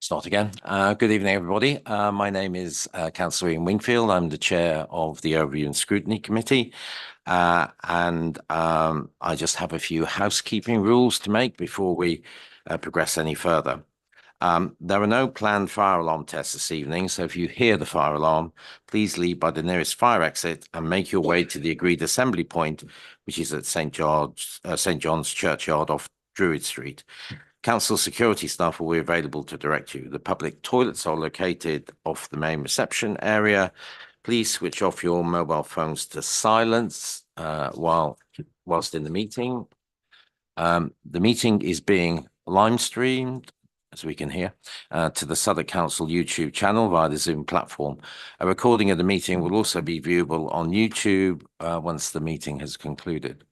Start again. Good evening, everybody. My name is Councillor Ian Wingfield. I'm the chair of the Overview and Scrutiny Committee. And I just have a few housekeeping rules to make before we progress any further. There are no planned fire alarm tests this evening, so if you hear the fire alarm, please leave by the nearest fire exit and make your way to the agreed assembly point, which is at St. John's Churchyard off Druid Street. Council security staff will be available to direct you. The public toilets are located off the main reception area. Please switch off your mobile phones to silence whilst in the meeting. The meeting is being live streamed, as we can hear, to the Southwark Council YouTube channel via the Zoom platform. A recording of the meeting will also be viewable on YouTube once the meeting has concluded.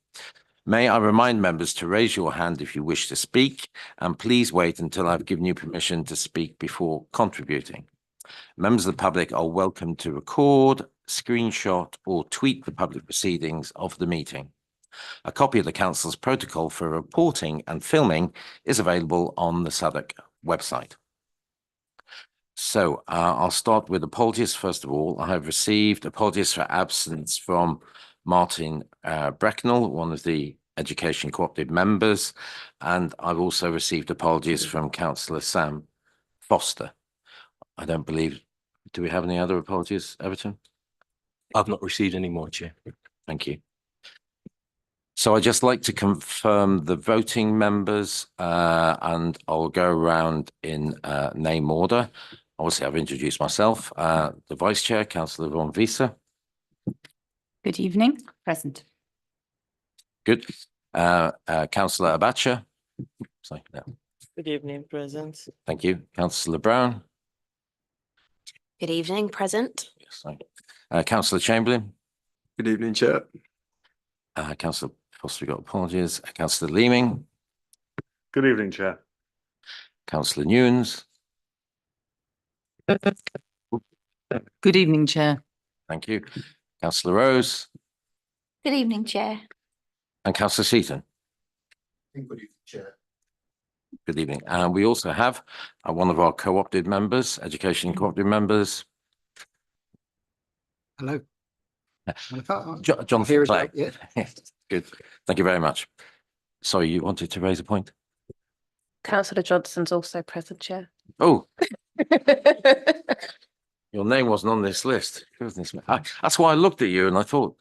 May I remind members to raise your hand if you wish to speak, and please wait until I've given you permission to speak before contributing. Members of the public are welcome to record, screenshot, or tweet the public proceedings of the meeting. A copy of the Council's protocol for reporting and filming is available on the Southwark website. So I'll start with apologies. First of all, I have received apologies for absence from Martin Brecknell, one of the Education Cooperative members, and I've also received apologies from Councillor Sam Foster. I don't believe, do we have any other apologies, Everton? I've not received any more, Chair. Thank you. So I'd just like to confirm the voting members, and I'll go around in name order. Obviously, I've introduced myself. The Vice Chair, Councillor Von Visa. Good evening. Present. Good. Councillor Abacha. Sorry, no. Good evening, present. Thank you. Councillor Brown. Good evening, present. Yes, Councillor Chamberlain. Good evening, Chair. Councillor Foster, got apologies. Councillor Leeming. Good evening, Chair. Councillor Newns. Good evening, Chair. Thank you. Councillor Rose. Good evening, Chair. And Councillor Seaton. Good evening, Chair. Good evening. And we also have one of our co-opted members, education cooperative members. Hello. Jonathan Clay. Yeah. Good. Thank you very much. Sorry, you wanted to raise a point? Councillor Johnson's also present, Chair. Oh, your name wasn't on this list. Goodness me. That's why I looked at you and I thought,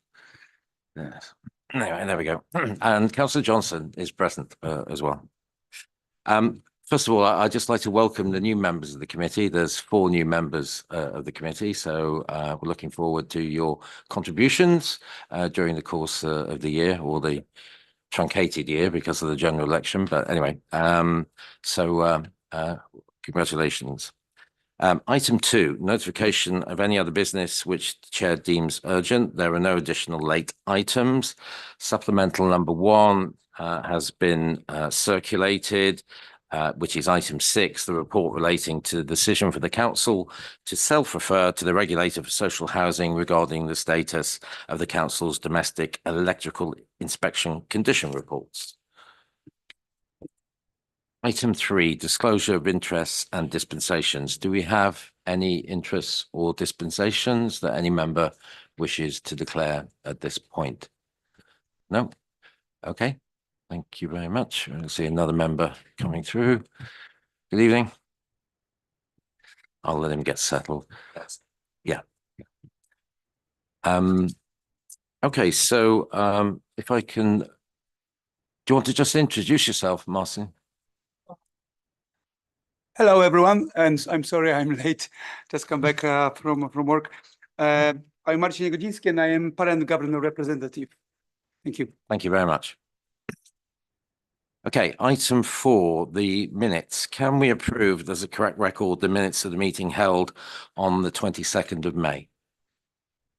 yes. Anyway, there we go. And Councillor Johnson is present as well. First of all, I'd just like to welcome the new members of the committee. There's 4 new members of the committee, so we're looking forward to your contributions during the course of the year, or the truncated year because of the general election. But anyway, congratulations. Item 2, notification of any other business which the chair deems urgent. There are no additional late items. Supplemental number 1 has been circulated, which is item 6, the report relating to the decision for the council to self-refer to the regulator for social housing regarding the status of the council's domestic electrical inspection condition reports. Item 3, disclosure of interests and dispensations. Do we have any interests or dispensations that any member wishes to declare at this point? No? Okay. Thank you very much. I see another member coming through. Good evening. I'll let him get settled. Yeah. Okay, so if I can, do you want to just introduce yourself, Marcin? Hello, everyone, and I'm sorry I'm late. Just come back from work. I'm Marcin Jagodziński, and I am parent governor representative. Thank you. Thank you very much. Okay, item 4, the minutes. Can we approve, as a correct record, the minutes of the meeting held on the 22nd of May?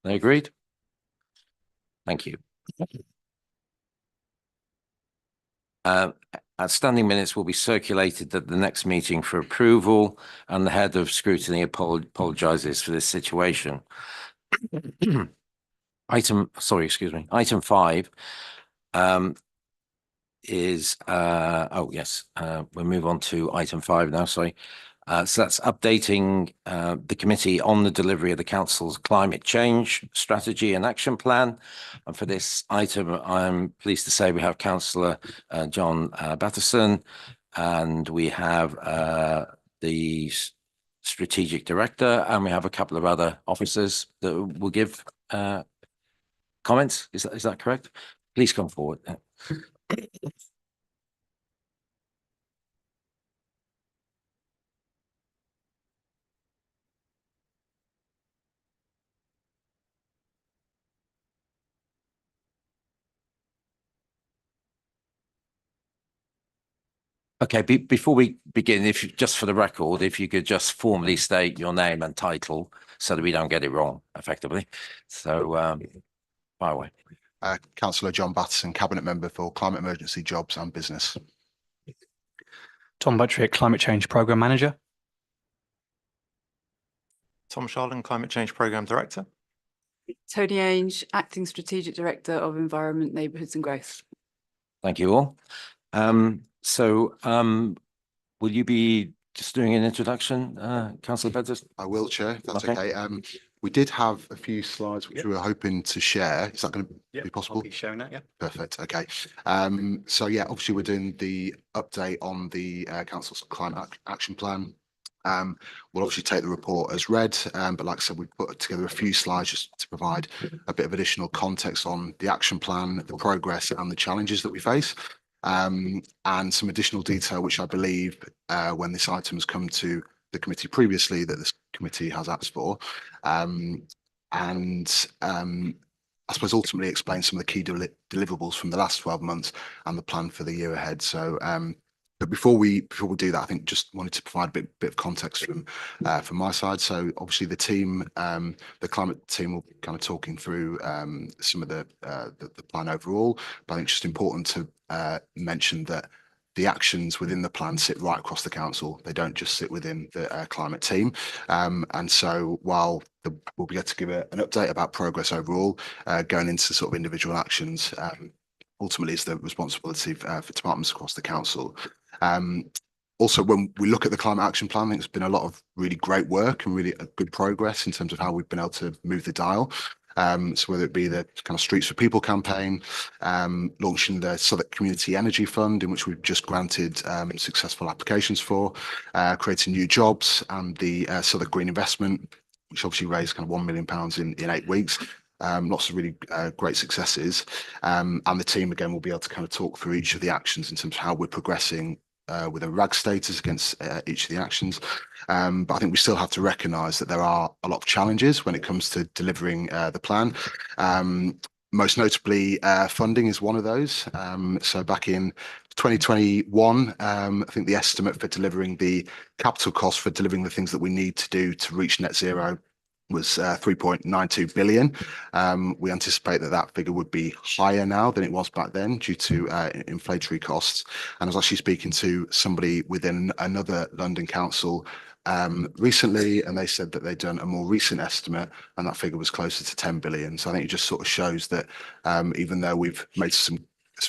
They agreed? Thank you. Outstanding minutes will be circulated at the next meeting for approval, and the head of scrutiny apologises for this situation. Item 5 is, we'll move on to item 5 now, sorry. So that's updating the committee on the delivery of the council's climate change strategy and action plan. And for this item, I'm pleased to say we have Councillor John Batterson, and we have the strategic director, and we have a couple of other officers that will give comments. Is that correct? Please come forward. Okay, before we begin, if you, just for the record, if you could just formally state your name and title so that we don't get it wrong effectively. So, by the way. Councillor John Batterson, Cabinet Member for Climate Emergency Jobs and Business. Tom Buttrick, Climate Change Programme Manager. Tom Sharland, Climate Change Programme Director. Tony Ainge, Acting Strategic Director of Environment, Neighbourhoods and Growth. Thank you all. Will you be just doing an introduction, Councillor Bedford? I will, Chair, if that's Okay. okay. We did have a few slides which we were hoping to share. Is that going to be possible? I'll be showing that, yeah. Perfect. Okay. So yeah, obviously we're doing the update on the council's climate action plan. We'll obviously take the report as read, but like I said, we put together a few slides just to provide a bit of additional context on the action plan, the progress and the challenges that we face. And some additional detail, which I believe when this item has come to the committee previously, that this committee has asked for. I suppose ultimately explain some of the key deliverables from the last 12 months and the plan for the year ahead. So but before we do that, I think just wanted to provide a bit of context from my side. So obviously the team, the climate team will be kind of talking through some of the plan overall, but I think it's just important to mention that the actions within the plan sit right across the council. They don't just sit within the climate team. And so while we'll be able to give an update about progress overall, going into sort of individual actions, ultimately is the responsibility for departments across the council. Also, when we look at the climate action plan, I think there's been a lot of really great work and really good progress in terms of how we've been able to move the dial. So whether it be the kind of Streets for People campaign, launching the Southwark Community Energy Fund, in which we've just granted successful applications for, creating new jobs, and the Southwark Green Investment, which obviously raised kind of £1 million in 8 weeks. Lots of really great successes. And the team, again, will be able to kind of talk through each of the actions in terms of how we're progressing with a RAG status against each of the actions. But I think we still have to recognise that there are a lot of challenges when it comes to delivering the plan. Most notably, funding is one of those. So back in 2021, I think the estimate for delivering the capital cost for delivering the things that we need to do to reach net zero was 3.92 billion. We anticipate that figure would be higher now than it was back then due to inflationary costs. And I was actually speaking to somebody within another London council recently, and they said that they'd done a more recent estimate and that figure was closer to 10 billion. So I think it just sort of shows that even though we've made some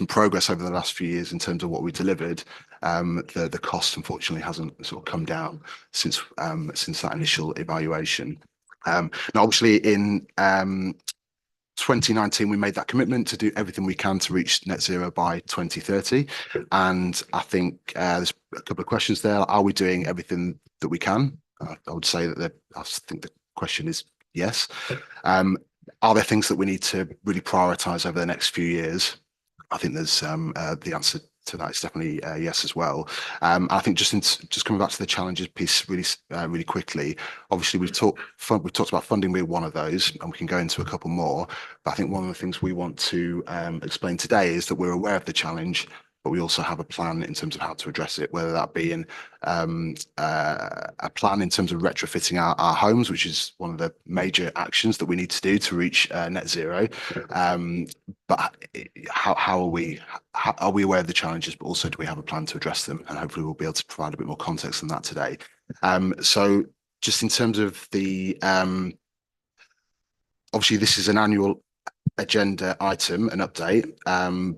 progress over the last few years in terms of what we delivered, the cost unfortunately hasn't sort of come down since that initial evaluation. Now, obviously, in 2019, we made that commitment to do everything we can to reach net zero by 2030. And I think there's a couple of questions there. Are we doing everything that we can? I would say that I think the question is yes. Are there things that we need to really prioritise over the next few years? I think there's the answer to that is definitely yes as well. I think just coming back to the challenges piece really quickly. Obviously, we've talked about funding being one of those, and we can go into a couple more. But I think one of the things we want to explain today is that we're aware of the challenge, but we also have a plan in terms of how to address it, whether that be in a plan in terms of retrofitting our homes, which is one of the major actions that we need to do to reach net zero. But how are we aware of the challenges, but also do we have a plan to address them? And hopefully we'll be able to provide a bit more context than that today. So just in terms of the, obviously this is an annual agenda item, an update,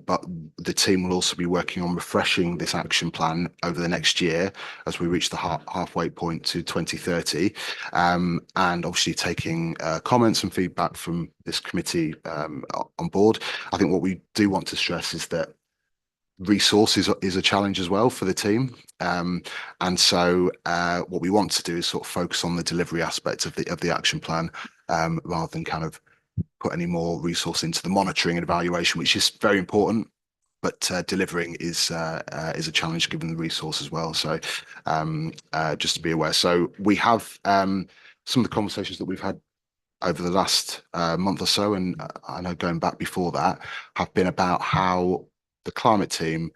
but the team will also be working on refreshing this action plan over the next year as we reach the halfway point to 2030, and obviously taking comments and feedback from this committee on board. I think what we do want to stress is that resource is a challenge as well for the team, and so what we want to do is sort of focus on the delivery aspect of the action plan, rather than kind of put any more resource into the monitoring and evaluation, which is very important, but delivering is a challenge given the resource as well. So just to be aware. So we have some of the conversations that we've had over the last month or so, and I know going back before that, have been about how the climate team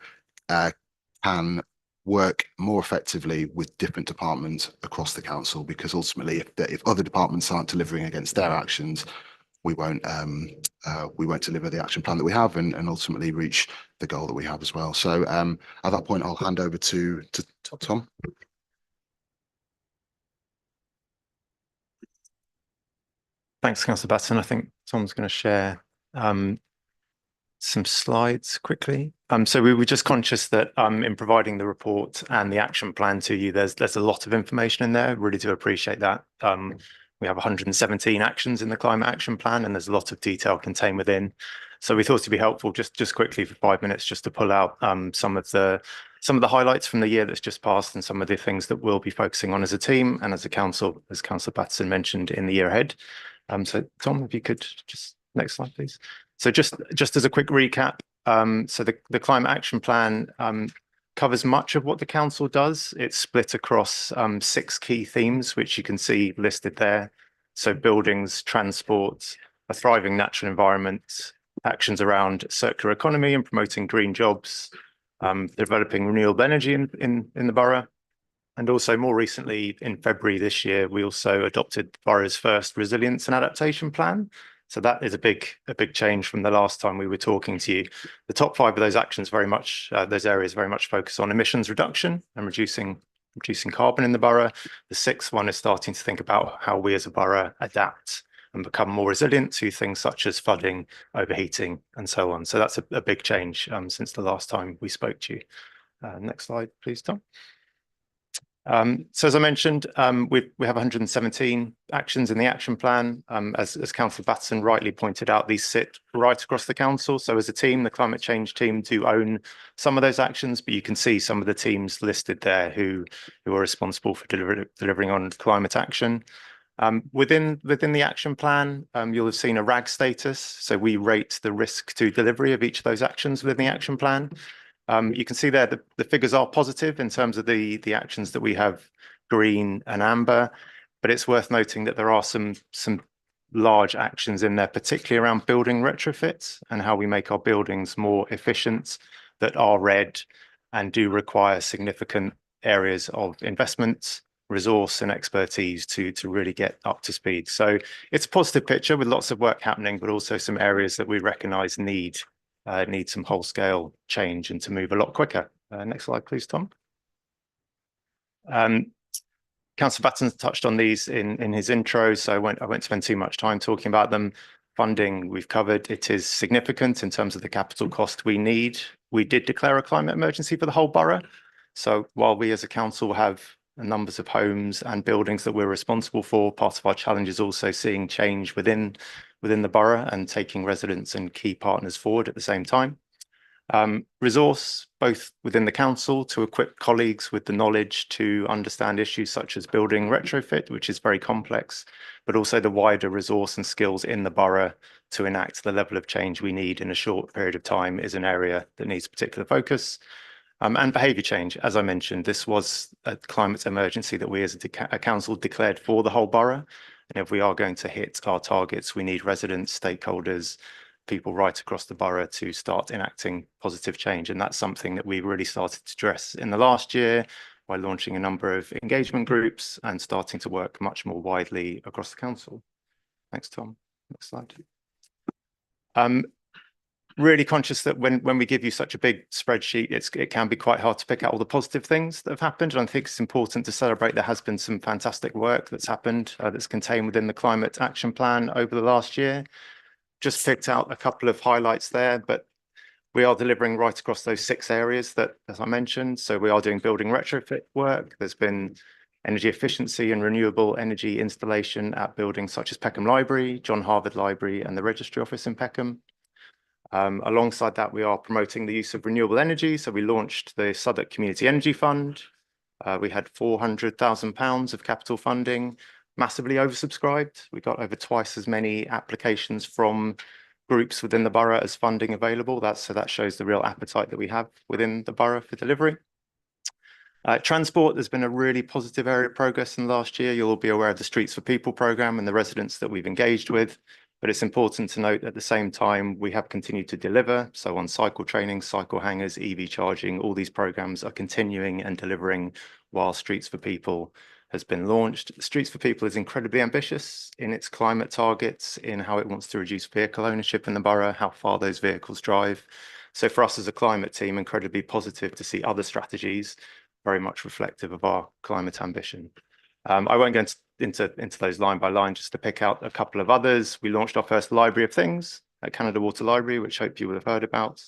can work more effectively with different departments across the council, because ultimately if other departments aren't delivering against their actions, we won't deliver the action plan that we have and ultimately reach the goal that we have as well. So at that point, I'll hand over to Tom. Thanks, Councillor Batson. I think Tom's going to share some slides quickly. So we were just conscious that in providing the report and the action plan to you, there's a lot of information in there. Really do appreciate that. We have 117 actions in the climate action plan, and there's a lot of detail contained within. So we thought it'd be helpful just quickly for 5 minutes just to pull out some of the highlights from the year that's just passed and some of the things that we'll be focusing on as a team and as a council, as Councillor Batson mentioned, in the year ahead. So Tom, if you could just next slide, please. So just as a quick recap, so the climate action plan covers much of what the council does. It's split across 6 key themes, which you can see listed there. So buildings, transport, a thriving natural environment, actions around circular economy and promoting green jobs, developing renewable energy in the borough. And also more recently, in February this year, we also adopted the borough's first resilience and adaptation plan. So that is a big change from the last time we were talking to you. The top 5 of those actions those areas very much focus on emissions reduction and reducing carbon in the borough. The 6th one is starting to think about how we as a borough adapt and become more resilient to things such as flooding, overheating, and so on. So that's a big change since the last time we spoke to you. Next slide, please, Tom. So as I mentioned, we have 117 actions in the action plan. As Councillor Batson rightly pointed out, these sit right across the council. So as a team, the climate change team do own some of those actions, but you can see some of the teams listed there who are responsible for delivering on climate action. Within the action plan, you'll have seen a RAG status. So we rate the risk to delivery of each of those actions within the action plan. You can see there the figures are positive in terms of the actions that we have green and amber, but it's worth noting that there are some large actions in there, particularly around building retrofits and how we make our buildings more efficient, that are red and do require significant areas of investment, resource and expertise to really get up to speed. So it's a positive picture with lots of work happening, but also some areas that we recognise need some whole-scale change and to move a lot quicker. Next slide, please, Tom. Councillor Batson touched on these in his intro, so I won't spend too much time talking about them. Funding we've covered. It is significant in terms of the capital cost we need. We did declare a climate emergency for the whole borough. So while we as a council have numbers of homes and buildings that we're responsible for, part of our challenge is also seeing change within the borough and taking residents and key partners forward at the same time. Resource, both within the council to equip colleagues with the knowledge to understand issues such as building retrofit, which is very complex, but also the wider resource and skills in the borough to enact the level of change we need in a short period of time is an area that needs particular focus. And behaviour change, as I mentioned, this was a climate emergency that we as a council declared for the whole borough. And if we are going to hit our targets, we need residents, stakeholders, people right across the borough to start enacting positive change. And that's something that we really started to address in the last year by launching a number of engagement groups and starting to work much more widely across the council. Thanks, Tom. Next slide. Really conscious that when we give you such a big spreadsheet, it can be quite hard to pick out all the positive things that have happened. And I think it's important to celebrate there has been some fantastic work that's happened that's contained within the climate action plan over the last year. just picked out a couple of highlights there, but we are delivering right across those 6 areas that, as I mentioned. So we are doing building retrofit work. There's been energy efficiency and renewable energy installation at buildings such as Peckham Library, John Harvard Library, and the Registry Office in Peckham. Alongside that, we are promoting the use of renewable energy. So we launched the Southwark Community Energy Fund. We had £400,000 of capital funding, massively oversubscribed. We got over twice as many applications from groups within the borough as funding available. So that shows the real appetite that we have within the borough for delivery. Transport, there's been a really positive area of progress in the last year. You'll all be aware of the Streets for People programme and the residents that we've engaged with. But it's important to note at the same time, we have continued to deliver. So on cycle training, cycle hangers, EV charging, all these programs are continuing and delivering while Streets for People has been launched. Streets for People is incredibly ambitious in its climate targets, in how it wants to reduce vehicle ownership in the borough, how far those vehicles drive. So for us as a climate team, incredibly positive to see other strategies very much reflective of our climate ambition. I won't go into those line by line, just to pick out a couple of others. We launched our first Library of Things at Canada Water Library, which I hope you will have heard about,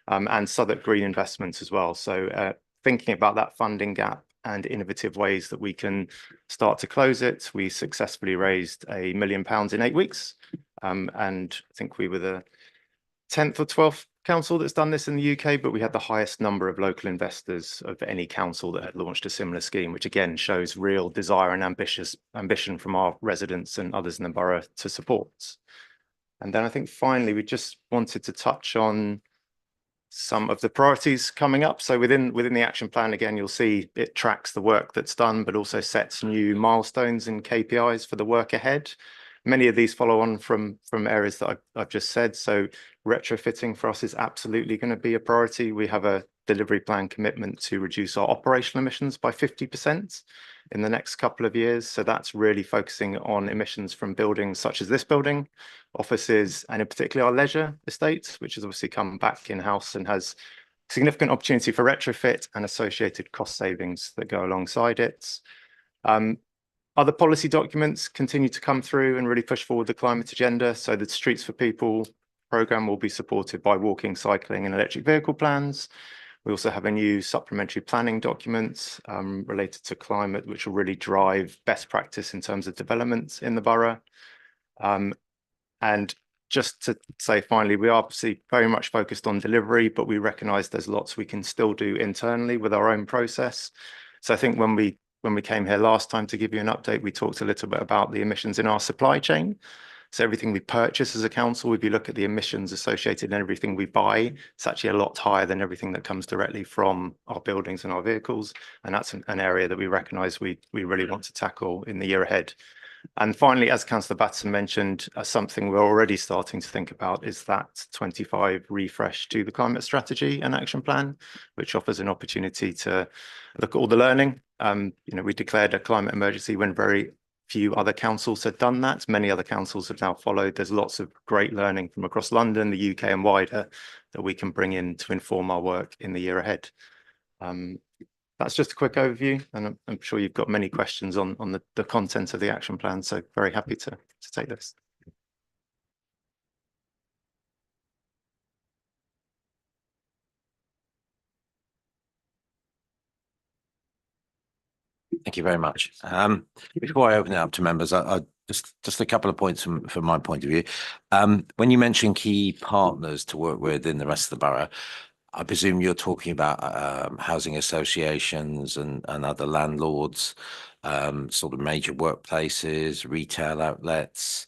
and Southwark Green Investments as well. So thinking about that funding gap and innovative ways that we can start to close it, we successfully raised £1 million in 8 weeks. And I think we were the 10th or 12th council that's done this in the UK, but we had the highest number of local investors of any council that had launched a similar scheme, which again shows real desire and ambition from our residents and others in the borough to support. And then I think finally, we just wanted to touch on some of the priorities coming up. So within the action plan, again, you'll see it tracks the work that's done, but also sets new milestones and KPIs for the work ahead. Many of these follow on from areas that I've just said. So retrofitting for us is absolutely going to be a priority. We have a delivery plan commitment to reduce our operational emissions by 50% in the next couple of years. So that's really focusing on emissions from buildings such as this building, offices, and in particular our leisure estates, which has obviously come back in-house and has significant opportunity for retrofit and associated cost savings that go alongside it. Other policy documents continue to come through and really push forward the climate agenda. So the Streets for People programme will be supported by walking, cycling and electric vehicle plans. We also have a new supplementary planning document related to climate, which will really drive best practice in terms of development in the borough. And just to say finally, we are obviously very much focused on delivery, but we recognise there's lots we can still do internally with our own process. So I think when we came here last time to give you an update, we talked a little bit about the emissions in our supply chain. So everything we purchase as a council, if you look at the emissions associated in everything we buy, it's actually a lot higher than everything that comes directly from our buildings and our vehicles. And that's an area that we recognise we really want to tackle in the year ahead. And finally, as Councillor Batson mentioned, something we're already starting to think about is that 25 refresh to the climate strategy and action plan, which offers an opportunity to look at all the learning. We declared a climate emergency when very few other councils had done that. Many other councils have now followed. There's lots of great learning from across London, the UK and wider that we can bring in to inform our work in the year ahead. That's just a quick overview, and I'm sure you've got many questions on the content of the action plan, so very happy to take this. Thank you very much. Before I open it up to members, I just a couple of points from my point of view. When you mention key partners to work with in the rest of the borough, I presume you're talking about housing associations and other landlords, sort of major workplaces, retail outlets,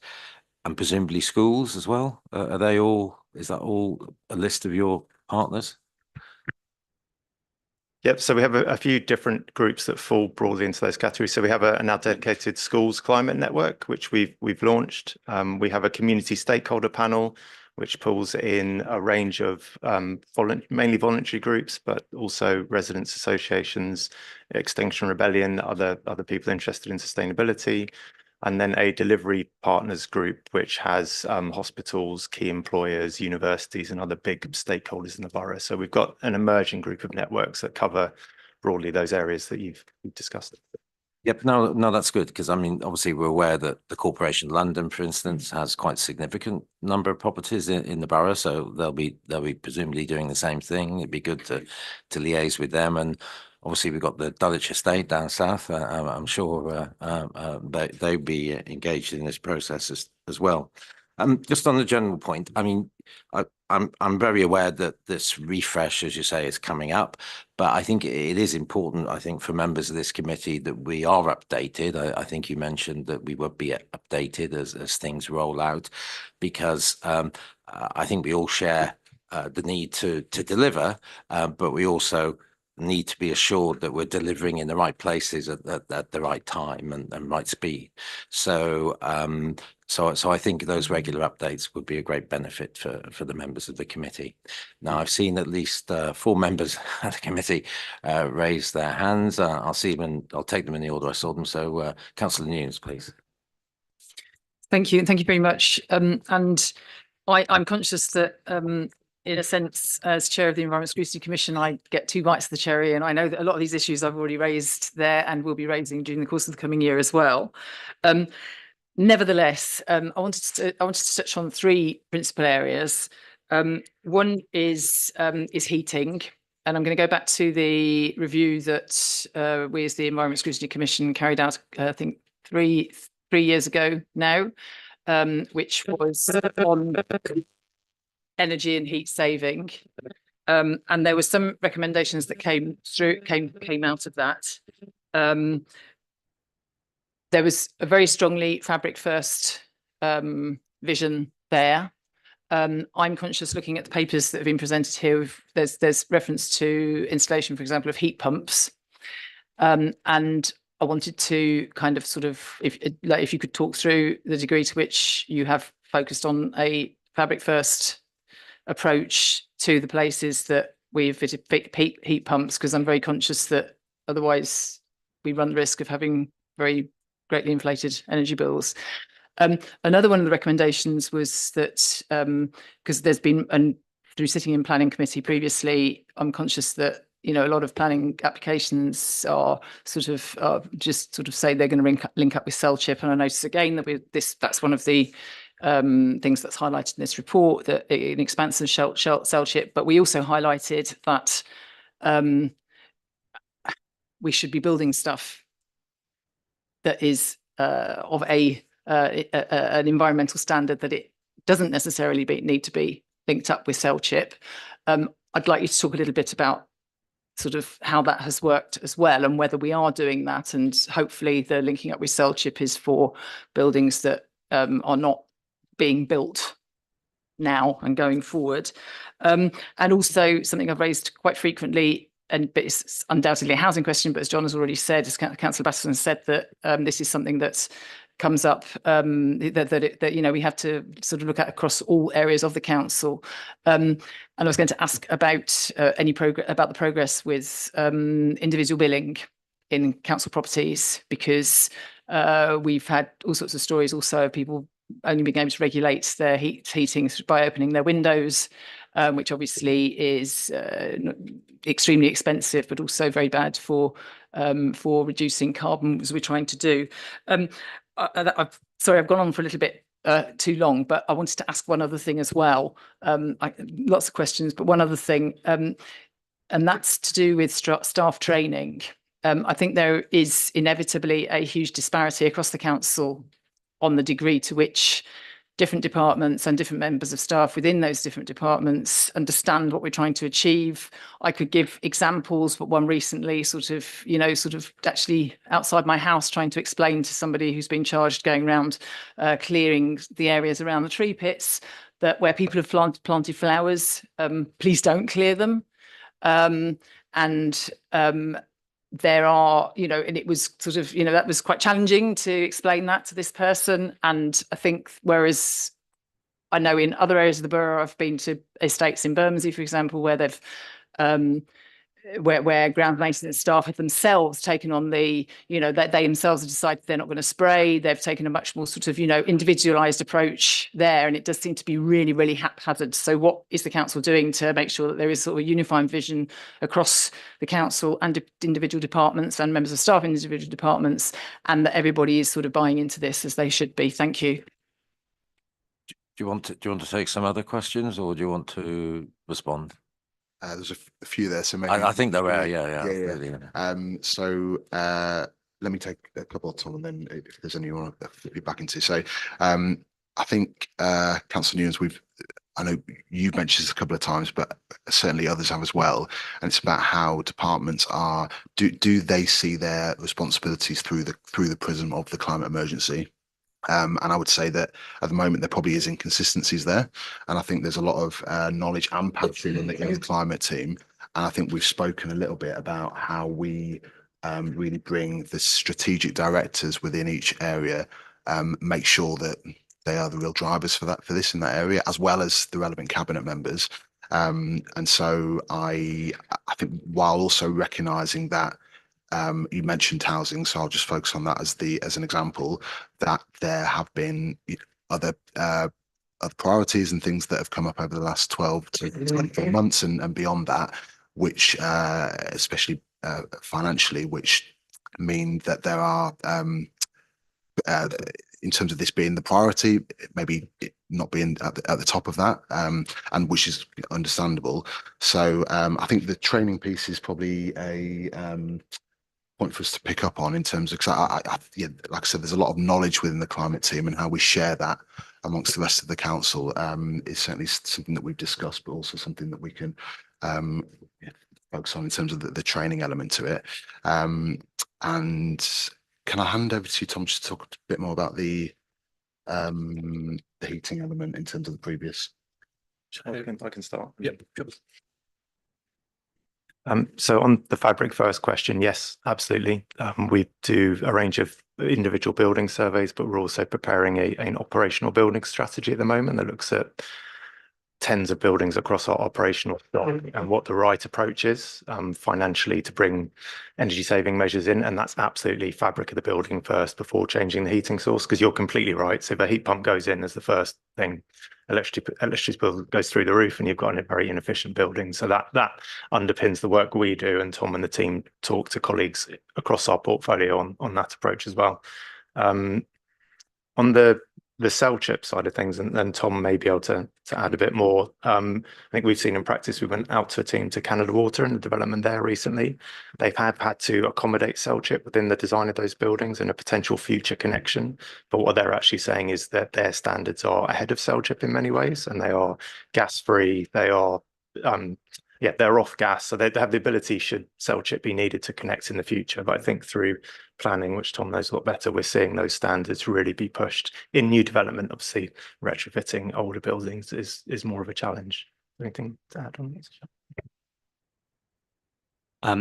and presumably schools as well. Is that all a list of your partners? Yep, so we have a few different groups that fall broadly into those categories. So we have a now dedicated schools climate network, which we've launched. We have a community stakeholder panel, which pulls in a range of mainly voluntary groups, but also residents associations, Extinction Rebellion, other people interested in sustainability, and then a delivery partners group, which has hospitals, key employers, universities, and other big stakeholders in the borough. So we've got an emerging group of networks that cover broadly those areas that you've discussed. Yep, no, that's good, because I mean, obviously we're aware that the Corporation of London, for instance, has quite a significant number of properties in the borough, so they'll be presumably doing the same thing. It'd be good to liaise with them, and obviously we've got the Dulwich estate down south. I'm sure they'd be engaged in this process as well. Just on the general point, I mean, I'm very aware that this refresh, as you say, is coming up, but I think it is important, I think, for members of this committee that we are updated. I think you mentioned that we would be updated as things roll out, because I think we all share the need to deliver, but we also need to be assured that we're delivering in the right places at the right time and right speed. So so I think those regular updates would be a great benefit for the members of the committee. Now, I've seen at least 4 members of the committee raise their hands. I'll see them and I'll take them in the order I saw them. So Councillor Nunes, please. Thank you. Thank you very much. And I'm conscious that in a sense, as chair of the Environment Scrutiny Commission, I get 2 bites of the cherry, and I know that a lot of these issues I've already raised there and will be raising during the course of the coming year as well. Nevertheless, I wanted to touch on 3 principal areas. One is heating, and I'm going to go back to the review that we as the Environment Scrutiny Commission carried out, I think 3 years ago now, which was on energy and heat saving, and there were some recommendations that came out of that. There was a very strongly fabric first vision there. I'm conscious, looking at the papers that have been presented here, there's reference to installation, for example, of heat pumps, and I wanted to kind of sort of, if you could talk through the degree to which you have focused on a fabric first approach to the places that we've fitted heat pumps, because I'm very conscious that otherwise we run the risk of having very greatly inflated energy bills. Another one of the recommendations was that, because there's been, and through sitting in planning committee previously, I'm conscious that, you know, a lot of planning applications are sort of just sort of say they're going to link up with cell chip, and I notice again that that's one of the things that's highlighted in this report, that an expansive cell chip, but we also highlighted that we should be building stuff that is of an environmental standard, that it doesn't necessarily need to be linked up with cell chip. I'd like you to talk a little bit about sort of how that has worked as well, and whether we are doing that, and hopefully the linking up with cell chip is for buildings that are not being built now and going forward. And also something I've raised quite frequently, but it's undoubtedly a housing question, but as John has already said, as Councillor Batterson said, that this is something that comes up, that you know, we have to sort of look at across all areas of the council. And I was going to ask about about the progress with individual billing in council properties, because we've had all sorts of stories also of people only being able to regulate their heating by opening their windows, which obviously is extremely expensive, but also very bad for reducing carbon, as we're trying to do. Sorry, I've gone on for a little bit too long, but I wanted to ask one other thing as well. Lots of questions, but one other thing, and that's to do with staff training. I think there is inevitably a huge disparity across the council on the degree to which different departments and different members of staff within those different departments understand what we're trying to achieve. I could give examples, but one recently sort of actually outside my house, trying to explain to somebody who's been charged going around clearing the areas around the tree pits, that where people have planted flowers, please don't clear them. There are, you know, and it was sort of, you know, that was quite challenging to explain that to this person. And I think, whereas I know in other areas of the borough, I've been to estates in Bermondsey, for example, where they've where ground maintenance staff have themselves taken on the, that they themselves have decided they're not going to spray. They've taken a much more sort of, individualised approach there, and it does seem to be really, really haphazard. So what is the council doing to make sure that there is sort of a unifying vision across the council and individual departments and members of staff in individual departments, and that everybody is sort of buying into this as they should be? Thank you. Do you want to take some other questions, or do you want to respond? There's a few there, so maybe I think there are, yeah. really. So let me take a couple of Tom, and then if there's any you want to flip back into. So I think Councillor Newlands, I know you've mentioned this a couple of times, but certainly others have as well. And it's about how departments do they see their responsibilities through the prism of the climate emergency? And I would say that at the moment there probably is inconsistencies there, and I think there's a lot of knowledge and passion in the climate team. And I think we've spoken a little bit about how we really bring the strategic directors within each area, make sure that they are the real drivers for this in that area, as well as the relevant cabinet members. And so I think, while also recognising that. You mentioned housing, so I'll just focus on that as an example, that there have been other priorities and things that have come up over the last 12 to 24 months and beyond that, which especially financially, which mean that there are in terms of this being the priority, maybe not being at the top of that, and which is understandable. So I think the training piece is probably a point for us to pick up on, in terms of, because like I said, there's a lot of knowledge within the climate team, and how we share that amongst the rest of the council is certainly something that we've discussed, but also something that we can focus on in terms of the training element to it. And can I hand over to you, Tom, just to talk a bit more about the heating element in terms of the previous? I can start. Yep. So on the fabric first question, yes, absolutely. We do a range of individual building surveys, but we're also preparing an operational building strategy at the moment that looks at tens of buildings across our operational stock and what the right approach is financially to bring energy saving measures in. And that's absolutely fabric of the building first before changing the heating source, because you're completely right. So if a heat pump goes in as the first thing, electricity bill goes through the roof, and you've got a very inefficient building. So that underpins the work we do, and Tom and the team talk to colleagues across our portfolio on that approach as well. On the cell chip side of things, and then Tom may be able to add a bit more. I think we've seen in practice, we went out to a team to Canada Water and the development there recently. They've had to accommodate cell chip within the design of those buildings and a potential future connection. But what they're actually saying is that their standards are ahead of cell chip in many ways, and they are gas free. They are they're off gas, so they have the ability, should cell chip be needed, to connect in the future. But I think through planning, which Tom knows a lot better, we're seeing those standards really be pushed in new development. Obviously, retrofitting older buildings is more of a challenge. Anything to add on this?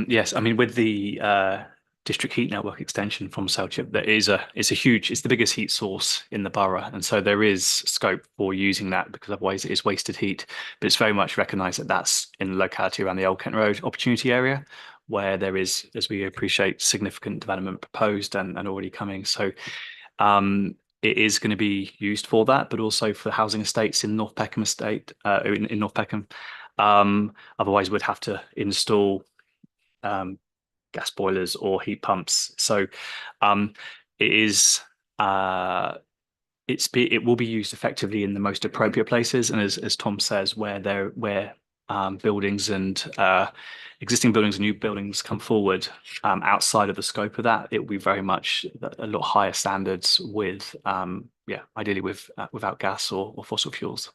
Yes, I mean, with the district heat network extension from Southwark, there is it's the biggest heat source in the borough, and so there is scope for using that, because otherwise it is wasted heat. But it's very much recognised that that's in the locality around the Old Kent Road opportunity area, where there is, as we appreciate, significant development proposed and already coming. So it is going to be used for that, but also for housing estates in North Peckham estate, in North Peckham. Otherwise, we'd have to install gas boilers or heat pumps. So it will be used effectively in the most appropriate places, and as Tom says, where buildings and existing buildings and new buildings come forward outside of the scope of that, it will be very much a lot higher standards with ideally without gas or fossil fuels.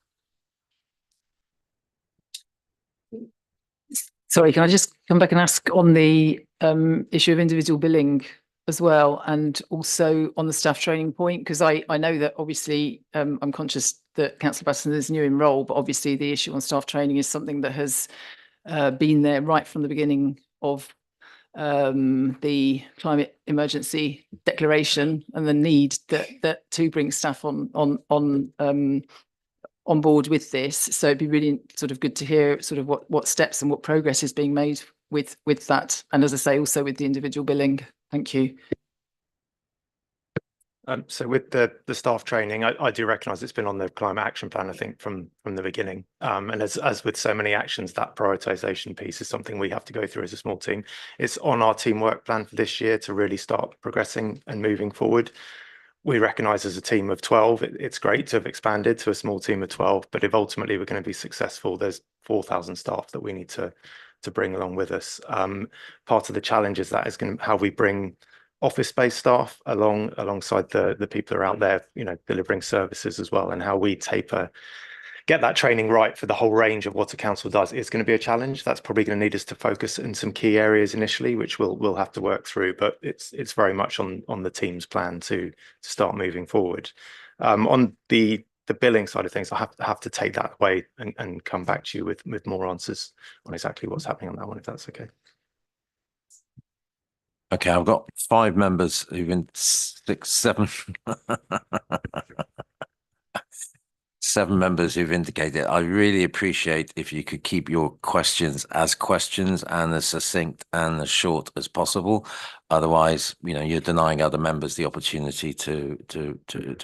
Sorry, can I just come back and ask on the issue of individual billing as well, and also on the staff training point? Because I know that obviously I'm conscious that Councillor Batson is new in role, but obviously the issue on staff training is something that has been there right from the beginning of the climate emergency declaration, and the need that to bring staff on board with this. So it'd be really sort of good to hear sort of what steps and what progress is being made with that. And as I say, also with the individual billing. Thank you. So with the staff training, I do recognise it's been on the climate action plan, I think, from the beginning. And as with so many actions, that prioritisation piece is something we have to go through as a small team. It's on our teamwork plan for this year to really start progressing and moving forward. We recognise as a team of 12, it's great to have expanded to a small team of 12, but if ultimately we're going to be successful, there's 4,000 staff that we need to bring along with us. Part of the challenge is that is going to how we bring office-based staff alongside the people who are out there, delivering services as well, and how we get that training right for the whole range of what a council does is going to be a challenge. That's probably going to need us to focus in some key areas initially, which we'll have to work through, but it's very much on the team's plan to start moving forward. On the billing side of things, I have to take that away and come back to you with more answers on exactly what's happening on that one, if that's okay. Okay, I've got 5 members who've been 7 members who've indicated. I really appreciate if you could keep your questions as questions and as succinct and as short as possible. Otherwise, you're denying other members the opportunity to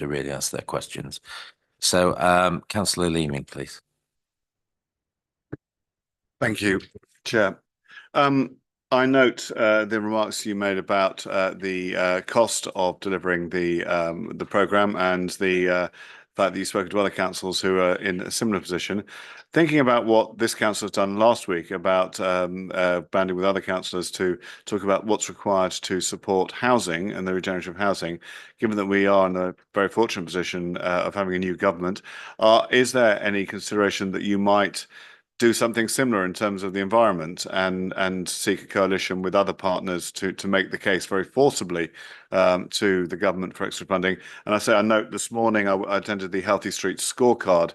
really ask their questions. So, Councillor Leeming, please. Thank you, Chair. I note the remarks you made about the cost of delivering the programme and the fact that you've spoken to other councils who are in a similar position. Thinking about what this council has done last week about banding with other councillors to talk about what's required to support housing and the regeneration of housing, given that we are in a very fortunate position of having a new government, is there any consideration that you might do something similar in terms of the environment and seek a coalition with other partners to make the case very forcibly to the government for extra funding? And I note this morning I attended the Healthy Streets scorecard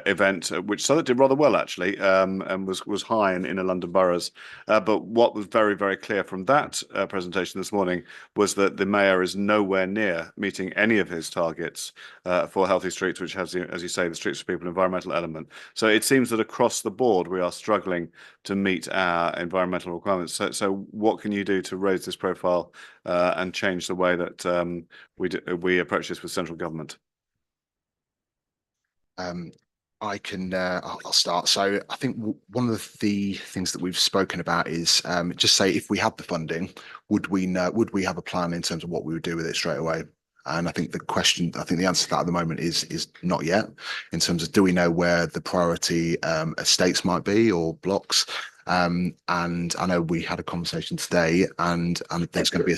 event, which Southwark did rather well actually, and was high in the London boroughs. But what was very, very clear from that presentation this morning was that the mayor is nowhere near meeting any of his targets for Healthy Streets, which has, as you say, the Streets for People environmental element. So it seems that across the board we are struggling to meet our environmental requirements. So what can you do to raise this profile and change the way that we approach this with central government? I'll start. So I think one of the things that we've spoken about is just say if we had the funding, would we have a plan in terms of what we would do with it straight away? And I think the answer to that at the moment is not yet, in terms of do we know where the priority estates might be or blocks? And I know we had a conversation today, and there's going to be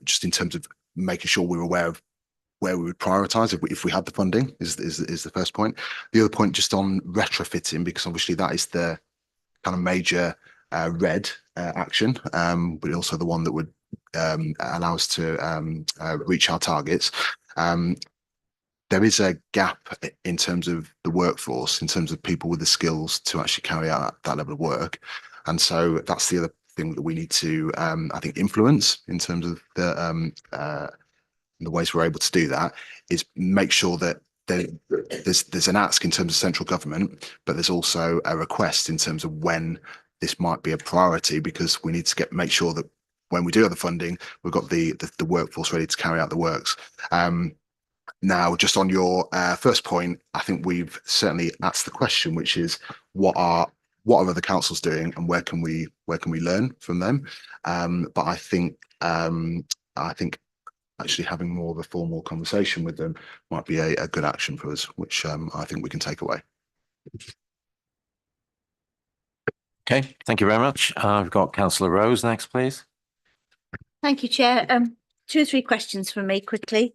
just in terms of making sure we're aware of where we would prioritise if we had the funding is the first point. The other point just on retrofitting, because obviously that is the kind of major red action, but also the one that would allow us to reach our targets. There is a gap in terms of the workforce, in terms of people with the skills to actually carry out that level of work. And so that's the other thing that we need to, I think, influence in terms of the ways we're able to do that, is make sure that there's an ask in terms of central government, but there's also a request in terms of when this might be a priority, because we need to make sure that when we do have the funding, we've got the workforce ready to carry out the works. Now, just on your first point, I think we've certainly asked the question, which is what are other councils doing and where can we learn from them? But I think actually having more of a formal conversation with them might be a good action for us, which I think we can take away. Okay, thank you very much. I've got Councillor Rose next, please. Thank you, Chair. 2 or 3 questions from me quickly.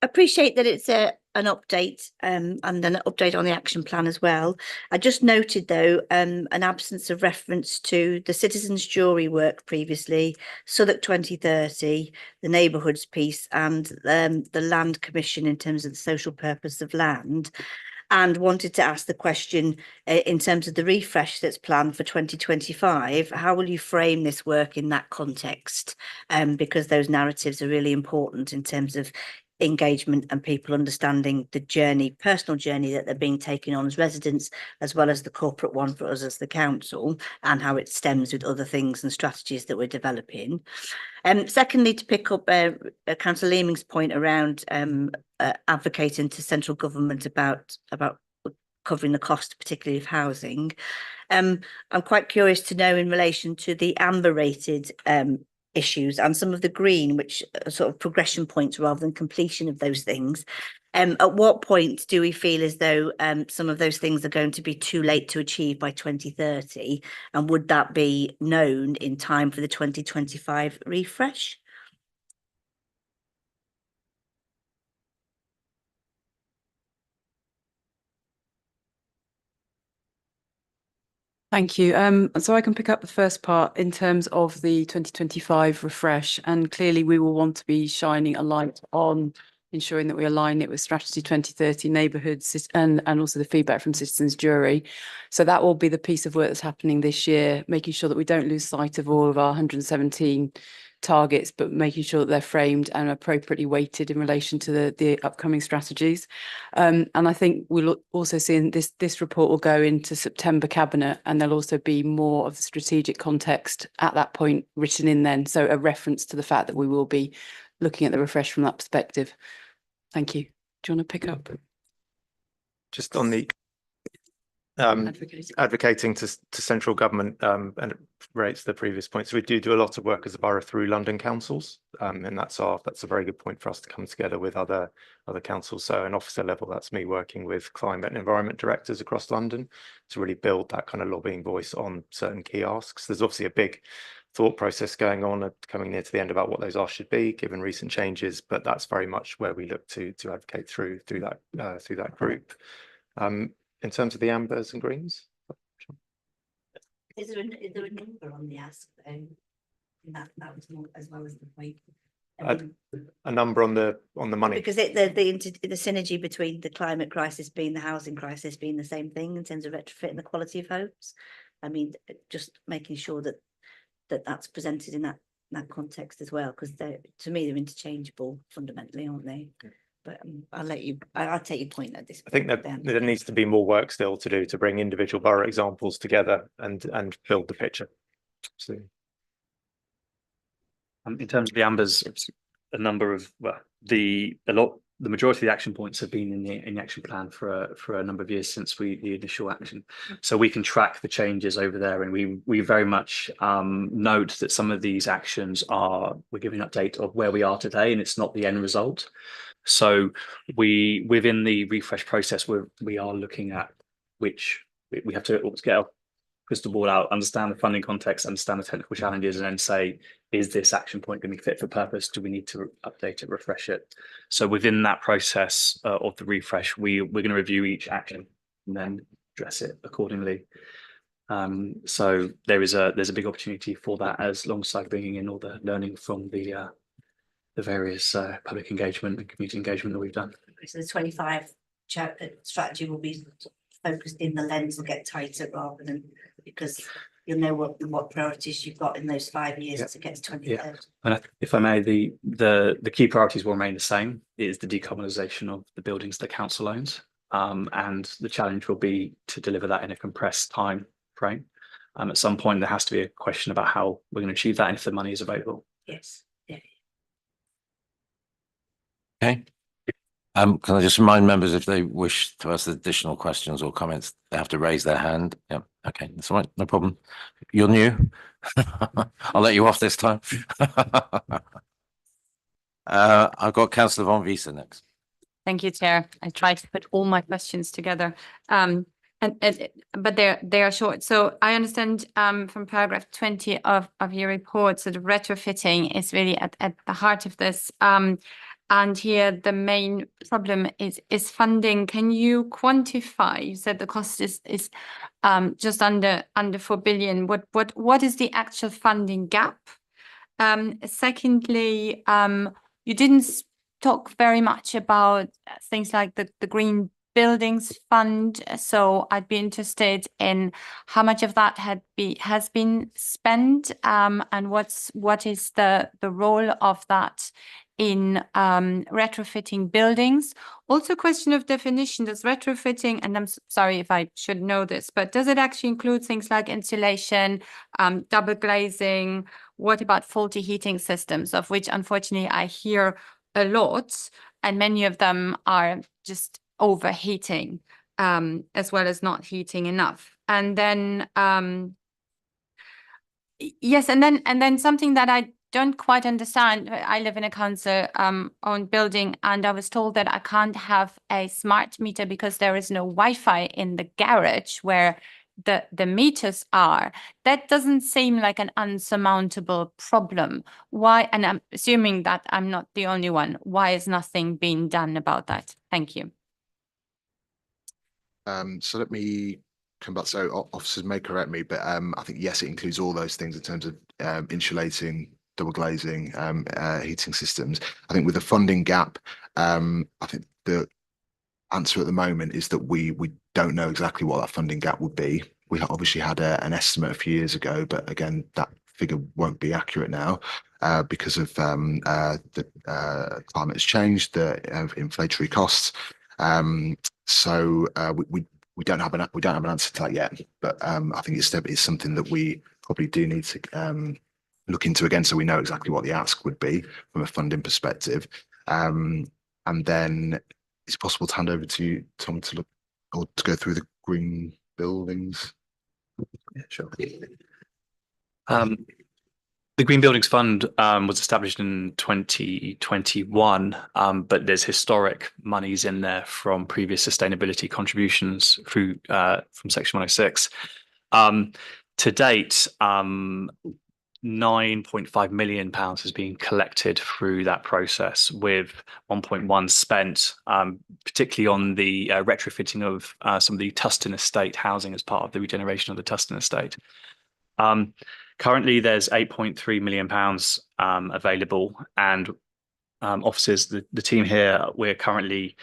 Appreciate that it's an update and an update on the action plan as well. I just noted though an absence of reference to the citizens' jury work previously, Southwark 2030, the neighbourhoods piece, and the land commission in terms of the social purpose of land. And wanted to ask the question in terms of the refresh that's planned for 2025, how will you frame this work in that context? Because those narratives are really important in terms of engagement and people understanding the journey, personal journey that they're being taken on as residents, as well as the corporate one for us as the council, and how it stems with other things and strategies that we're developing. Secondly, to pick up Councillor Leaming's point around advocating to central government about covering the cost, particularly of housing. I'm quite curious to know in relation to the amber rated issues and some of the green, which are sort of progression points rather than completion of those things. At what point do we feel as though some of those things are going to be too late to achieve by 2030? And would that be known in time for the 2025 refresh? Thank you. So I can pick up the first part in terms of the 2025 refresh, and clearly we will want to be shining a light on ensuring that we align it with Strategy 2030 neighbourhoods and also the feedback from citizens jury. So that will be the piece of work that's happening this year, making sure that we don't lose sight of all of our 117 targets, but making sure that they're framed and appropriately weighted in relation to the upcoming strategies. And I think we'll also see in this report will go into September Cabinet, and there'll also be more of the strategic context at that point written in then. So a reference to the fact that we will be looking at the refresh from that perspective. Thank you. Do you want to pick up? Just on the advocating to central government, and it relates to the previous point. So we do a lot of work as a borough through London councils, and that's a very good point for us to come together with other councils. So an officer level, that's me working with climate and environment directors across London to really build that kind of lobbying voice on certain key asks. There's obviously a big thought process going on coming near to the end about what those asks should be given recent changes, but that's very much where we look to advocate through that group. In terms of the ambers and greens, is there a number on the ask though? That was more as well as the point. A number on the money, because the synergy between the climate crisis being the housing crisis being the same thing in terms of retrofit and the quality of homes. I mean, just making sure that's presented in that context as well, because to me they're interchangeable fundamentally, aren't they? But I'll take your point at this point. I think that there needs to be more work still to do to bring individual borough examples together and build the picture. So in terms of the ambers, a number of the majority of the action points have been in the action plan for a number of years since the initial action. So we can track the changes over there, and we very much note that some of these actions we're giving an update of where we are today, and it's not the end result. So within the refresh process, we are looking at which we have to get our crystal ball out, understand the funding context, understand the technical challenges, and then say, is this action point going to be fit for purpose? Do we need to update it, refresh it? So within that process of the refresh, we're going to review each action and then address it accordingly. So there's a big opportunity for that, as alongside bringing in all the learning from the various public engagement and community engagement that we've done. So the 25 strategy will be focused in the lens will get tighter rather than, because you'll know what priorities you've got in those 5 years to get to 2030. Yeah. And if I may, the key priorities will remain the same. It is the decarbonisation of the buildings the council owns, and the challenge will be to deliver that in a compressed time frame. At some point, there has to be a question about how we're going to achieve that and if the money is available. Yes. Yeah. Okay. Can I just remind members, if they wish to ask additional questions or comments, they have to raise their hand. Yeah. Okay. That's all right. No problem. You're new. I'll let you off this time. I've got Councillor Von Wiese next. Thank you, Chair. I tried to put all my questions together, but they are short. So I understand from paragraph 20 of your report, so the retrofitting is really at the heart of this. And here the main problem is funding. Can you quantify? You said the cost is just under 4 billion. What is the actual funding gap? Secondly, you didn't talk very much about things like the Green Buildings Fund. So I'd be interested in how much of that has been spent, and what is the role of that in retrofitting buildings. Also, question of definition, does retrofitting, and I'm sorry if I should know this, but does it actually include things like insulation, double glazing? What about faulty heating systems, of which unfortunately I hear a lot, and many of them are just overheating, as well as not heating enough. And then yes, and then something that I don't quite understand. I live in a council owned building, and I was told that I can't have a smart meter because there is no Wi-Fi in the garage where the meters are. That doesn't seem like an unsurmountable problem. Why? And I'm assuming that I'm not the only one. Why is nothing being done about that? Thank you. So let me come back. So officers may correct me, but I think yes, it includes all those things in terms of insulating, double glazing, heating systems. I think with the funding gap, I think the answer at the moment is that we don't know exactly what that funding gap would be. We obviously had an estimate a few years ago, but again, that figure won't be accurate now because of the climate has changed, the inflationary costs. So we don't have an answer to that yet, but I think it's something that we probably do need to look into again, so we know exactly what the ask would be from a funding perspective. And then it's possible to hand over to you, Tom, to look or to go through the green buildings. Yeah, sure. The Green Buildings Fund was established in 2021, but there's historic monies in there from previous sustainability contributions through from Section 106. To date, £9.5 million has been collected through that process, with 1.1 spent, particularly on the retrofitting of some of the Tustin Estate housing as part of the regeneration of the Tustin Estate. Currently, there's £8.3 million available, and officers, the team here, we're currently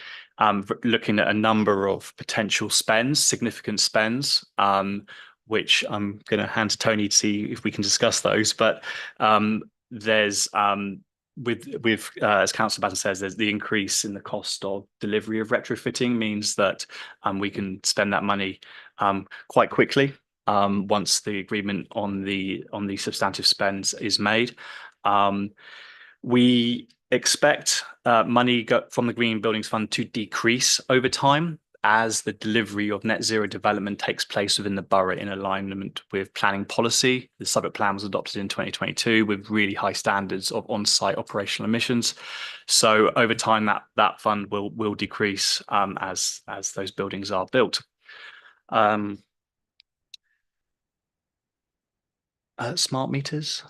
looking at a number of potential spends, significant spends, which I'm going to hand to Tony to see if we can discuss those. But there's with as Councillor Batten says, there's the increase in the cost of delivery of retrofitting means that we can spend that money quite quickly. Once the agreement on the substantive spends is made. We expect money from the Green Buildings Fund to decrease over time as the delivery of net zero development takes place within the borough in alignment with planning policy. The Southwark plan was adopted in 2022 with really high standards of on-site operational emissions. So over time, that fund will decrease as those buildings are built. Smart meters.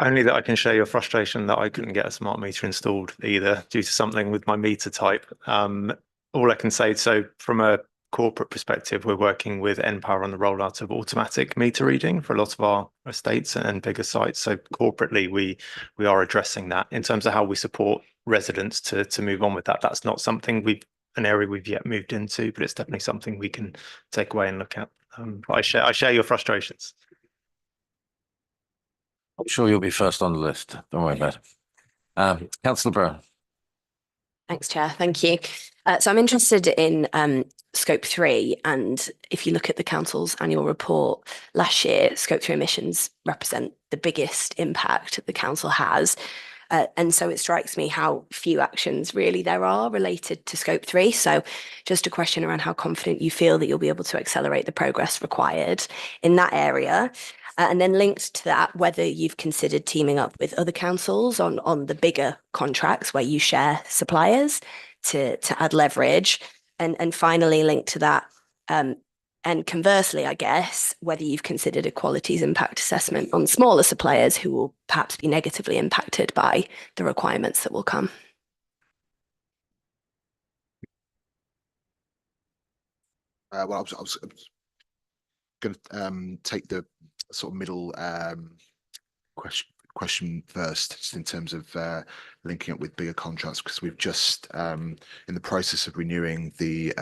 Only that I can share your frustration that I couldn't get a smart meter installed either due to something with my meter type. All I can say, so from a corporate perspective, we're working with npower on the rollout of automatic meter reading for a lot of our estates and bigger sites. So corporately, we are addressing that. In terms of how we support residents to move on with that, that's not something an area we've yet moved into, but it's definitely something we can take away and look at. I share your frustrations. I'm sure you'll be first on the list. Don't worry about it. Councillor Brown. Thanks, Chair. Thank you. So I'm interested in Scope 3, and if you look at the Council's annual report last year, Scope 3 emissions represent the biggest impact the Council has. And so it strikes me how few actions really there are related to Scope 3. So just a question around how confident you feel that you'll be able to accelerate the progress required in that area. And then linked to that, whether you've considered teaming up with other councils on the bigger contracts where you share suppliers to add leverage. And finally linked to that, and conversely, I guess, whether you've considered a qualities impact assessment on smaller suppliers who will perhaps be negatively impacted by the requirements that will come. Well, I was going to take the sort of middle question first, just in terms of linking up with bigger contracts, because we've just in the process of renewing the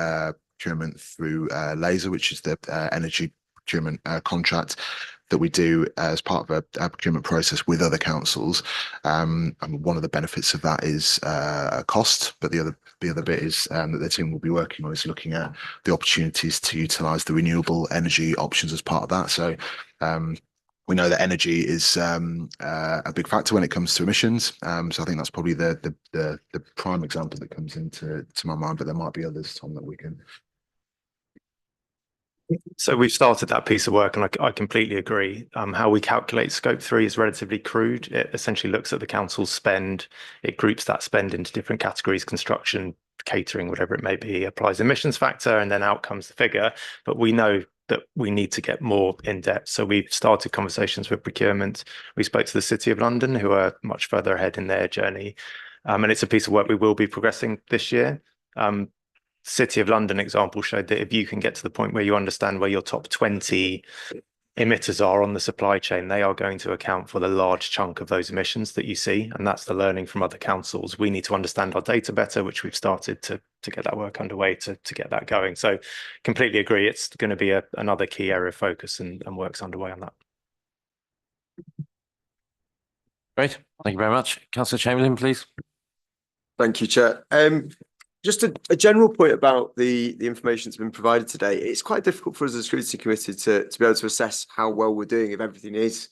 procurement through Laser, which is the energy procurement contract. that we do as part of a procurement process with other councils. And one of the benefits of that is cost, but the other bit is that the team will be working on is looking at the opportunities to utilise the renewable energy options as part of that. So we know that energy is a big factor when it comes to emissions. So I think that's probably the prime example that comes into my mind, but there might be others, Tom, that we can. So we've started that piece of work, and I completely agree. How we calculate scope 3 is relatively crude. It essentially looks at the council's spend. It groups that spend into different categories: construction, catering, whatever it may be, applies emissions factor, and then out comes the figure. But we know that we need to get more in depth. So we've started conversations with procurement. We spoke to the City of London, who are much further ahead in their journey. And it's a piece of work we will be progressing this year. City of London example showed that if you can get to the point where you understand where your top 20 emitters are on the supply chain, they are going to account for the large chunk of those emissions that you see. And that's the learning from other councils. We need to understand our data better, which we've started to get that work underway to get that going. So completely agree. It's going to be another key area of focus, and work's underway on that. Great. Thank you very much. Councillor Chamberlain, please. Thank you, Chair. Just a general point about the information that's been provided today. It's quite difficult for us as a Scrutiny Committee to be able to assess how well we're doing if everything is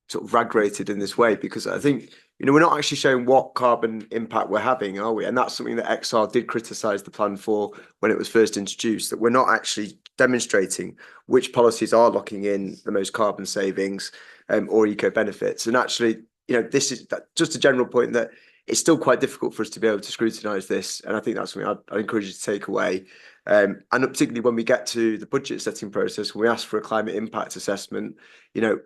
sort of RAG rated in this way, because I think, we're not actually showing what carbon impact we're having, are we? And that's something that XR did criticise the plan for when it was first introduced, that we're not actually demonstrating which policies are locking in the most carbon savings or eco benefits. And actually, this is just a general point that it's still quite difficult for us to be able to scrutinise this, and I think that's something I'd encourage you to take away. And particularly when we get to the budget setting process, when we ask for a climate impact assessment,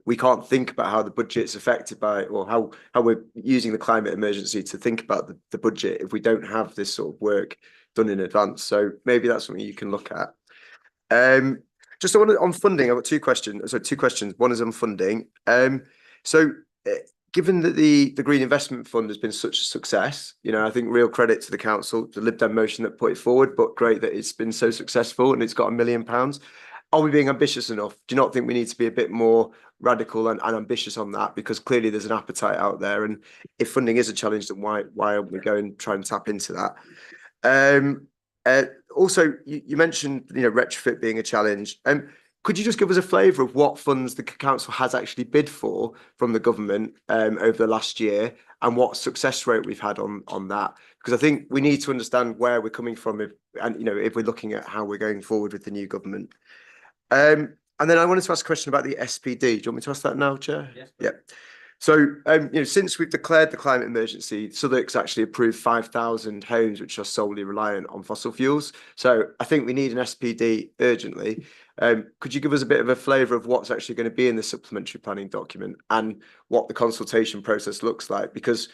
we can't think about how the budget's affected by, or how we're using the climate emergency to think about the budget if we don't have this sort of work done in advance. So maybe that's something you can look at. Just on funding, I've got two questions. So two questions. One is on funding. Given that the Green Investment Fund has been such a success, I think real credit to the council, the Lib Dem motion that put it forward, but great that it's been so successful and it's got £1 million. Are we being ambitious enough? Do you not think we need to be a bit more radical and ambitious on that? Because clearly there's an appetite out there, and if funding is a challenge, then why aren't we going and try and tap into that? Also, you mentioned retrofit being a challenge. Could you just give us a flavour of what funds the council has actually bid for from the government over the last year, and what success rate we've had on that? Because I think we need to understand where we're coming from if we're looking at how we're going forward with the new government. And then I wanted to ask a question about the SPD. Do you want me to ask that now, Chair? Yes. Yeah. So, since we've declared the climate emergency, Southwark's actually approved 5,000 homes which are solely reliant on fossil fuels. So I think we need an SPD urgently. Could you give us a bit of a flavour of what's actually going to be in the supplementary planning document and what the consultation process looks like? Because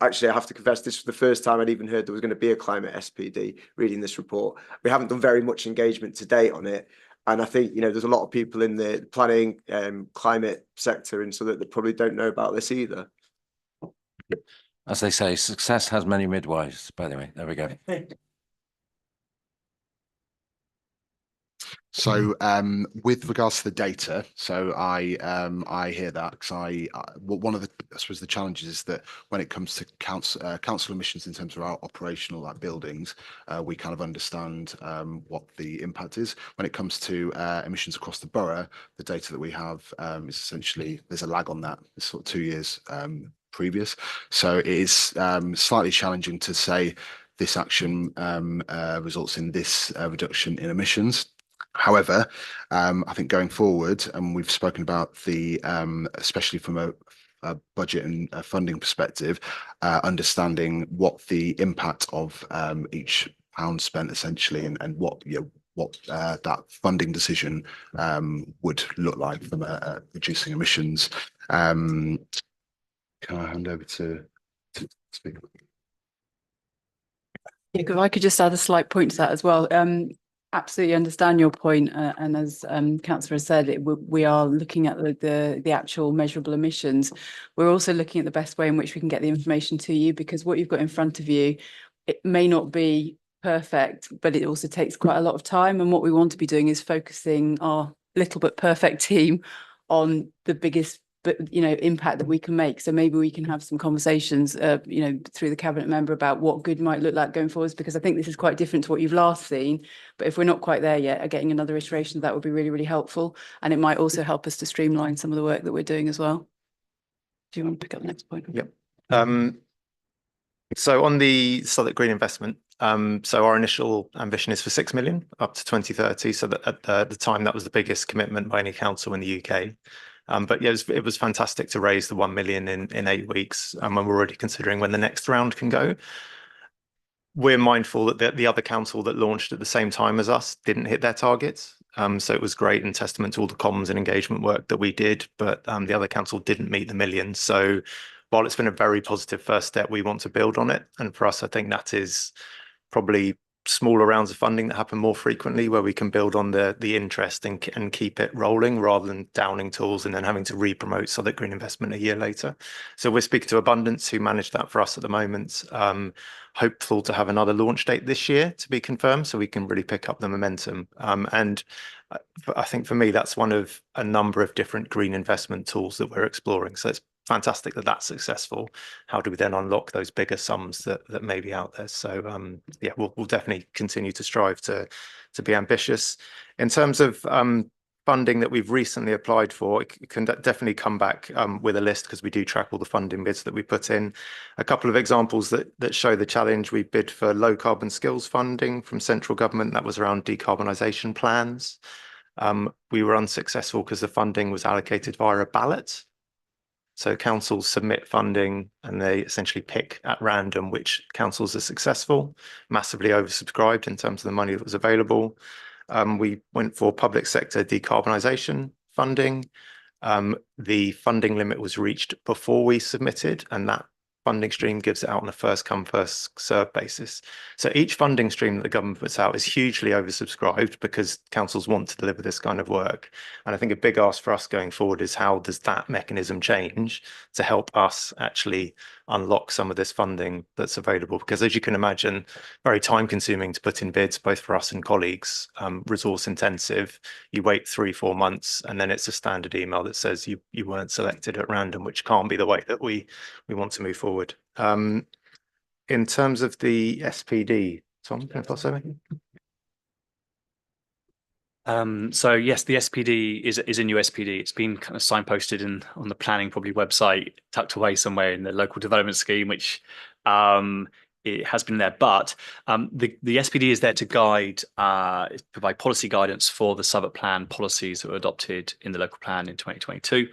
actually, I have to confess, this was the first time I'd even heard there was going to be a climate SPD reading this report. We haven't done very much engagement to date on it. And I think, there's a lot of people in the planning climate sector and so that probably don't know about this either. As they say, success has many midwives, by the way. There we go. So with regards to the data, so I hear that because one of the the challenges is that when it comes to council emissions in terms of our operational buildings, we kind of understand what the impact is. When it comes to emissions across the borough, the data that we have is essentially there's a lag on that. It's sort of 2 years previous, so it is slightly challenging to say this action results in this reduction in emissions. However, I think going forward, and we've spoken about the, especially from a budget and a funding perspective, understanding what the impact of each pound spent essentially, and what that funding decision would look like from reducing emissions. Can I hand over to speak? Yeah, if I could just add a slight point to that as well. Absolutely understand your point, and as Councillor said, we are looking at the actual measurable emissions. We're also looking at the best way in which we can get the information to you, because what you've got in front of you, it may not be perfect, but it also takes quite a lot of time. And what we want to be doing is focusing our little but perfect team on the biggest impact that we can make. So maybe we can have some conversations, through the cabinet member about what good might look like going forwards, because I think this is quite different to what you've last seen. But if we're not quite there yet, getting another iteration of that would be really, really helpful. And it might also help us to streamline some of the work that we're doing as well. Do you want to pick up the next point? Yep. So on the Southwark Green investment, so our initial ambition is for 6 million up to 2030. So that at the time, that was the biggest commitment by any council in the UK. But yeah, it was fantastic to raise the 1 million in 8 weeks. And we're already considering when the next round can go. We're mindful that the other council that launched at the same time as us didn't hit their targets. So it was great and testament to all the comms and engagement work that we did, but the other council didn't meet the million. So while it's been a very positive first step, we want to build on it. And for us, I think that is probably smaller rounds of funding that happen more frequently, where we can build on the interest and keep it rolling rather than downing tools and then having to re-promote Southwark Green investment a year later. So we're speaking to Abundance, who manage that for us at the moment. Hopeful to have another launch date this year to be confirmed, so we can really pick up the momentum. And I think for me, that's one of a number of different green investment tools that we're exploring. So it's fantastic that that's successful. How do we then unlock those bigger sums that may be out there? So yeah, we'll definitely continue to strive to be ambitious. In terms of funding that we've recently applied for, it can definitely come back with a list, because we do track all the funding bids that we put in. A couple of examples that show the challenge: we bid for low carbon skills funding from central government. That was around decarbonisation plans. We were unsuccessful because the funding was allocated via a ballot. So councils submit funding and they essentially pick at random which councils are successful, massively oversubscribed in terms of the money that was available. We went for public sector decarbonisation funding. The funding limit was reached before we submitted, and that funding stream gives it out on a first come, first served basis. So each funding stream that the government puts out is hugely oversubscribed because councils want to deliver this kind of work. And I think a big ask for us going forward is, how does that mechanism change to help us actually unlock some of this funding that's available? Because as you can imagine, very time consuming to put in bids, both for us and colleagues, resource intensive. You wait 3-4 months and then it's a standard email that says you weren't selected at random, which can't be the way that we want to move forward. In terms of the SPD, Tom, can I pass over? So yes, the SPD is a new SPD. It's been kind of signposted on the planning probably website, tucked away somewhere in the local development scheme, which it has been there. But the SPD is there to provide policy guidance for the Southwark Plan policies that were adopted in the local plan in 2022.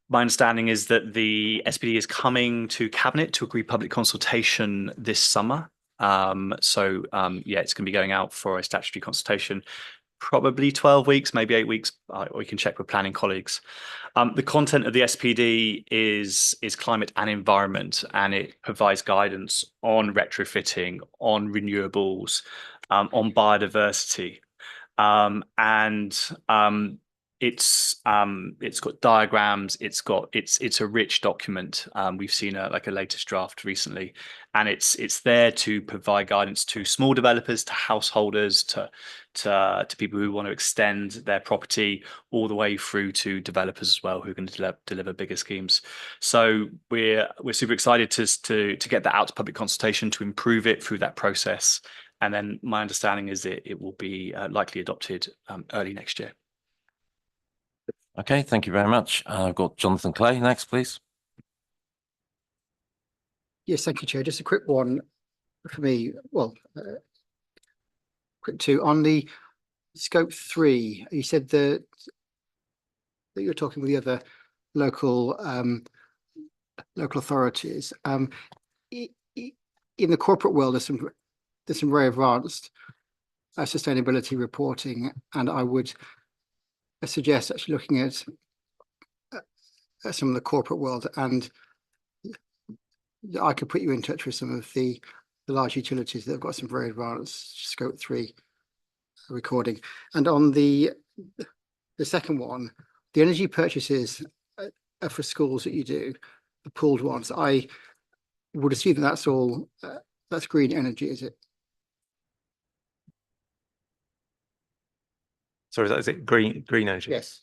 My understanding is that the SPD is coming to Cabinet to agree public consultation this summer. Yeah, it's going to be going out for a statutory consultation, probably 12 weeks, maybe 8 weeks. We can check with planning colleagues. The content of the SPD is climate and environment, and it provides guidance on retrofitting, on renewables, on biodiversity, it's got diagrams. It's a rich document. We've seen a latest draft recently, and it's there to provide guidance to small developers, to householders, to people who want to extend their property, all the way through to developers as well, who are going to deliver bigger schemes. So we're super excited to get that out to public consultation, to improve it through that process. And then my understanding is that it will be likely adopted early next year. Okay, thank you very much. I've got Jonathan Clay next, please. Yes, thank you, Chair. Just a quick one for me. Well, quick two. On the scope 3, you said that you're talking with the other local authorities. In the corporate world, there's some very advanced sustainability reporting, and I would suggest actually looking at some of the corporate world, and I could put you in touch with some of the large utilities that have got some very advanced scope 3 recording. And on the second one, the energy purchases for schools that you do, the pooled ones, I would assume that's all that's green energy, is it? So is it green energy? Yes.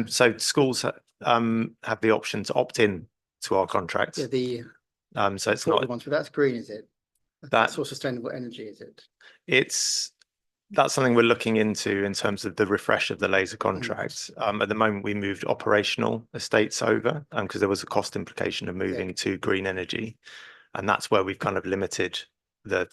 So schools have the option to opt in to our contract. Yeah, the So it's affordable not ones, but that's green, is it? That's all sustainable energy, is it? That's something we're looking into in terms of the refresh of the laser contracts. At the moment, we moved operational estates over because there was a cost implication of moving to green energy, and that's where we've kind of limited the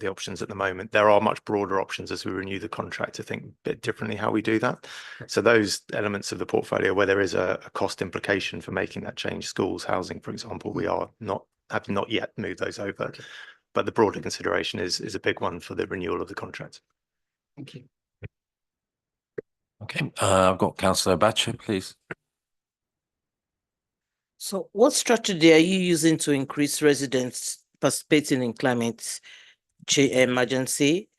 options at the moment. There are much broader options as we renew the contract to think a bit differently how we do that. So those elements of the portfolio where there is a cost implication for making that change, schools, housing, for example, we have not yet moved those over. But the broader consideration is a big one for the renewal of the contract. Thank you. Okay, I've got Councillor Batcher, please. So what strategy are you using to increase residents participating in climate change emergency?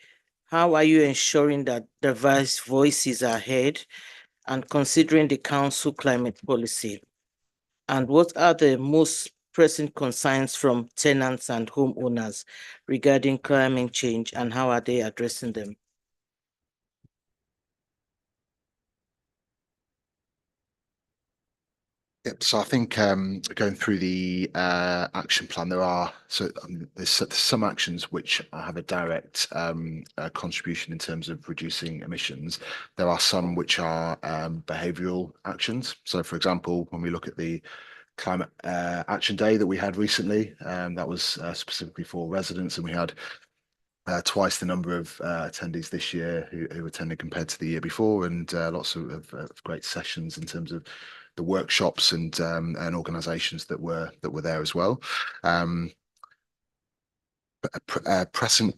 How are you ensuring that diverse voices are heard and considering the council climate policy? And what are the most pressing concerns from tenants and homeowners regarding climate change, and how are they addressing them? Yep. So I think going through the action plan, there's some actions which have a direct contribution in terms of reducing emissions. There are some which are behavioural actions. So, for example, when we look at the Climate Action Day that we had recently, that was specifically for residents, and we had twice the number of attendees this year who attended compared to the year before, and lots of great sessions in terms of the workshops and organisations that were there as well. Present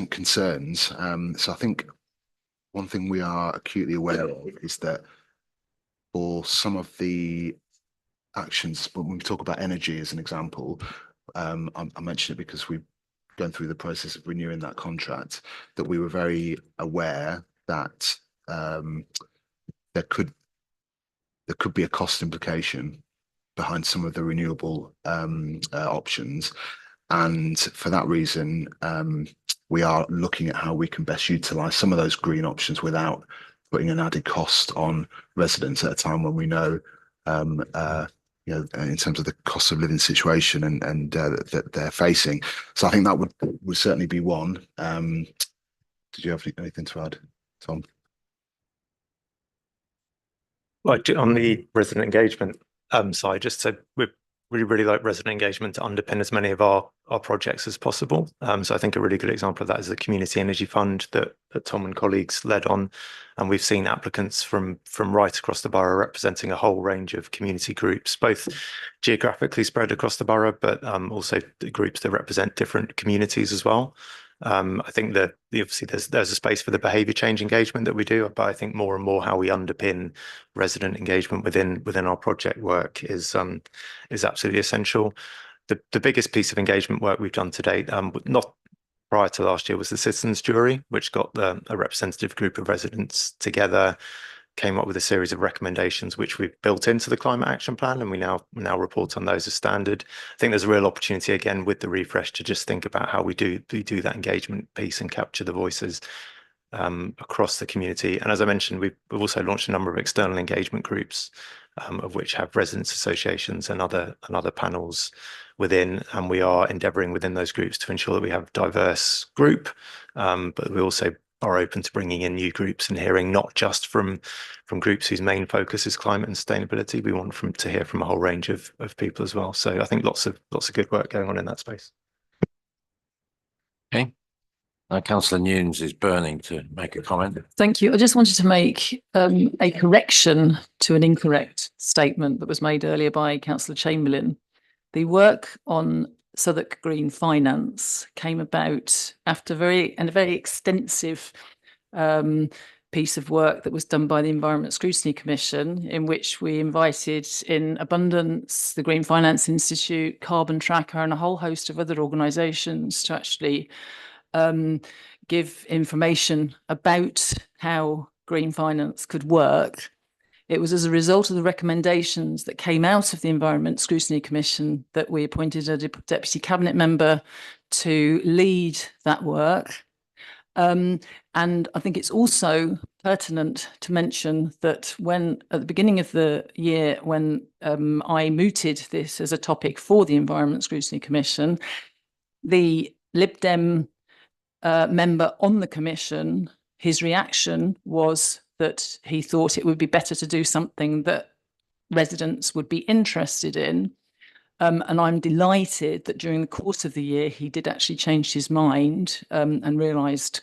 concerns. So I think one thing we are acutely aware of is that for some of the actions, when we talk about energy as an example, I mention it because we've gone through the process of renewing that contract, that we were very aware that there could be a cost implication behind some of the renewable options. And for that reason, we are looking at how we can best utilise some of those green options without putting an added cost on residents at a time when we know, in terms of the cost of living situation and that they're facing. So I think that would certainly be one. Did you have anything to add, Tom? Well, on the resident engagement side, just so we really like resident engagement to underpin as many of our projects as possible. So I think a really good example of that is the Community Energy Fund that Tom and colleagues led on. And we've seen applicants from right across the borough representing a whole range of community groups, both geographically spread across the borough, but also the groups that represent different communities as well. I think that obviously there's a space for the behaviour change engagement that we do, but I think more and more how we underpin resident engagement within our project work is absolutely essential. The biggest piece of engagement work we've done to date, not prior to last year, was the citizens jury, which got a representative group of residents together, came up with a series of recommendations which we've built into the climate action plan, and we now report on those as standard. I think there's a real opportunity again with the refresh to just think about how we do that engagement piece and capture the voices across the community. And as I mentioned, we've also launched a number of external engagement groups, of which have residents associations and other panels within, and we are endeavouring within those groups to ensure that we have a diverse group, but we also are open to bringing in new groups and hearing not just from groups whose main focus is climate and sustainability. We want to hear from a whole range of people as well. So I think lots of good work going on in that space. Okay. Councillor Nunes is burning to make a comment. Thank you. I just wanted to make a correction to an incorrect statement that was made earlier by Councillor Chamberlain. The work on Southwark Green Finance came about after a very extensive piece of work that was done by the Environment Scrutiny Commission, in which we invited in Abundance, the Green Finance Institute, Carbon Tracker, and a whole host of other organisations to actually give information about how green finance could work. It was as a result of the recommendations that came out of the Environment Scrutiny Commission that we appointed a deputy cabinet member to lead that work. And I think it's also pertinent to mention that when at the beginning of the year, when I mooted this as a topic for the Environment Scrutiny Commission, the Lib Dem member on the commission, his reaction was that he thought it would be better to do something that residents would be interested in. And I'm delighted that during the course of the year, he did actually change his mind and realised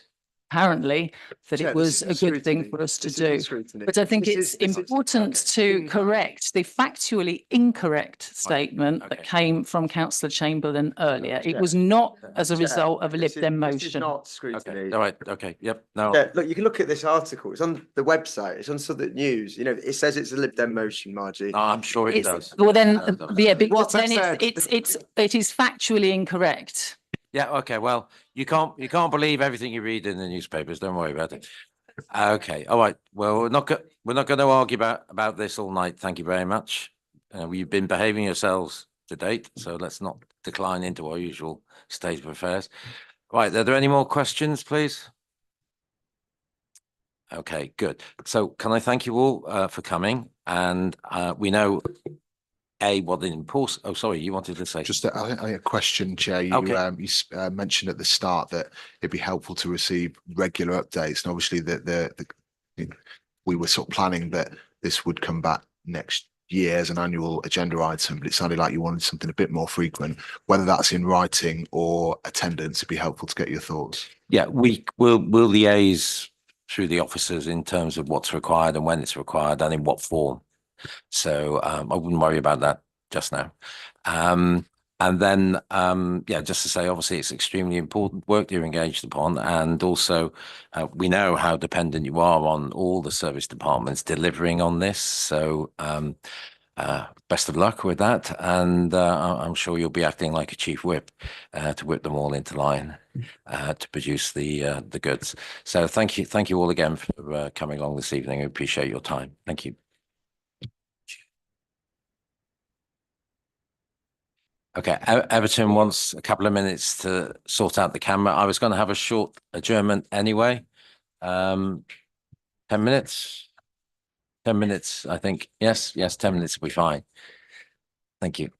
apparently that Chair, it this was a isn't good thing scrutiny. for us to This isn't do. scrutiny. But I think This it's is- this is- important to correct the factually incorrect statement that came from Councillor Chamberlain earlier. It Chair. was not as a Chair, result of a Lib this is- Dem This is motion. not scrutiny. Okay, all right, okay, yep, no. Yeah, look, you can look at this article. It's on the website. It's on Southwark News. You know, it says it's a Lib Dem motion, Margie. No, I'm sure it It's- does. Well, then, yeah, What because then I've it is factually incorrect. Yeah, okay, well, you can't believe everything you read in the newspapers, don't worry about it. Okay, all right, well, we're not going to argue about this all night, thank you very much. We've been behaving yourselves to date, so let's not decline into our usual state of affairs. Right, are there any more questions, please? Okay, good. So can I thank you all for coming? And we know what the importance. Oh, sorry, you wanted to say Just a question, Chair. You Okay. Mentioned at the start that it'd be helpful to receive regular updates, and obviously we were sort of planning that this would come back next year as an annual agenda item, but it sounded like you wanted something a bit more frequent. Whether that's in writing or attendance, it'd be helpful to get your thoughts. Yeah, we'll liaise through the officers in terms of what's required and when it's required and in what form. So I wouldn't worry about that just now. And then, yeah, just to say, obviously, it's extremely important work you're engaged upon. And also, we know how dependent you are on all the service departments delivering on this. So best of luck with that. And I'm sure you'll be acting like a chief whip to whip them all into line to produce the goods. So thank you all again for coming along this evening. I appreciate your time. Thank you. Okay, Everton wants a couple of minutes to sort out the camera. I was going to have a short adjournment anyway. 10 minutes? 10 minutes, I think. Yes, 10 minutes will be fine. Thank you.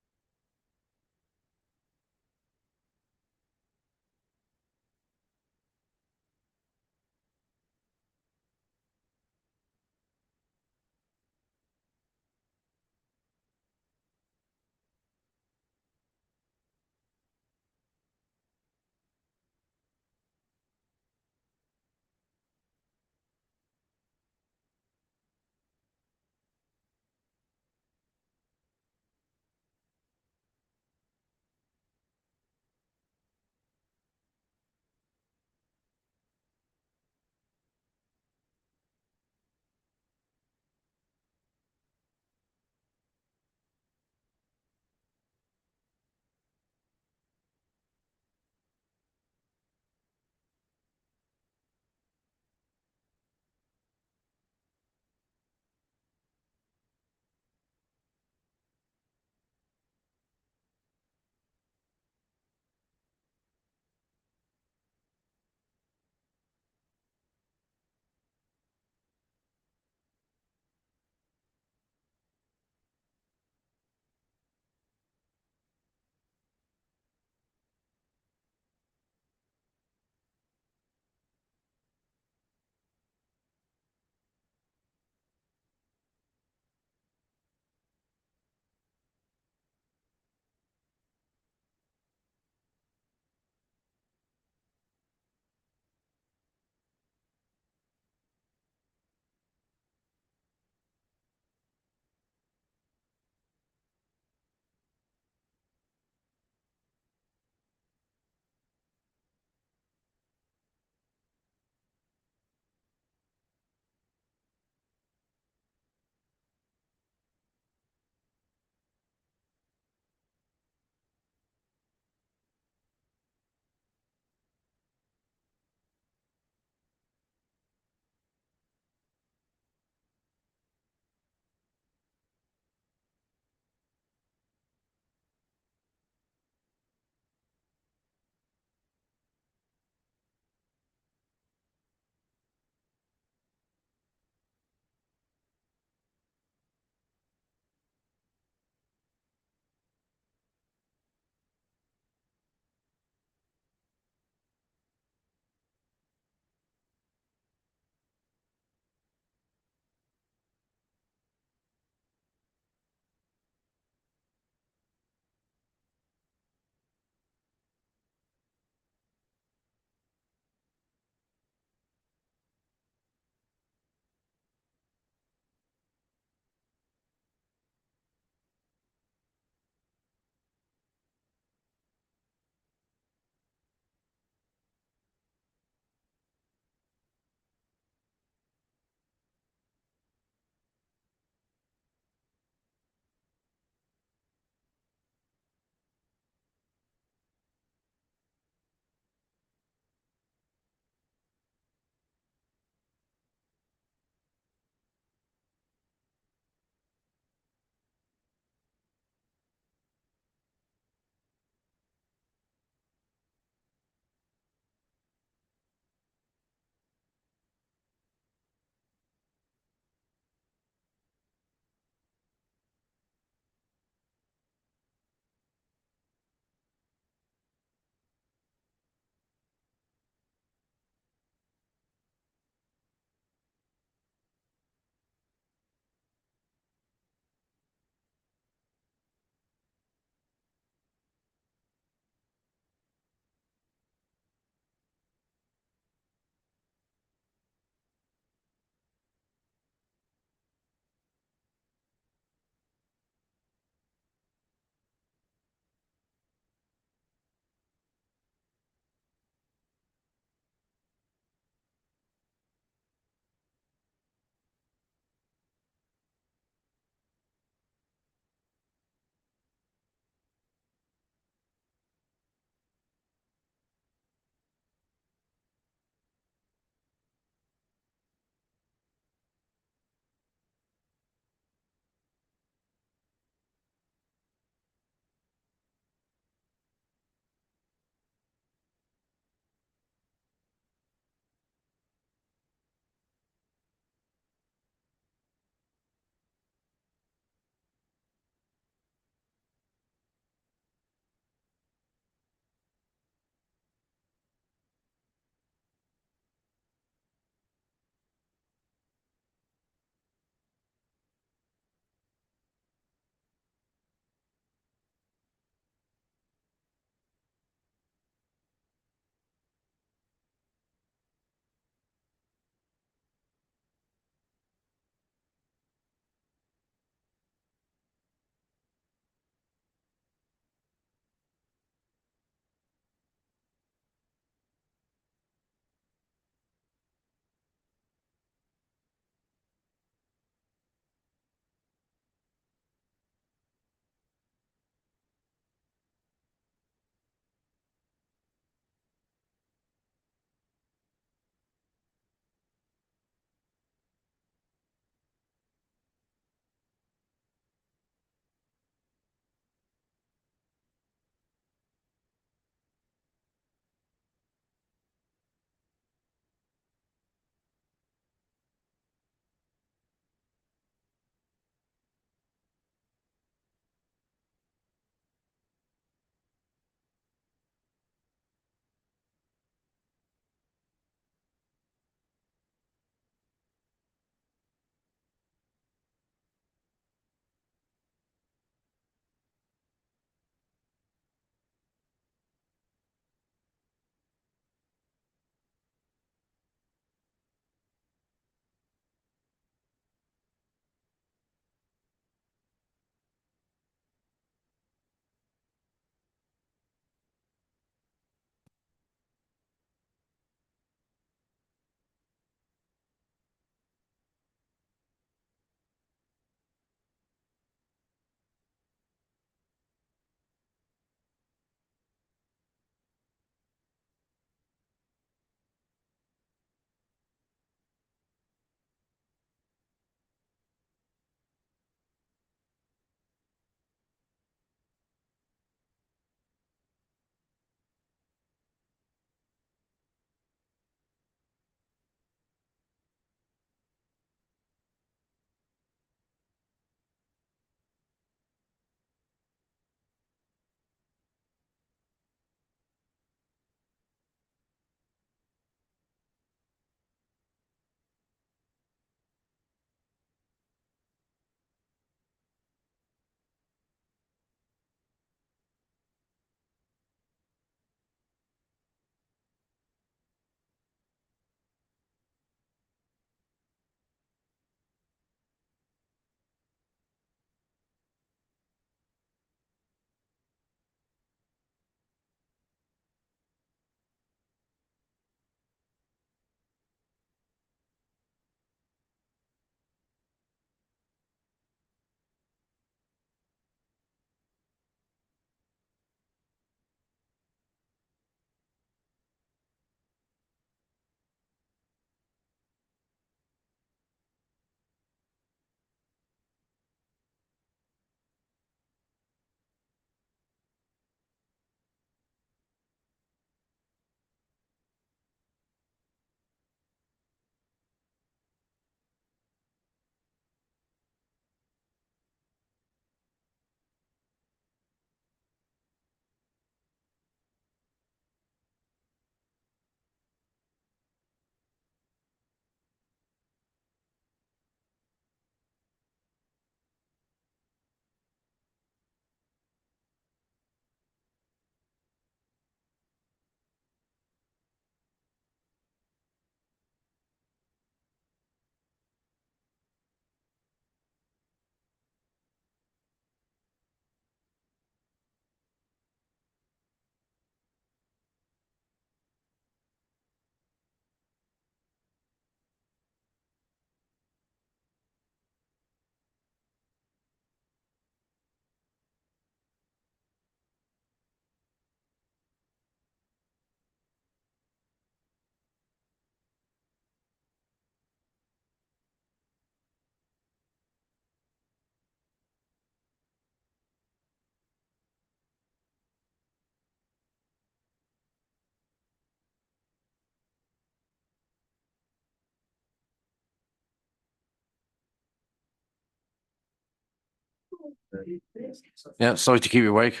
Yeah, sorry to keep you awake.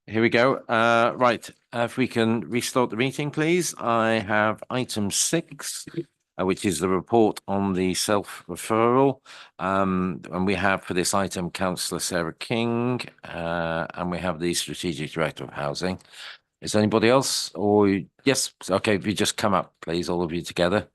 Here we go. Right, if we can restart the meeting, please. I have item 6, which is the report on the self-referral. And we have for this item Councillor Sarah King, and we have the Strategic Director of Housing. Is there anybody else? Or yes, okay, if you just come up, please, all of you together.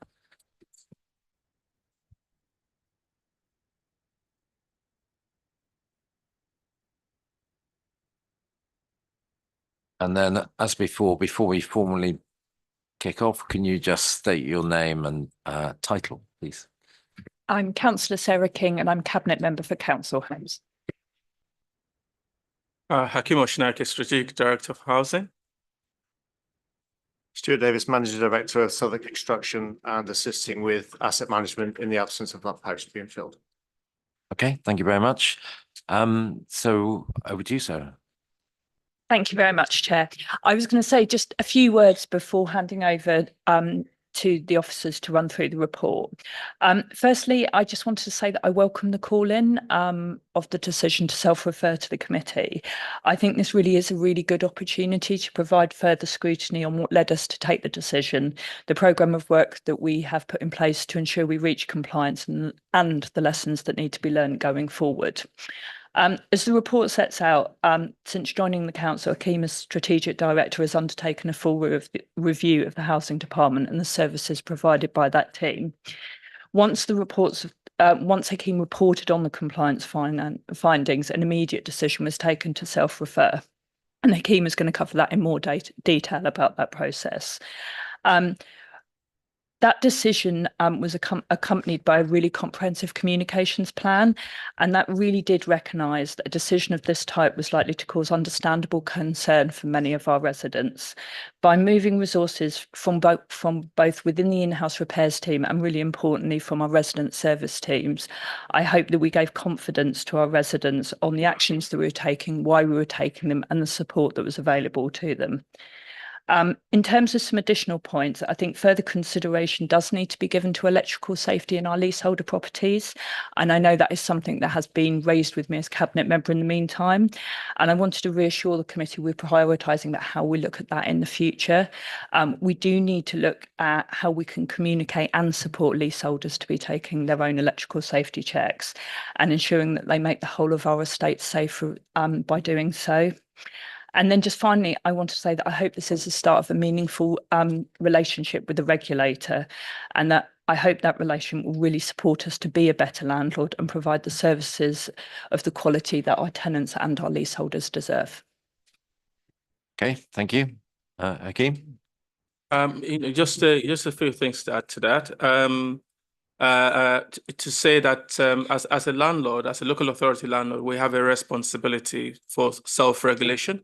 And then, as before we formally kick off, can you just state your name and title, please? I'm Councillor Sarah King and I'm Cabinet Member for Council House. Hakeem Oshinaki, Strategic Director of Housing. Stuart Davis, Managing Director of Southwark Construction and assisting with asset management in the absence of that post being filled. Okay, thank you very much. So over to you, Sarah. Thank you very much, Chair. I was going to say just a few words before handing over to the officers to run through the report. Firstly, I just wanted to say that I welcome the call-in of the decision to self-refer to the committee. I think this really is a really good opportunity to provide further scrutiny on what led us to take the decision, the programme of work that we have put in place to ensure we reach compliance and the lessons that need to be learned going forward. As the report sets out, since joining the council, Hakeem's strategic director has undertaken a full review of the housing department and the services provided by that team. Once Hakeem reported on the compliance findings, an immediate decision was taken to self-refer, and Hakeem is going to cover that in more detail about that process. That decision was accompanied by a really comprehensive communications plan, and that really did recognise that a decision of this type was likely to cause understandable concern for many of our residents. By moving resources from both within the in-house repairs team and really importantly from our resident service teams, I hope that we gave confidence to our residents on the actions that we were taking, why we were taking them, and the support that was available to them. In terms of some additional points, I think further consideration does need to be given to electrical safety in our leaseholder properties. And I know that is something that has been raised with me as Cabinet Member in the meantime. And I wanted to reassure the committee we're prioritising that how we look at that in the future. We do need to look at how we can communicate and support leaseholders to be taking their own electrical safety checks and ensuring that they make the whole of our estate safer by doing so. And then just finally, I want to say that I hope this is the start of a meaningful relationship with the regulator, and that I hope that relation will really support us to be a better landlord and provide the services of the quality that our tenants and our leaseholders deserve. Okay, thank you. Hakeem? Just a few things to add to that. To say that as a landlord, as a local authority landlord, we have a responsibility for self-regulation.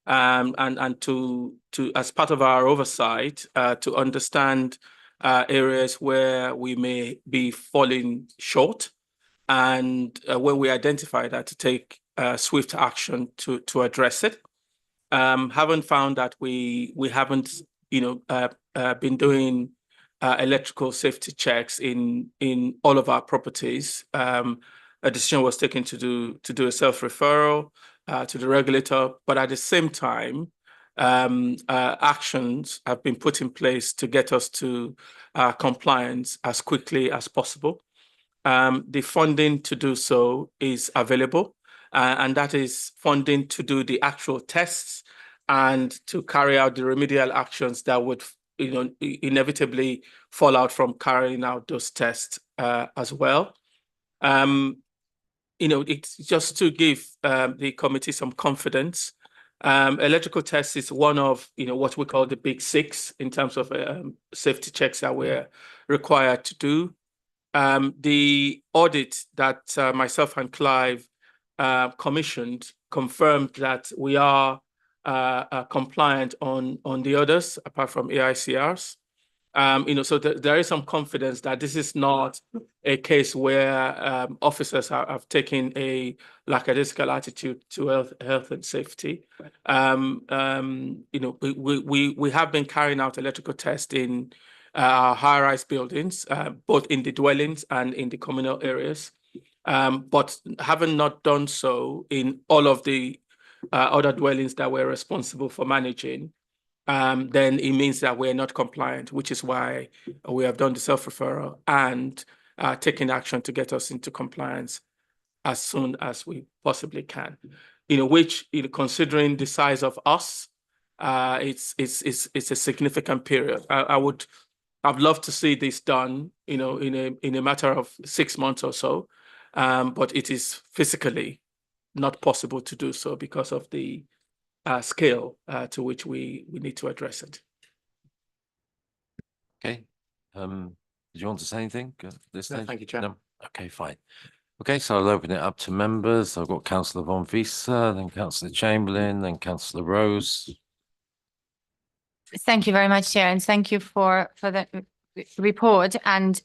And to as part of our oversight, to understand areas where we may be falling short, and when we identify that, to take swift action to address it. Haven't found that we haven't been doing electrical safety checks in all of our properties. A decision was taken to do a self-referral to the regulator, but at the same time, actions have been put in place to get us to compliance as quickly as possible. The funding to do so is available, and that is funding to do the actual tests and to carry out the remedial actions that would inevitably fall out from carrying out those tests as well. It's just to give the committee some confidence. Electrical tests is one of what we call the big 6 in terms of safety checks that we're required to do. The audit that myself and Clive commissioned confirmed that we are compliant on the others apart from AICRs. So there is some confidence that this is not a case where officers have taken a lackadaisical attitude to health and safety. We have been carrying out electrical tests in high-rise buildings, both in the dwellings and in the communal areas. But having not done so in all of the other dwellings that we're responsible for managing, then it means that we're not compliant, which is why we have done the self-referral and taking action to get us into compliance as soon as we possibly can. Which, considering the size of us, it's a significant period. I'd love to see this done, in a matter of 6 months or so, but it is physically not possible to do so because of the scale to which we need to address it. Okay. Did you want to say anything at this No, stage? thank you, Chair. No? Okay, fine. Okay, so I'll open it up to members. I've got Councillor Von Visa, then Councillor Chamberlain, then Councillor Rose. Thank you very much, Chair, and thank you for the report, and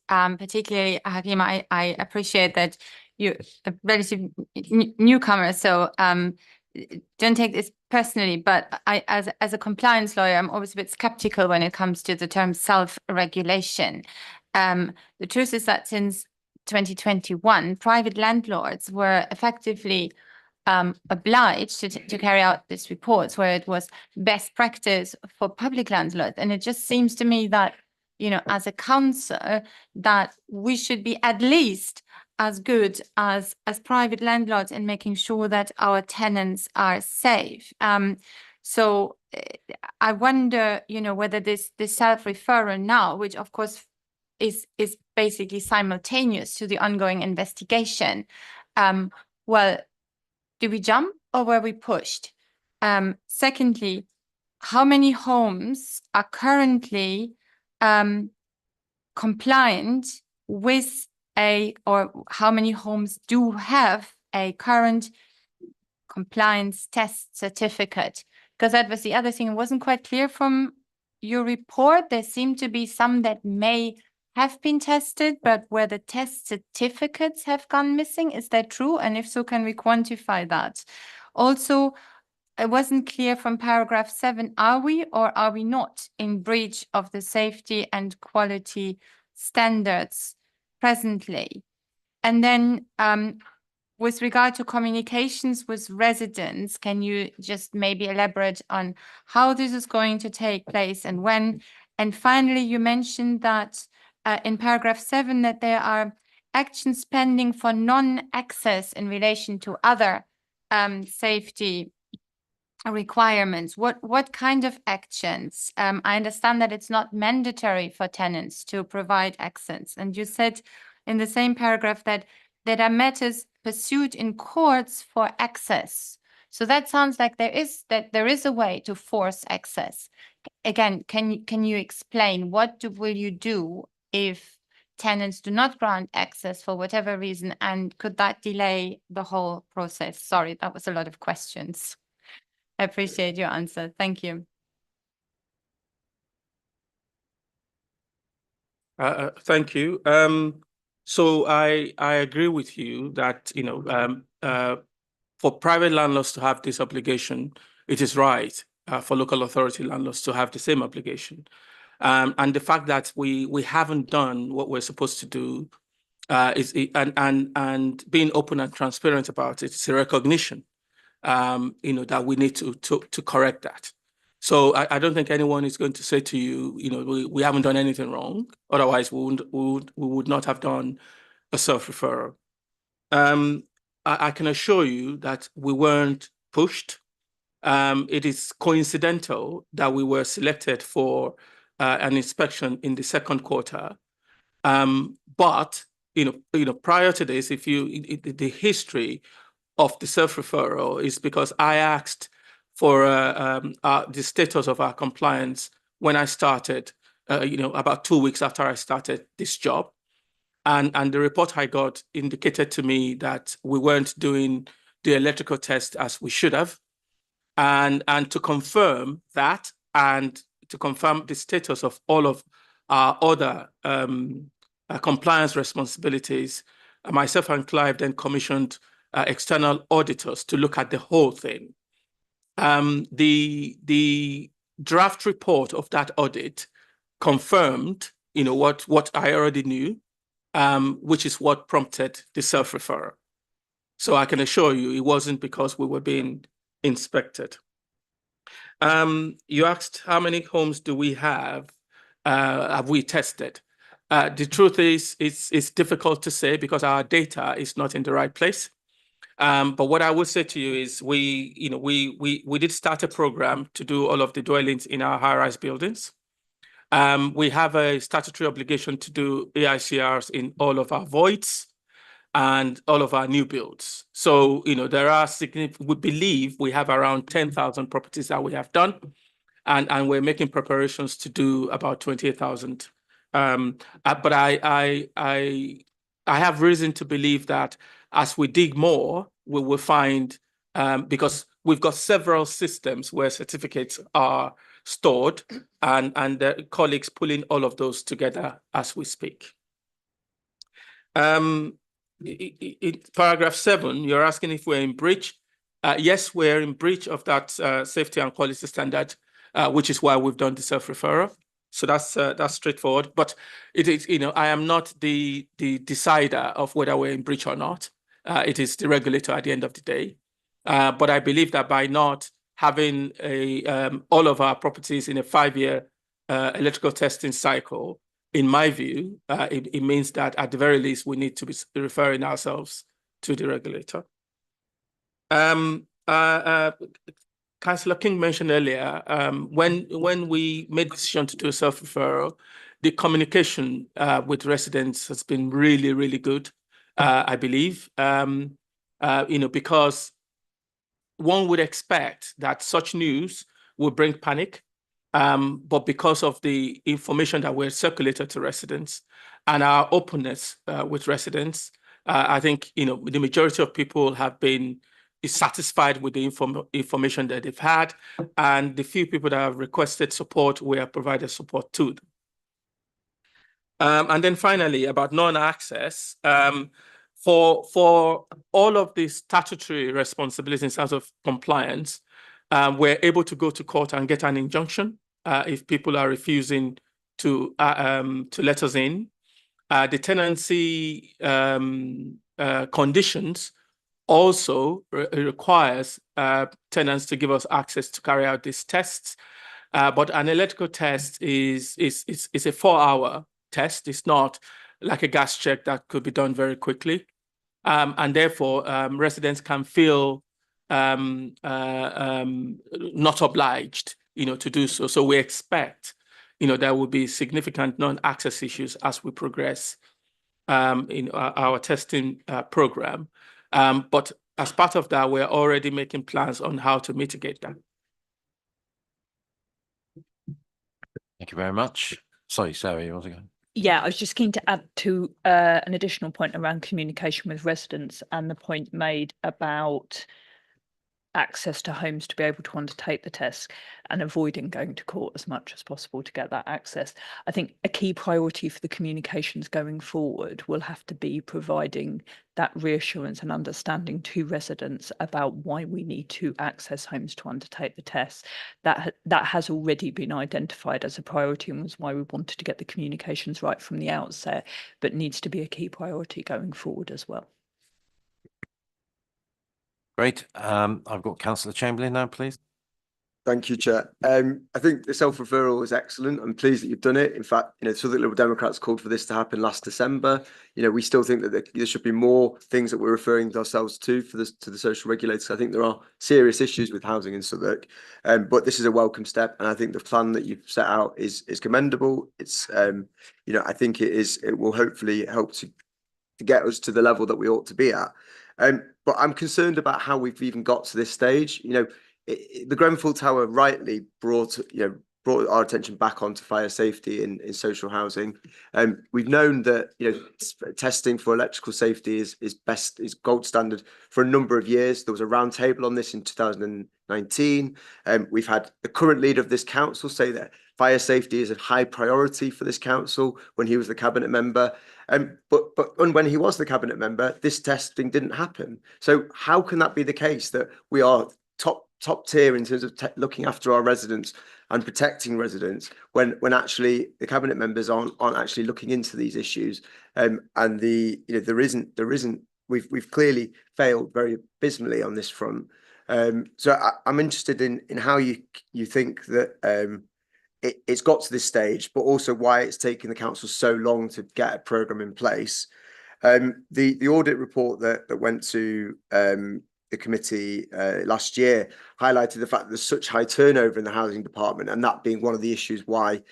particularly Hakim, I appreciate that you're a relative newcomer, so don't take this personally, but I, as a compliance lawyer, I'm always a bit skeptical when it comes to the term self-regulation. The truth is that since 2021, private landlords were effectively obliged to carry out these reports where it was best practice for public landlords. And it just seems to me that, as a council, that we should be at least as good as private landlords in making sure that our tenants are safe. So I wonder, whether this self-referral now, which of course is basically simultaneous to the ongoing investigation, well, do we jump or were we pushed? Secondly, how many homes are currently compliant with or how many homes do have a current compliance test certificate? Because that was the other thing. It wasn't quite clear from your report. There seemed to be some that may have been tested, but where the test certificates have gone missing. Is that true? And if so, can we quantify that? Also, it wasn't clear from paragraph 7, are we or are we not in breach of the safety and quality standards presently? And then with regard to communications with residents, can you just maybe elaborate on how this is going to take place and when? And finally, you mentioned that in paragraph 7 that there are actions pending for non-access in relation to other safety requirements. What kind of actions? I understand that it's not mandatory for tenants to provide access. And you said in the same paragraph that there are matters pursued in courts for access. So that sounds like there is a way to force access. Again, can you explain will you do if tenants do not grant access for whatever reason, and could that delay the whole process? Sorry, that was a lot of questions. I appreciate your answer. Thank you. Thank you. So I agree with you that, for private landlords to have this obligation, it is right for local authority landlords to have the same obligation. And the fact that we haven't done what we're supposed to do and being open and transparent about it, it's a recognition, that we need to correct that. So I don't think anyone is going to say to you, we haven't done anything wrong. Otherwise, we would not have done a self-referral. I can assure you that we weren't pushed. It is coincidental that we were selected for an inspection in the second quarter. But prior to this, the history of the self-referral is because I asked for the status of our compliance when I started, about 2 weeks after I started this job. And the report I got indicated to me that we weren't doing the electrical test as we should have. And to confirm that and to confirm the status of all of our other compliance responsibilities, myself and Clive then commissioned external auditors to look at the whole thing. The draft report of that audit confirmed, what I already knew, which is what prompted the self-referral. So I can assure you it wasn't because we were being inspected. You asked how many homes do we have we tested? The truth is, it's difficult to say because our data is not in the right place. But what I would say to you is we did start a program to do all of the dwellings in our high-rise buildings. We have a statutory obligation to do AICRs in all of our voids and all of our new builds. So, there are significant, we believe we have around 10,000 properties that we have done, and we're making preparations to do about 28,000. But I have reason to believe that as we dig more, we will find, because we've got several systems where certificates are stored, and the colleagues pulling all of those together as we speak. In paragraph 7, you're asking if we're in breach. Yes, we're in breach of that safety and quality standard, which is why we've done the self-referral. So that's straightforward. But it is, I am not the decider of whether we're in breach or not. It is the regulator at the end of the day. But I believe that by not having all of our properties in a 5-year electrical testing cycle, in my view, it means that at the very least, we need to be referring ourselves to the regulator. Councillor King mentioned earlier, when we made the decision to do a self-referral, the communication with residents has been really, really good, I believe, because one would expect that such news will bring panic. But because of the information that we're circulated to residents and our openness with residents, I think the majority of people have been satisfied with the information that they've had, and the few people that have requested support, we have provided support to them. And then finally, about non-access, for all of the statutory responsibilities in terms of compliance, we're able to go to court and get an injunction if people are refusing to let us in. The tenancy conditions also requires tenants to give us access to carry out these tests. But an electrical test is a 4-hour test. It's not like a gas check that could be done very quickly. And therefore, residents can feel not obliged, to do so. So we expect, there will be significant non-access issues as we progress in our testing program. But as part of that, we're already making plans on how to mitigate that. Thank you very much. Sorry, Sarah, you want to go? Yeah, I was just keen to add to an additional point around communication with residents and the point made about access to homes to be able to undertake the test and avoiding going to court as much as possible to get that access. I think a key priority for the communications going forward will have to be providing that reassurance and understanding to residents about why we need to access homes to undertake the tests. That has already been identified as a priority and was why we wanted to get the communications right from the outset, but needs to be a key priority going forward as well. Great. I've got Councillor Chamberlain now, please. Thank you, Chair. I think the self-referral is excellent. I'm pleased that you've done it. In fact, Southwark Liberal Democrats called for this to happen last December. We still think that there should be more things that we're referring ourselves to the social regulators. I think there are serious issues with housing in Southwark, but this is a welcome step, and I think the plan that you've set out is commendable. It's I think it will hopefully help to get us to the level that we ought to be at. But I'm concerned about how we've even got to this stage. The Grenfell Tower rightly brought our attention back onto fire safety in social housing. We've known that testing for electrical safety is gold standard for a number of years. There was a round table on this in 2019. We've had the current leader of this council say that fire safety is a high priority for this council when he was the cabinet member. But when he was the cabinet member, this testing didn't happen. So how can that be the case that we are top tier in terms of looking after our residents and protecting residents when actually the cabinet members aren't actually looking into these issues. And there isn't we've clearly failed very abysmally on this front. So I'm interested in how you think that it's got to this stage, but also why it's taken the council so long to get a programme in place. The audit report that went to the committee last year highlighted the fact that there's such high turnover in the housing department, and that being one of the issues why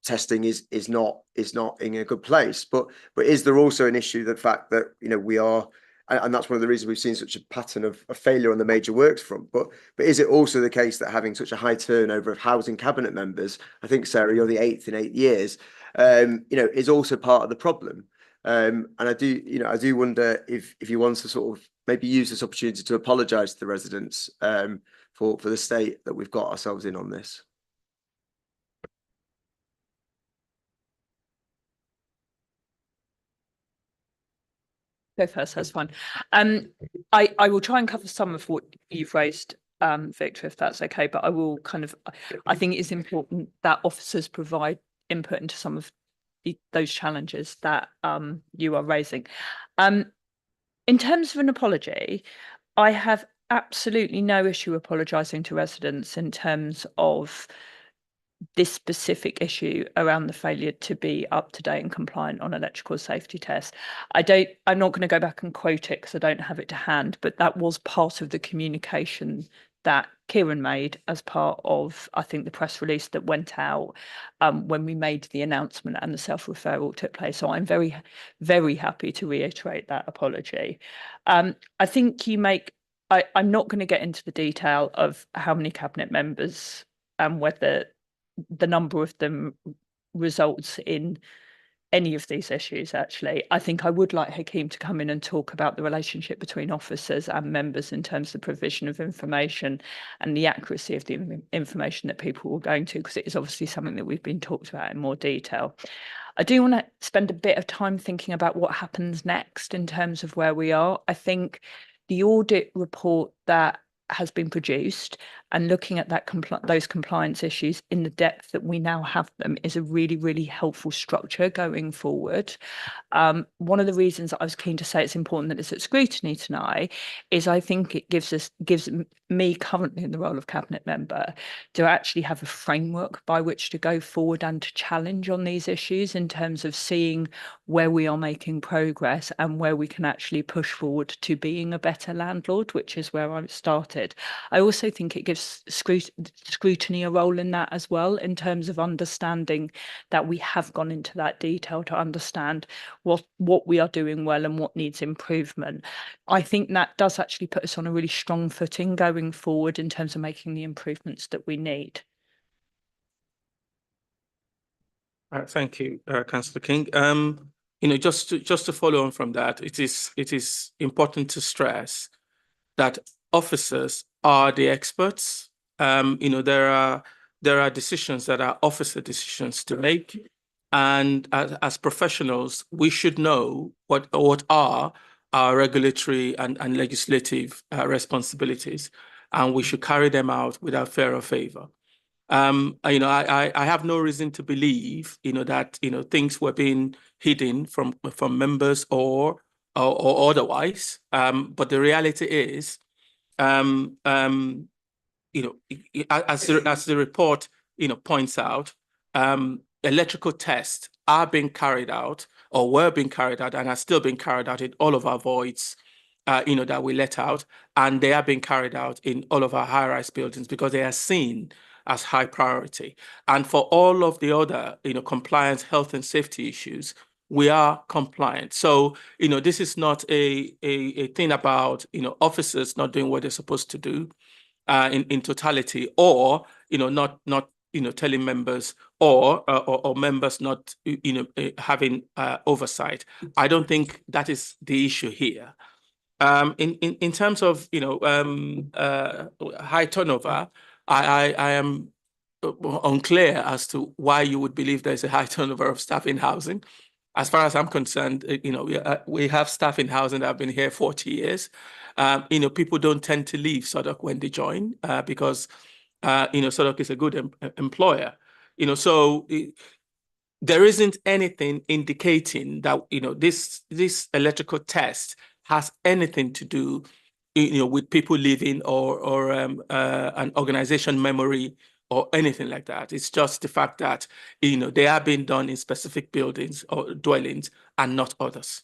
testing is not in a good place. But is there also an issue, the fact that we are, and that's one of the reasons we've seen such a pattern of failure on the major works front. But is it also the case that having such a high turnover of housing cabinet members, I think, Sarah, you're the 8th in 8 years, is also part of the problem? And I do wonder if you want to sort of maybe use this opportunity to apologise to the residents for the state that we've got ourselves in on this. Go first, that's fine. I will try and cover some of what you've raised, Victor, if that's okay, but I think it is important that officers provide input into some of those challenges that you are raising. In terms of an apology, I have absolutely no issue apologising to residents in terms of this specific issue around the failure to be up to date and compliant on electrical safety tests. I'm not going to go back and quote it because I don't have it to hand, but that was part of the communication that Kieran made as part of, I think, the press release that went out when we made the announcement and the self-referral took place. So I'm very, very happy to reiterate that apology. I think I'm not going to get into the detail of how many cabinet members and whether the number of them results in any of these issues. Actually, I think I would like Hakeem to come in and talk about the relationship between officers and members in terms of the provision of information and the accuracy of the information that people were going to, because it is obviously something that we've been talked about in more detail. I do want to spend a bit of time thinking about what happens next in terms of where we are. I think the audit report that has been produced and looking at those compliance issues in the depth that we now have them is a really, really helpful structure going forward. One of the reasons I was keen to say it's important that it's at scrutiny tonight is I think it gives me currently in the role of cabinet member to actually have a framework by which to go forward and to challenge on these issues in terms of seeing where we are making progress and where we can actually push forward to being a better landlord, which is where I started. I also think it gives scrutiny a role in that as well, in terms of understanding that we have gone into that detail to understand what we are doing well and what needs improvement. I think that does actually put us on a really strong footing going forward in terms of making the improvements that we need. Thank you, Councillor King. Just to follow on from that, it is important to stress that officers are the experts. There are decisions that are officer decisions to make, and as professionals, we should know what are our regulatory and legislative responsibilities, and we should carry them out without fear or favor. I have no reason to believe, that things were being hidden from members or otherwise. But the reality is, as the report points out, electrical tests are being carried out or were being carried out and are still being carried out in all of our voids that we let out, and they are being carried out in all of our high-rise buildings because they are seen as high priority. And for all of the other compliance, health and safety issues, we are compliant. So this is not a thing about officers not doing what they're supposed to do in totality, or not telling members or members not having oversight. I don't think that is the issue here. In terms of high turnover, I am unclear as to why you would believe there's a high turnover of staff in housing. As far as I'm concerned, we have staff in housing that have been here 40 years. people don't tend to leave Southwark when they join because, Southwark is a good employer. There isn't anything indicating that, this electrical test has anything to do, with people leaving or an organization memory or anything like that. It's just the fact that, they are being done in specific buildings or dwellings and not others.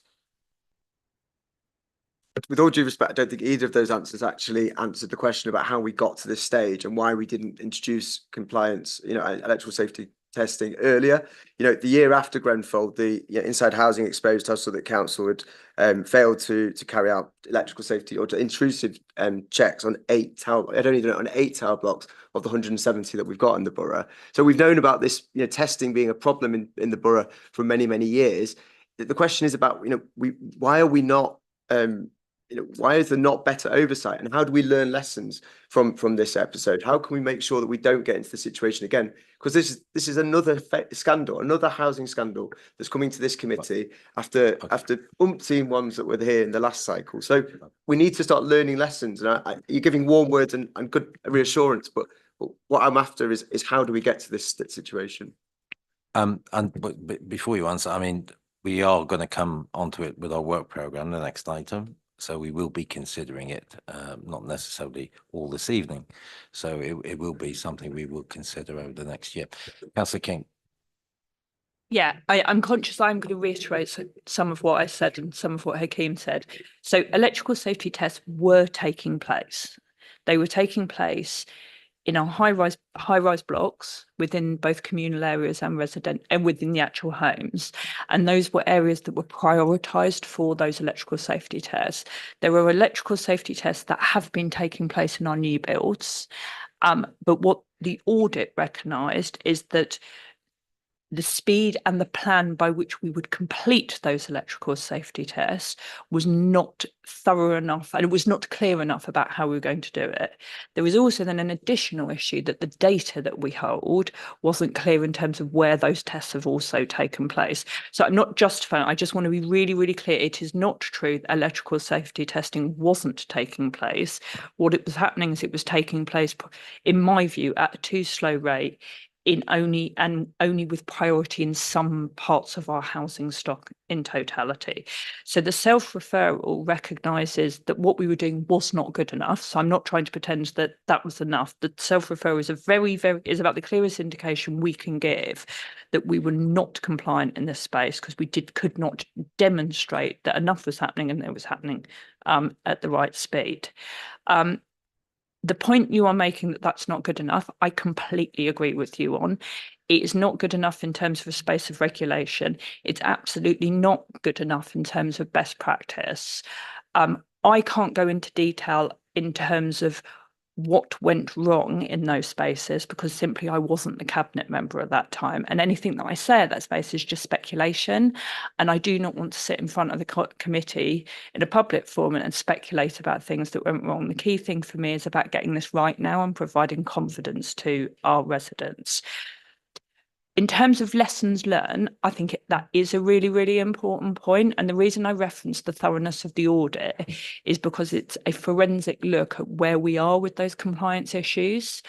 With all due respect, I don't think either of those answers actually answered the question about how we got to this stage and why we didn't introduce compliance, electrical safety testing earlier. The year after Grenfell, the Inside Housing exposed us so that council had failed to carry out electrical safety or intrusive checks on 8 tower. I'd only done it on 8 tower blocks of the 170 that we've got in the borough. So we've known about this, testing being a problem in the borough for many, many years. The question is about, why are we not why is there not better oversight, and how do we learn lessons from this episode? How can we make sure that we don't get into the situation again? Because this is another scandal, another housing scandal that's coming to this committee after umpteen ones that were here in the last cycle. So we need to start learning lessons. And you're giving warm words and good reassurance, but what I'm after is how do we get to this situation? But before you answer, we are going to come onto it with our work program, the next item. So we will be considering it, not necessarily all this evening. So it will be something we will consider over the next year. Councillor King. Yeah, I'm conscious I'm going to reiterate some of what I said and some of what Hakeem said. So electrical safety tests were taking place. They were taking place in our high-rise blocks within both communal areas and resident and within the actual homes. And those were areas that were prioritised for those electrical safety tests. There are electrical safety tests that have been taking place in our new builds. But what the audit recognised is that the speed and the plan by which we would complete those electrical safety tests was not thorough enough, and it was not clear enough about how we were going to do it. There was also then an additional issue that the data that we hold wasn't clear in terms of where those tests have also taken place. So I'm not justifying, I just want to be really, really clear. It is not true that electrical safety testing wasn't taking place. What it was happening is it was taking place, in my view, at a too slow rate, only with priority in some parts of our housing stock in totality. So the self-referral recognises that what we were doing was not good enough. So I'm not trying to pretend that that was enough. The self-referral is about the clearest indication we can give that we were not compliant in this space because we could not demonstrate that enough was happening and it was happening at the right speed. The point you are making that that's not good enough, I completely agree with you on. It is not good enough in terms of a space of regulation. It's absolutely not good enough in terms of best practice. I can't go into detail in terms of what went wrong in those spaces because simply I wasn't the cabinet member at that time, and anything that I say at that space is just speculation, and I do not want to sit in front of the committee in a public forum and speculate about things that went wrong. The key thing for me is about getting this right now and providing confidence to our residents. In terms of lessons learned, I think that is a really, really important point. And the reason I referenced the thoroughness of the audit is because it's a forensic look at where we are with those compliance issues.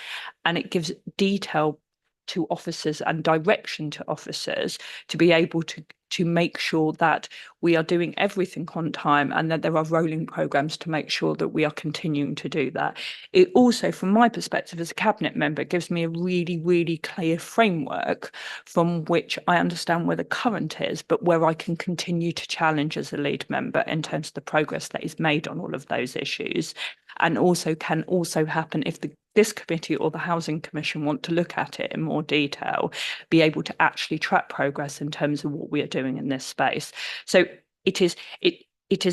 And it gives detail to officers and direction to officers to be able to make sure that we are doing everything on time and that there are rolling programmes to make sure that we are continuing to do that. It also, from my perspective as a cabinet member, gives me a really, really clear framework from which I understand where the current is, but where I can continue to challenge as a lead member in terms of the progress that is made on all of those issues. And also can also happen if this committee or the Housing Commission want to look at it in more detail, be able to actually track progress in terms of what we are doing in this space. So it is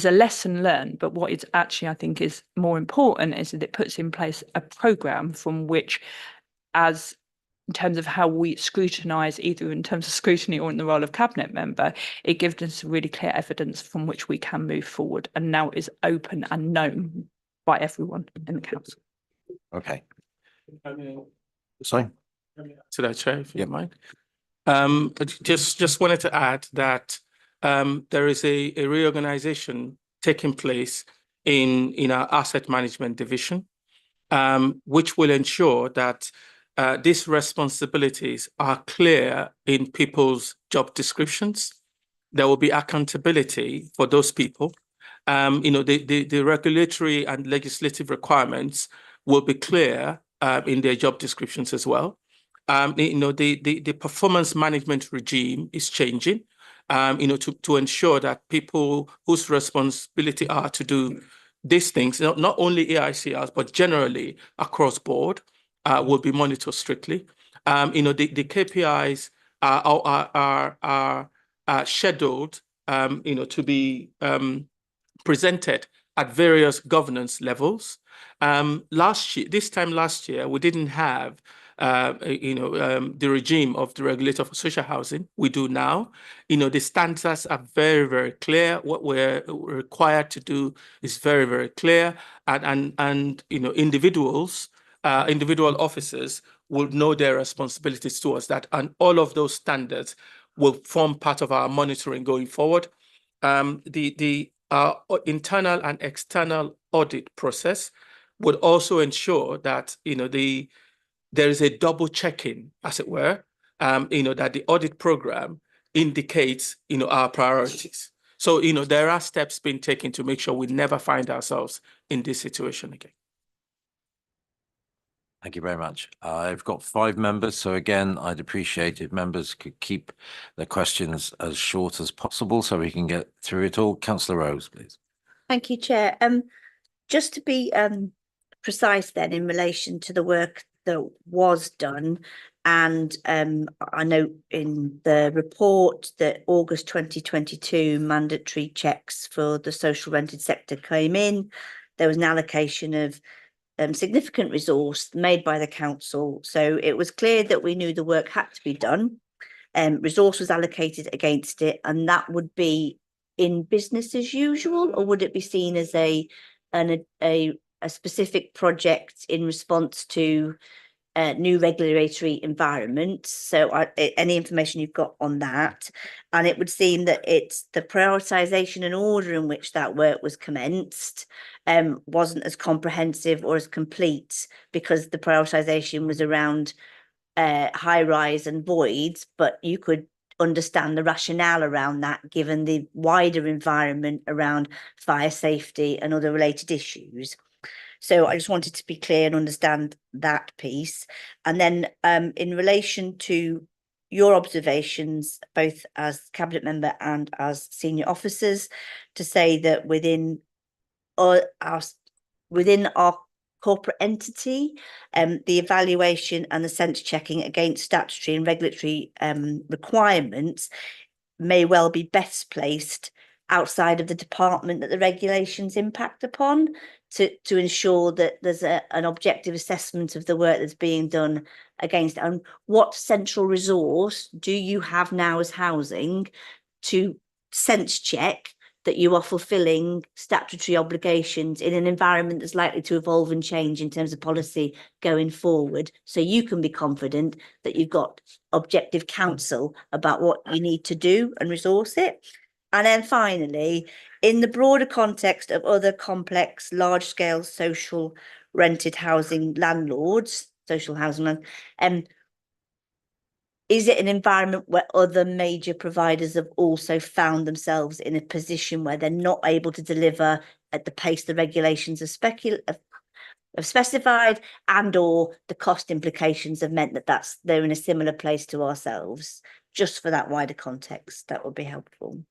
a lesson learned, but what it's actually, I think, is more important is that it puts in place a programme from which, as in terms of how we scrutinise, either in terms of scrutiny or in the role of cabinet member, it gives us really clear evidence from which we can move forward, and now is open and known by everyone in the council. Okay. Sorry. To that, Chair, if you don't mind. Just wanted to add that there is a reorganisation taking place in our asset management division, which will ensure that these responsibilities are clear in people's job descriptions. There will be accountability for those people. The regulatory and legislative requirements will be clear in their job descriptions as well. The performance management regime is changing, to ensure that people whose responsibility are to do these things, not only AICRs, but generally across board, will be monitored strictly. The KPIs are scheduled, to be presented at various governance levels. This time last year, we didn't have the regime of the regulator for social housing. We do now. The standards are very, very clear. What we're required to do is very, very clear. And individual officers will know their responsibilities towards that. And all of those standards will form part of our monitoring going forward. The internal and external audit process would also ensure that there is a double checking, as it were, that the audit program indicates our priorities. So there are steps being taken to make sure we never find ourselves in this situation again. Thank you very much. I've got 5 members, so again, I'd appreciate if members could keep their questions as short as possible so we can get through it all. Councillor Rose, please. Thank you, Chair. Just to be precise then in relation to the work that was done, and I know in the report that August 2022 mandatory checks for the social rented sector came in. There was an allocation of significant resource made by the council. So it was clear that we knew the work had to be done. Resource was allocated against it, and that would be in business as usual, or would it be seen as a specific project in response to new regulatory environment? So any information you've got on that, and it would seem that it's the prioritisation and order in which that work was commenced wasn't as comprehensive or as complete, because the prioritisation was around high rise and voids, but you could understand the rationale around that given the wider environment around fire safety and other related issues. So I just wanted to be clear and understand that piece. And then in relation to your observations, both as cabinet member and as senior officers, to say that within our corporate entity, the evaluation and the sense checking against statutory and regulatory requirements may well be best placed outside of the department that the regulations impact upon, to ensure that there's an objective assessment of the work that's being done against it. And what central resource do you have now as housing to sense check that you are fulfilling statutory obligations in an environment that's likely to evolve and change in terms of policy going forward, so you can be confident that you've got objective counsel about what you need to do and resource it? And then finally, in the broader context of other complex, large-scale social rented housing landlords, social housing land, is it an environment where other major providers have also found themselves in a position where they're not able to deliver at the pace the regulations have specified, and or the cost implications have meant that they're in a similar place to ourselves? Just for that wider context, that would be helpful.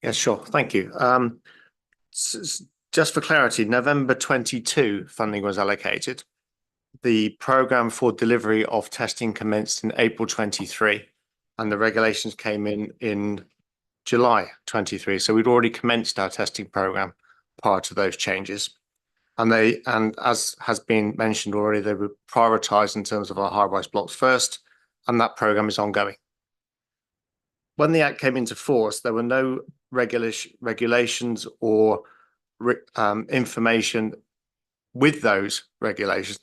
Yeah, sure. Thank you. Just for clarity, November 22 funding was allocated. The programme for delivery of testing commenced in April 23, and the regulations came in July 23. So we'd already commenced our testing programme prior to those changes. And as has been mentioned already, they were prioritised in terms of our high-rise blocks first, and that programme is ongoing. When the Act came into force, there were no regulations or information with those regulations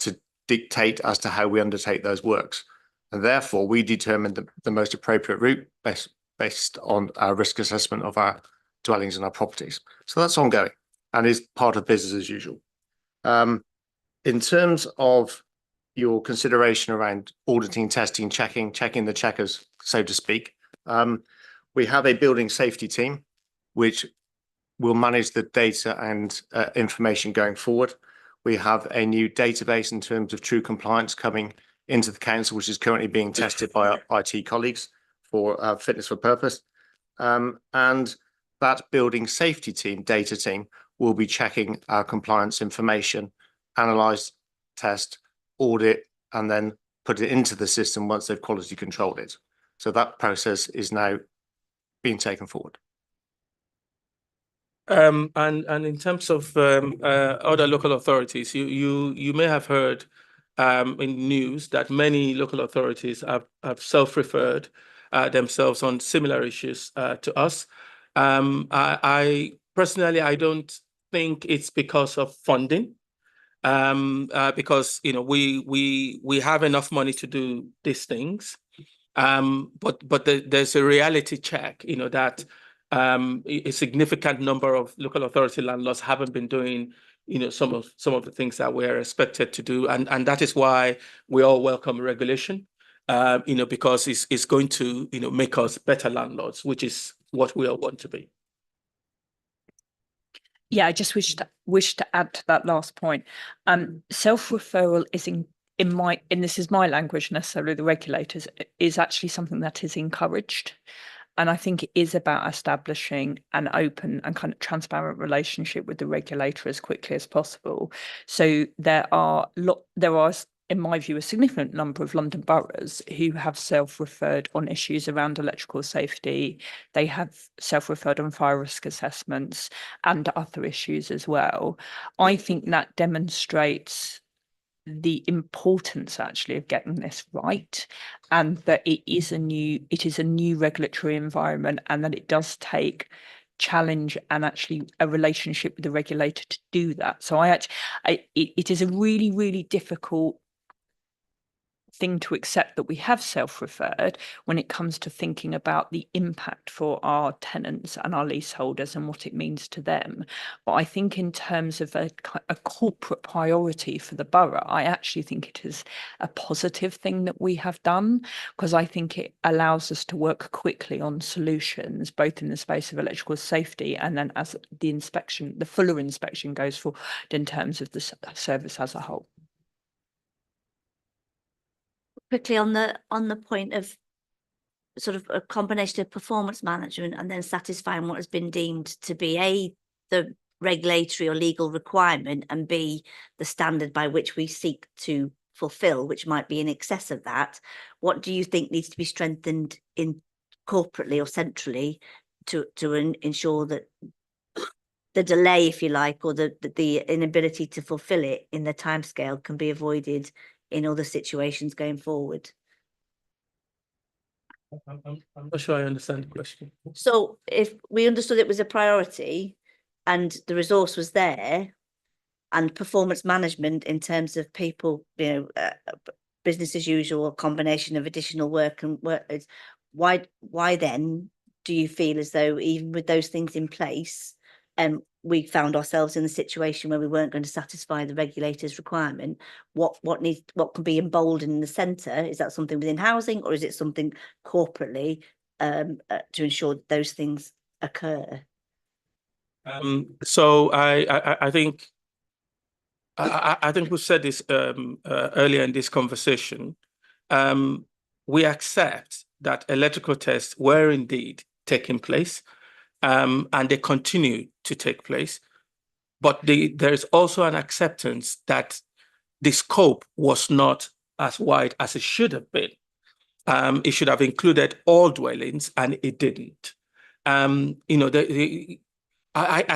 dictate as to how we undertake those works. And therefore, we determine the most appropriate route based on our risk assessment of our dwellings and our properties. So that's ongoing and is part of business as usual. In terms of your consideration around auditing, testing, checking the checkers, so to speak, we have a building safety team which will manage the data and information going forward. We have a new database in terms of true compliance coming into the council, which is currently being tested by our IT colleagues for fitness for purpose. And that building safety team, data team, will be checking our compliance information, analyze, test, audit, and then put it into the system once they've quality controlled it. So that process is now being taken forward. And in terms of other local authorities, you may have heard in news that many local authorities have self-referred themselves on similar issues to us. I personally, I don't think it's because of funding, because we have enough money to do these things, but there's a reality check, that a significant number of local authority landlords haven't been doing, some of the things that we're expected to do, and that is why we all welcome regulation, because it's going to, make us better landlords, which is what we all want to be. Yeah, I just wish to add to that last point. Self-referral is in this is my language, necessarily the regulators, is actually something that is encouraged. And I think it is about establishing an open and kind of transparent relationship with the regulator as quickly as possible. So there are, in my view, a significant number of London boroughs who have self-referred on issues around electrical safety. They have self-referred on fire risk assessments and other issues as well. I think that demonstrates the importance actually of getting this right, and that it is a new regulatory environment, and that it does take challenge and actually a relationship with the regulator to do that. So it is a really, really difficult thing to accept that we have self-referred when it comes to thinking about the impact for our tenants and our leaseholders and what it means to them. But I think in terms of a corporate priority for the borough, I actually think it is a positive thing that we have done, because I think it allows us to work quickly on solutions, both in the space of electrical safety and then as the fuller inspection goes forward in terms of the service as a whole. Quickly on the point of sort of a combination of performance management and then satisfying what has been deemed to be A, the regulatory or legal requirement, and B, the standard by which we seek to fulfill, which might be in excess of that. What do you think needs to be strengthened in corporately or centrally to ensure that the delay, if you like, or the inability to fulfill it in the timescale can be avoided in other situations going forward? I'm not sure I understand the question. So if we understood it was a priority and the resource was there, and performance management in terms of people, business as usual, combination of additional work and work, why then do you feel as though even with those things in place, we found ourselves in the situation where we weren't going to satisfy the regulator's requirement? What can be emboldened in the centre? Is that something within housing, or is it something corporately to ensure that those things occur? So I think we said this earlier in this conversation. We accept that electrical tests were indeed taking place, and they continue to take place. But there's also an acceptance that the scope was not as wide as it should have been. It should have included all dwellings, and it didn't. I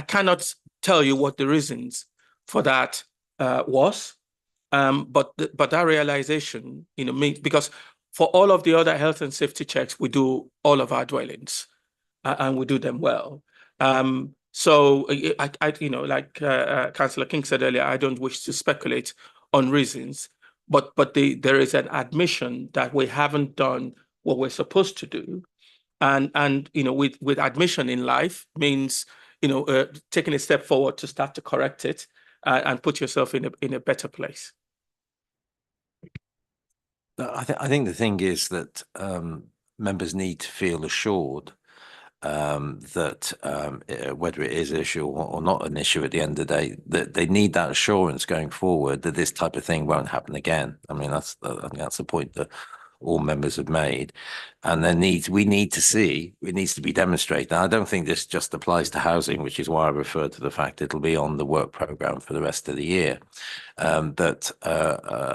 cannot tell you what the reasons for that was, but that realization, because for all of the other health and safety checks, we do all of our dwellings, and we do them well. So like Councillor King said earlier, I don't wish to speculate on reasons, but there is an admission that we haven't done what we're supposed to do. And you know, with admission in life means, you know, taking a step forward to start to correct it and put yourself in a better place. I think the thing is that members need to feel assured that whether it is an issue or not an issue at the end of the day, that they need that assurance going forward that this type of thing won't happen again. I mean, I think that's the point that all members have made, and it needs to be demonstrated. I don't think this just applies to housing, which is why I refer to the fact it'll be on the work programme for the rest of the year. That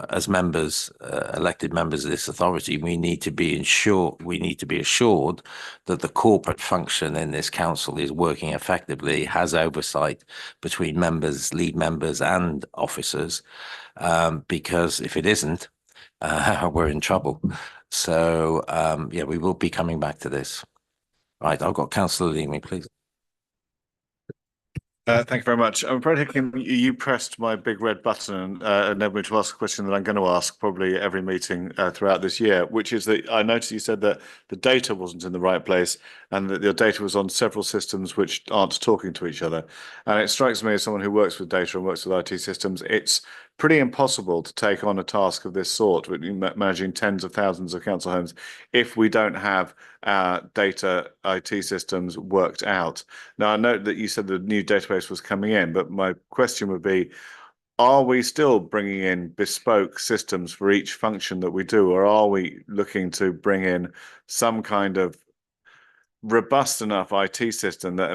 as members, elected members of this authority, we need to be assured that the corporate function in this council is working effectively, has oversight between members, lead members and officers, because if it isn't, we're in trouble. So yeah, we will be coming back to this. Right, I've got Councillor Leamy, please. Thank you very much. Brad Hicklin, you pressed my big red button and enabled me to ask a question that I'm going to ask probably every meeting throughout this year, which is that I noticed you said that the data wasn't in the right place and that your data was on several systems which aren't talking to each other. And it strikes me as someone who works with data and works with IT systems, it's pretty impossible to take on a task of this sort, managing tens of thousands of council homes, if we don't have our data IT systems worked out. Now, I note that you said the new database was coming in, but my question would be, are we still bringing in bespoke systems for each function that we do, or are we looking to bring in some kind of robust enough IT system that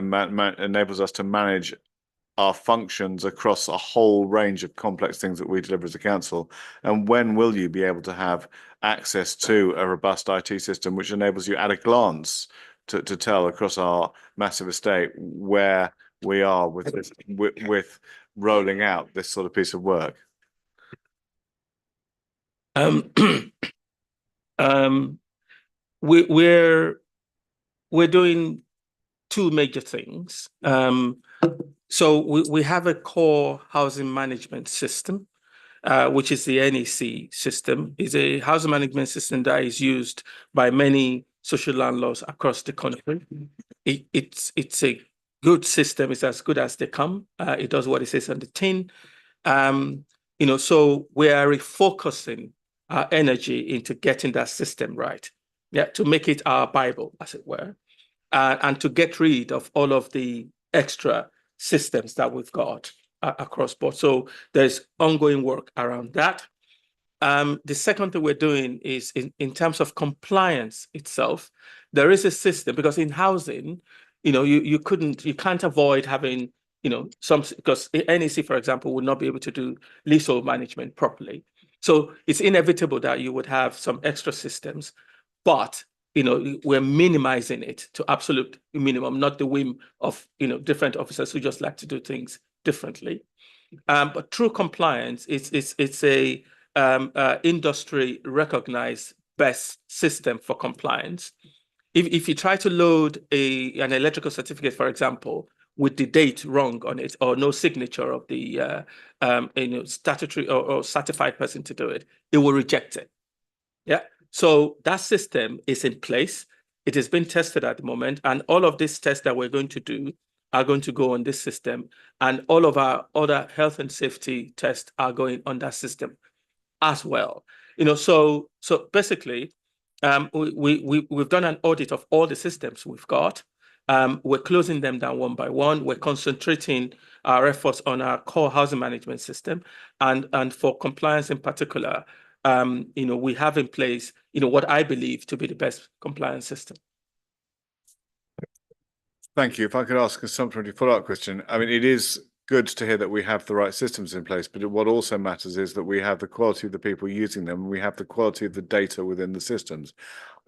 enables us to manage our functions across a whole range of complex things that we deliver as a council? And when will you be able to have access to a robust IT system which enables you at a glance to tell across our massive estate where we are with rolling out this sort of piece of work? We're doing two major things. So we have a core housing management system, which is the NEC system. It's a housing management system that is used by many social landlords across the country. It's a good system. It's as good as they come. It does what it says on the tin. You know, so we are refocusing our energy into getting that system right. Yeah, to make it our Bible, as it were, and to get rid of all of the extra systems that we've got across board. So there's ongoing work around that. The second thing we're doing is in terms of compliance itself, there is a system, because in housing, you know, you can't avoid having, you know, because NEC, for example, would not be able to do leasehold management properly. So it's inevitable that you would have some extra systems, but you know, we're minimizing it to absolute minimum, not the whim of, you know, different officers who just like to do things differently. But through compliance, it's a industry recognized best system for compliance. If you try to load an electrical certificate, for example, with the date wrong on it or no signature of the you know, statutory or certified person to do it, it will reject it. Yeah. So that system is in place. It has been tested at the moment, and all of these tests that we're going to do are going to go on this system, and all of our other health and safety tests are going on that system as well. You know, so basically, we've done an audit of all the systems we've got. We're closing them down one by one. We're concentrating our efforts on our core housing management system, and for compliance in particular, you know, we have in place, you know, what I believe to be the best compliance system. Thank you. If I could ask a supplementary follow-up question. I mean, it is good to hear that we have the right systems in place, but what also matters is that we have the quality of the people using them, and we have the quality of the data within the systems.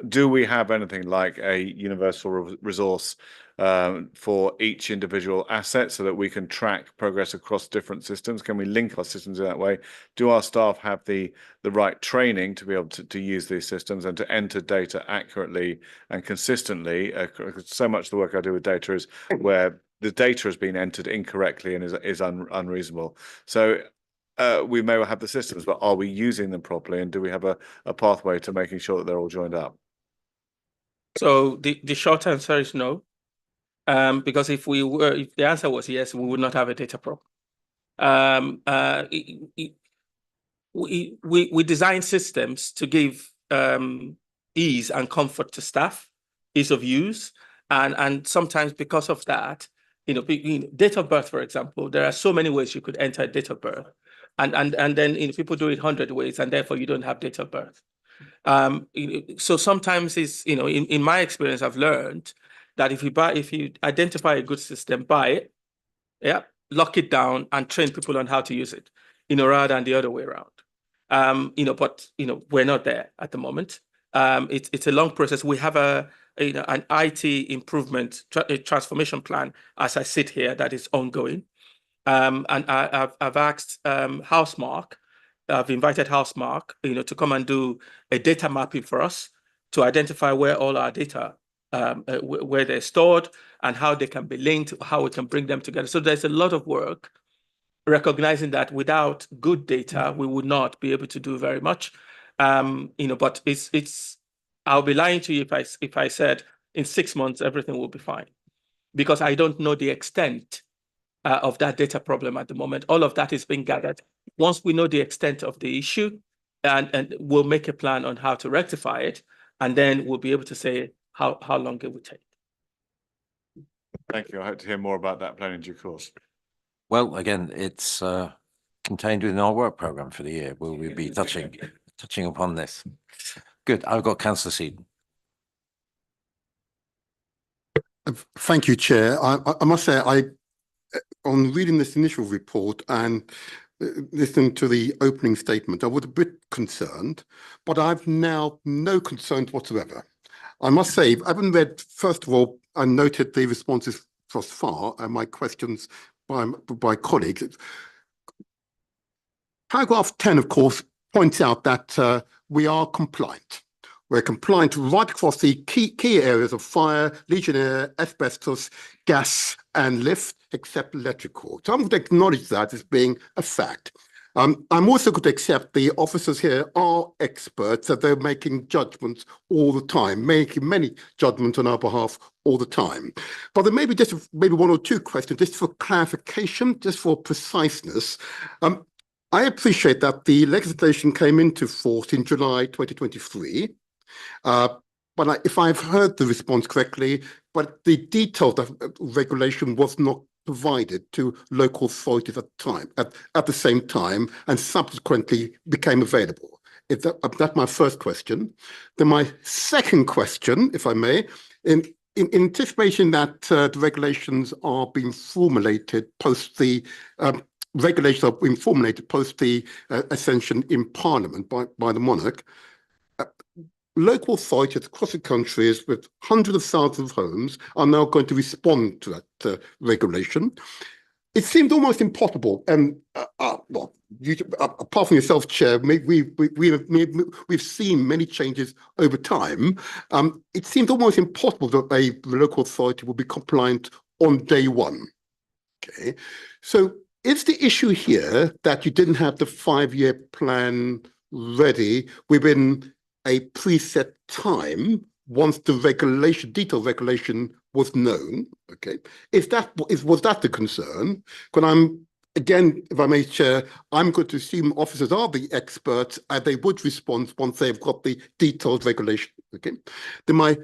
Do we have anything like a universal resource for each individual asset so that we can track progress across different systems? Can we link our systems in that way? Do our staff have the right training to be able to use these systems and to enter data accurately and consistently? So much of the work I do with data is where the data has been entered incorrectly and is unreasonable. So we may well have the systems, but are we using them properly? And do we have a pathway to making sure that they're all joined up? So the short answer is no. Because if the answer was yes, we would not have a data problem. We design systems to give ease and comfort to staff, ease of use, and sometimes because of that, date of birth, for example, there are so many ways you could enter a date of birth, and then people do it 100 ways, and therefore you don't have date of birth. So sometimes in my experience, I've learned that if you identify a good system, buy it, yeah, lock it down and train people on how to use it, rather than the other way around. But we're not there at the moment. It's a long process. We have an IT improvement transformation plan as I sit here that is ongoing. And I've asked Housemark. I've invited Housemark, to come and do a data mapping for us to identify where all our data, where they're stored and how they can be linked, how we can bring them together. So there's a lot of work, recognizing that without good data, we would not be able to do very much. But I'll be lying to you if I said in 6 months everything will be fine, because I don't know the extent of that data problem at the moment. All of that is being gathered. Once we know the extent of the issue, and we'll make a plan on how to rectify it, and then we'll be able to say how long it would take. Thank you. I hope to hear more about that plan in due course. Well, again, it's contained within our work programme for the year. Will we be touching upon this? Good. I've got Councillor Seaton. Thank you, Chair. I must say, on reading this initial report and listening to the opening statement, I was a bit concerned, but I've now no concerns whatsoever. I must say, I haven't read, first of all, I noted the responses thus far and my questions by colleagues. Paragraph 10, of course, points out that we are compliant. We're compliant right across the key areas of fire, Legionnaire, asbestos, gas, and lift, except electrical. So I'm going to acknowledge that as being a fact. I'm also going to accept the officers here are experts, that they're making judgments all the time, making many judgments on our behalf all the time. But there may be just maybe one or two questions, just for clarification, just for preciseness. I appreciate that the legislation came into force in July 2023. But if I've heard the response correctly, but the detailed regulation was not provided to local authorities at the same time, and subsequently became available. That's my first question. Then my second question, if I may, in anticipation that the regulations are being formulated post the ascension in Parliament by the monarch. Local authorities across the country with hundreds of thousands of homes are now going to respond to that regulation. It seemed almost impossible, and apart from yourself, Chair, we've seen many changes over time. It seemed almost impossible that a local authority will be compliant on day one. Okay, so is the issue here that you didn't have the 5-year plan ready within a preset time once the detailed regulation was known? Okay, was that the concern? When again, if I may, Chair, I'm going to assume officers are the experts and they would respond once they've got the detailed regulation. Okay, then my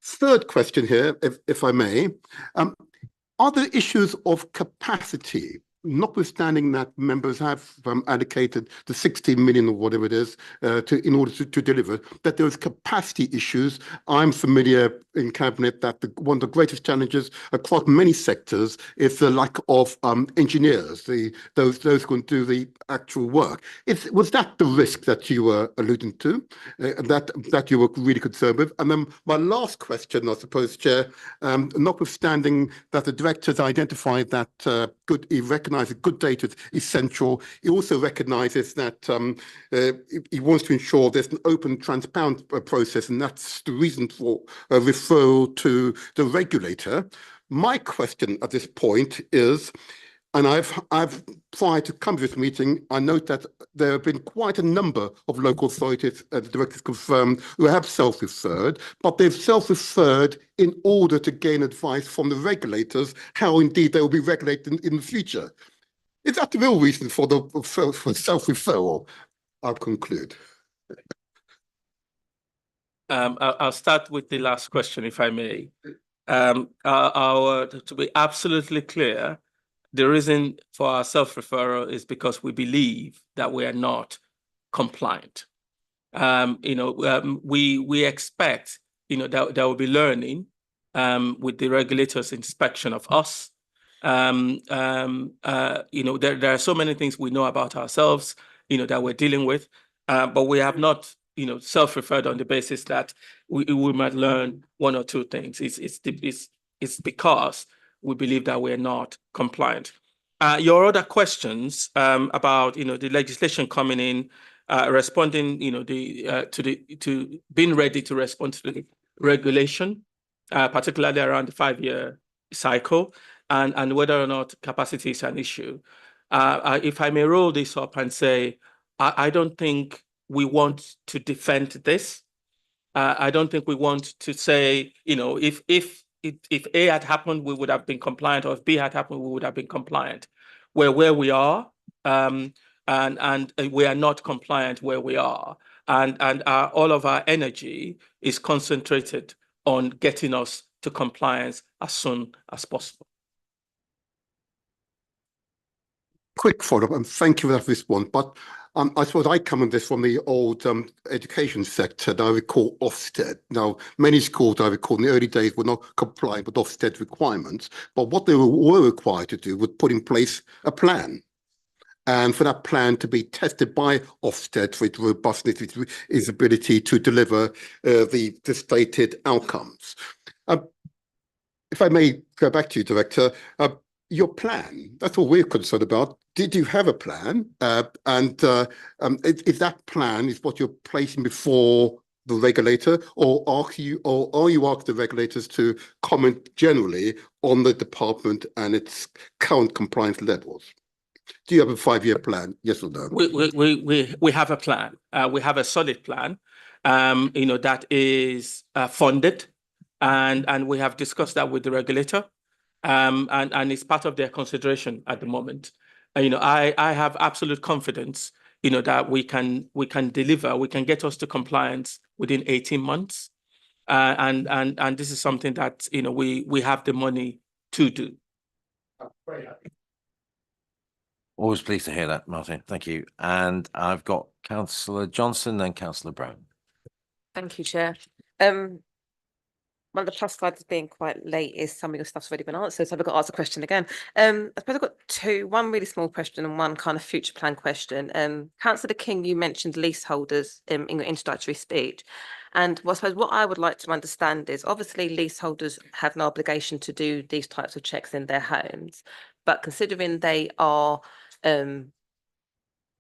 third question here, if I may, are there issues of capacity, notwithstanding that members have allocated the 16 million or whatever it is in order to deliver, that there's capacity issues? I'm familiar in Cabinet that one of the greatest challenges across many sectors is the lack of engineers, those who can do the actual work. Was that the risk that you were alluding to, that you were really concerned with? And then my last question, I suppose, Chair, notwithstanding that the directors identified that he recognised that good data is essential, he also recognises that he wants to ensure there's an open, transparent process, and that's the reason for a referral to the regulator. My question at this point is, And I've prior to come to this meeting, I note that there have been quite a number of local authorities, as the directors confirmed, who have self-referred, but they've self-referred in order to gain advice from the regulators, how indeed they will be regulated in the future. Is that the real reason for self-referral? I'll conclude. I'll start with the last question, if I may. To be absolutely clear, the reason for our self-referral is because we believe that we are not compliant. We expect, that there will be learning with the regulators' inspection of us. There are so many things we know about ourselves, that we're dealing with, but we have not, self-referred on the basis that we might learn one or two things. It's because we believe that we're not compliant. Your other questions about the legislation coming in, responding to being ready to respond to the regulation, particularly around the 5-year cycle, and whether or not capacity is an issue. If I may roll this up and say, I don't think we want to defend this. I don't think we want to say, if A had happened, we would have been compliant, or if B had happened, we would have been compliant. We're where we are, and we are not compliant where we are. And all of our energy is concentrated on getting us to compliance as soon as possible. Quick follow-up, and thank you for that response. But I suppose I come at this from the old education sector that I recall Ofsted. Now, many schools I recall in the early days were not complying with Ofsted requirements, but what they were required to do was put in place a plan. And for that plan to be tested by Ofsted for its robustness, its ability to deliver the stated outcomes. If I may go back to you, Director, your plan, that's what we're concerned about. Did you have a plan? If that plan is what you're placing before the regulator, or are you asking the regulators to comment generally on the department and its current compliance levels? Do you have a 5-year plan? Yes or no? We have a plan. We have a solid plan, that is funded, and we have discussed that with the regulator. And it's part of their consideration at the moment. I have absolute confidence, that we can deliver, we can get us to compliance within 18 months. And this is something that, we have the money to do. Always pleased to hear that, Martin. Thank you. And I've got Councillor Johnson and Councillor Brown. Thank you, Chair. One of the plus sides of being quite late is some of your stuff's already been answered, so I've got to ask a question again. I suppose I've got two, one really small question and one kind of future plan question. Councillor King, you mentioned leaseholders in your introductory speech. And I suppose what I would like to understand is, obviously leaseholders have no obligation to do these types of checks in their homes, but considering they are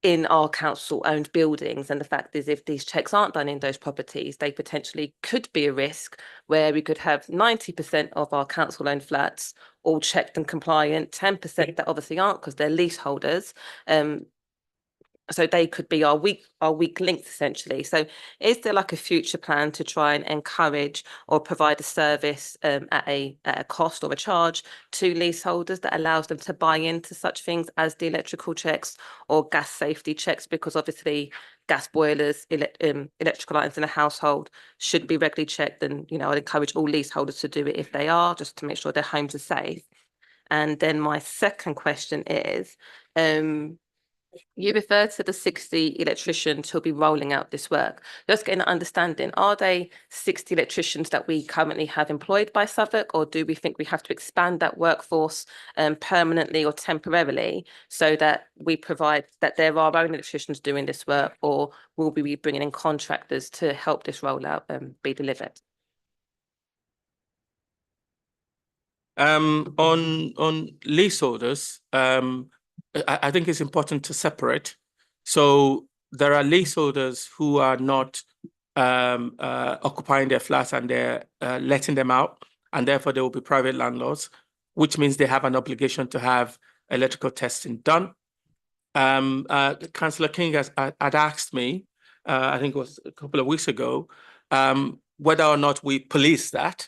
in our council-owned buildings, and the fact is, if these checks aren't done in those properties, they potentially could be a risk where we could have 90% of our council-owned flats all checked and compliant, 10% that obviously aren't because they're leaseholders. So they could be our weak links, essentially. So is there like a future plan to try and encourage or provide a service at a cost or a charge to leaseholders that allows them to buy into such things as the electrical checks or gas safety checks? Because obviously gas boilers, electrical items in a household should be regularly checked. And, I'd encourage all leaseholders to do it if they are, just to make sure their homes are safe. And then my second question is, you referred to the 60 electricians who'll be rolling out this work. Just getting an understanding, are they 60 electricians that we currently have employed by Southwark, or do we think we have to expand that workforce permanently or temporarily, so that we provide that there are our own electricians doing this work, or will we be bringing in contractors to help this rollout be delivered? On leaseholders, I think it's important to separate. So there are leaseholders who are not occupying their flats and they're letting them out, and therefore they will be private landlords, which means they have an obligation to have electrical testing done. Councillor King had asked me, I think it was a couple of weeks ago, whether or not we police that.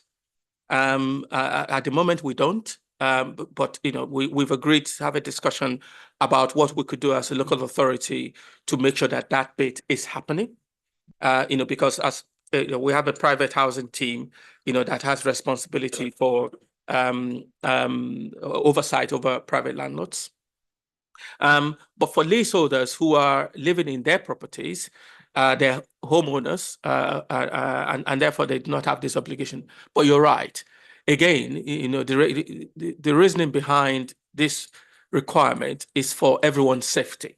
At the moment, we don't. But you know, we've agreed to have a discussion about what we could do as a local authority to make sure that that bit is happening. You know, because as you know, we have a private housing team, you know, that has responsibility for oversight over private landlords. But for leaseholders who are living in their properties, they're homeowners, and therefore they do not have this obligation. But you're right. Again, you know, the reasoning behind this requirement is for everyone's safety.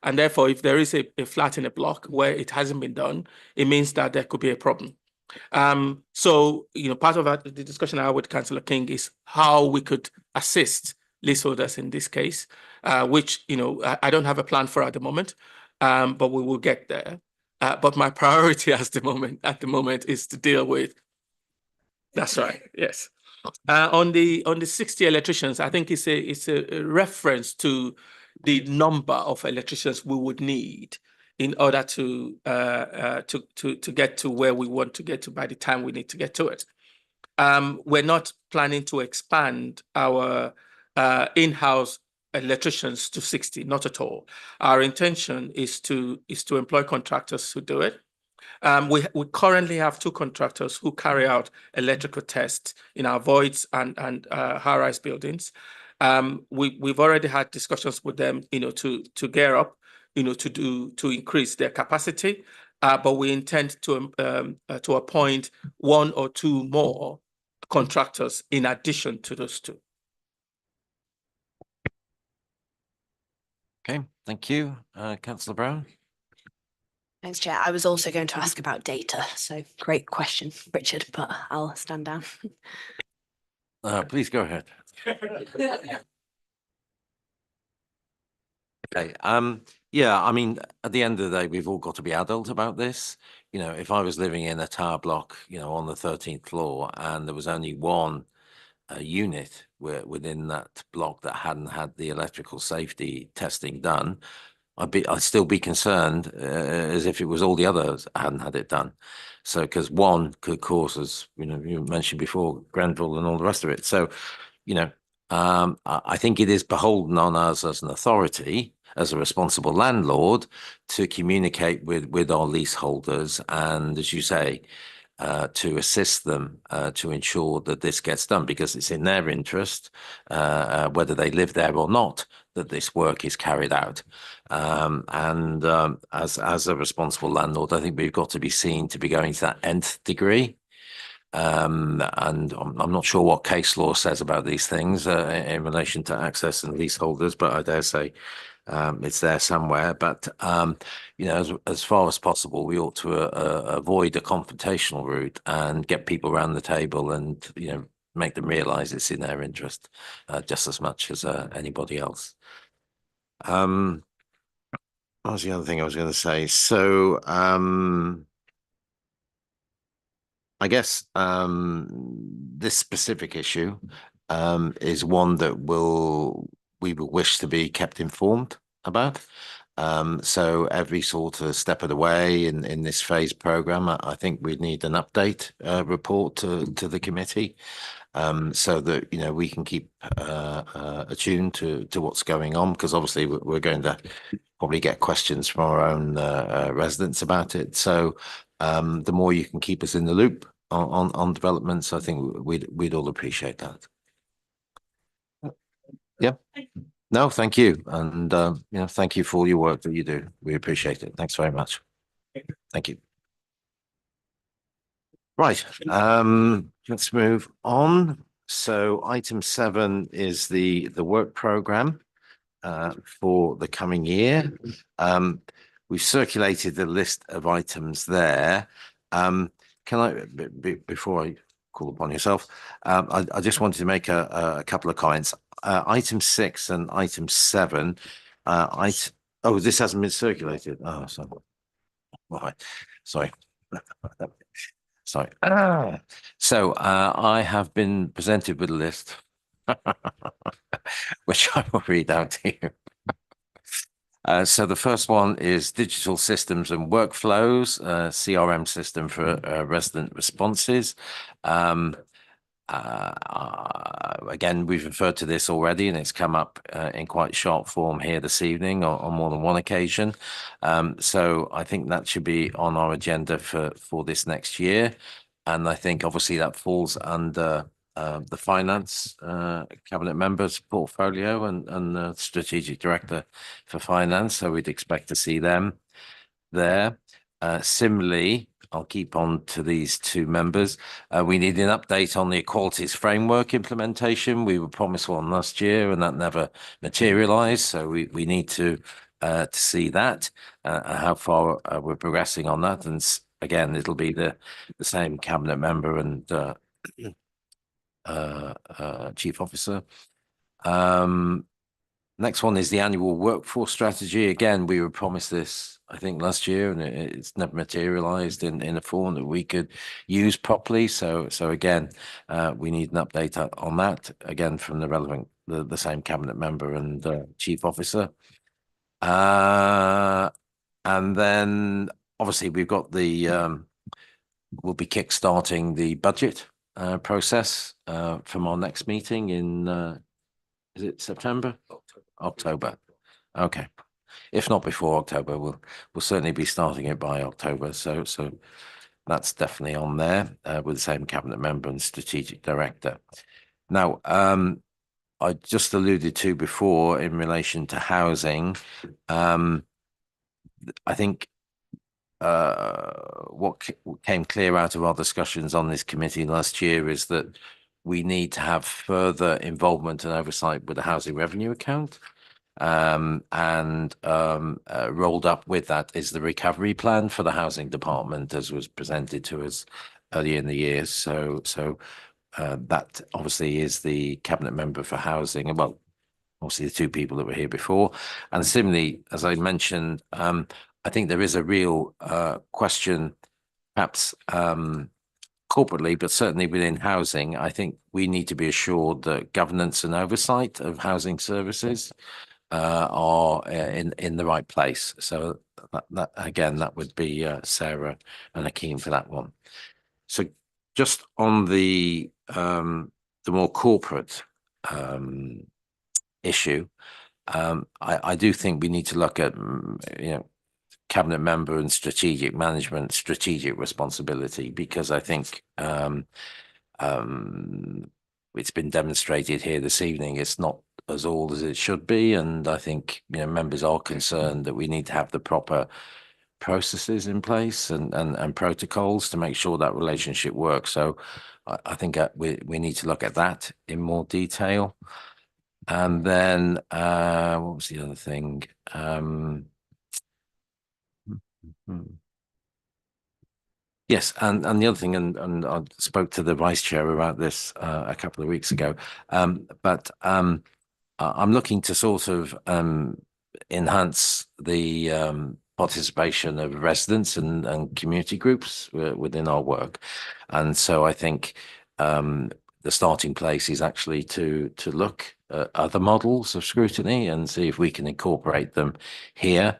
And therefore, if there is a flat in a block where it hasn't been done, it means that there could be a problem. So, you know, part of the discussion I had with Councillor King is how we could assist leaseholders in this case, which, you know, I don't have a plan for at the moment, but we will get there. But my priority at the moment is to deal with. That's right. Yes. On the 60 electricians, I think it's a reference to the number of electricians we would need in order to get to where we want to get to by the time we need to get to it. We're not planning to expand our in-house electricians to 60, not at all. Our intention is to employ contractors who do it. We currently have 2 contractors who carry out electrical tests in our voids and high-rise buildings. We've already had discussions with them, you know, to gear up, you know, to increase their capacity. But we intend to appoint 1 or 2 more contractors in addition to those 2. Okay, thank you, Councillor Brown. Thanks, Chair. I was also going to ask about data, so great question, Richard, but I'll stand down. Please go ahead. Okay. Yeah, I mean, at the end of the day, we've all got to be adult about this. You know, if I was living in a tower block, you know, on the 13th floor, and there was only 1 unit within that block that hadn't had the electrical safety testing done, I'd still be concerned as if it was all the others hadn't had it done. So, because 1 could cause, as you know, you mentioned before, Grenville and all the rest of it. So, you know, I think it is beholden on us as an authority, as a responsible landlord, to communicate with our leaseholders and, as you say, to assist them to ensure that this gets done, because it's in their interest, whether they live there or not, that this work is carried out. As a responsible landlord, I think we've got to be seen to be going to that nth degree. And I'm not sure what case law says about these things in relation to access and leaseholders, but I dare say it's there somewhere. But you know, as far as possible, we ought to avoid a confrontational route and get people around the table and, you know, make them realize it's in their interest just as much as anybody else. What was the other thing I was going to say? So I guess this specific issue is one that we will wish to be kept informed about. So every sort of step of the way in this phase program, I think we'd need an update report to the committee, so that, you know, we can keep attuned to what's going on, because obviously we're going to probably get questions from our own residents about it. So the more you can keep us in the loop on developments, I think we'd all appreciate that. Yeah. No, thank you. And, you know, thank you for all your work that you do. We appreciate it. Thanks very much. Thank you. Right. Let's move on. So item 7 is the work programme for the coming year. We've circulated the list of items there. Can I, before I call upon yourself, I just wanted to make a couple of comments. Item 6 and item 7. Oh, this hasn't been circulated. Oh, sorry. Right. Sorry. Sorry. So I have been presented with a list which I will read out to you. So the first one is digital systems and workflows, CRM system for resident responses. Again, we've referred to this already, and it's come up in quite sharp form here this evening on more than one occasion. So I think that should be on our agenda for this next year. And I think obviously that falls under the finance cabinet members portfolio and the strategic director for finance. So we'd expect to see them there. Similarly, I'll keep on to these two members. We need an update on the equalities framework implementation. We were promised one last year and that never materialized. So we need to see that, how far we're progressing on that. And again, it'll be the same cabinet member and chief officer. Next one is the annual workforce strategy. Again, we were promised this, I think, last year, and it's never materialized in a form that we could use properly. So again, we need an update on that, again, from the relevant, the same cabinet member and chief officer. And then obviously we've got we'll be kickstarting the budget process from our next meeting in, is it September? October. Okay. If not before October, we'll certainly be starting it by October. So that's definitely on there with the same cabinet member and strategic director. Now, I just alluded to before in relation to housing. I think what came clear out of our discussions on this committee last year is that we need to have further involvement and oversight with the housing revenue account. Rolled up with that is the recovery plan for the housing department, as was presented to us earlier in the year. So that obviously is the cabinet member for housing, and well, obviously the two people that were here before. And similarly, as I mentioned, I think there is a real question, perhaps corporately, but certainly within housing. I think we need to be assured that governance and oversight of housing services are in the right place. So that again, that would be Sarah and Akeem for that one. So just on the more corporate issue, I do think we need to look at cabinet member and strategic management, strategic responsibility, because I think it's been demonstrated here this evening it's not as old as it should be, and I think members are concerned that we need to have the proper processes in place and protocols to make sure that relationship works. So I think we need to look at that in more detail. And then what was the other thing? Yes, and the other thing, and I spoke to the vice chair about this a couple of weeks ago, but I'm looking to sort of enhance the participation of residents and community groups within our work. And so I think the starting place is actually to look at other models of scrutiny and see if we can incorporate them here.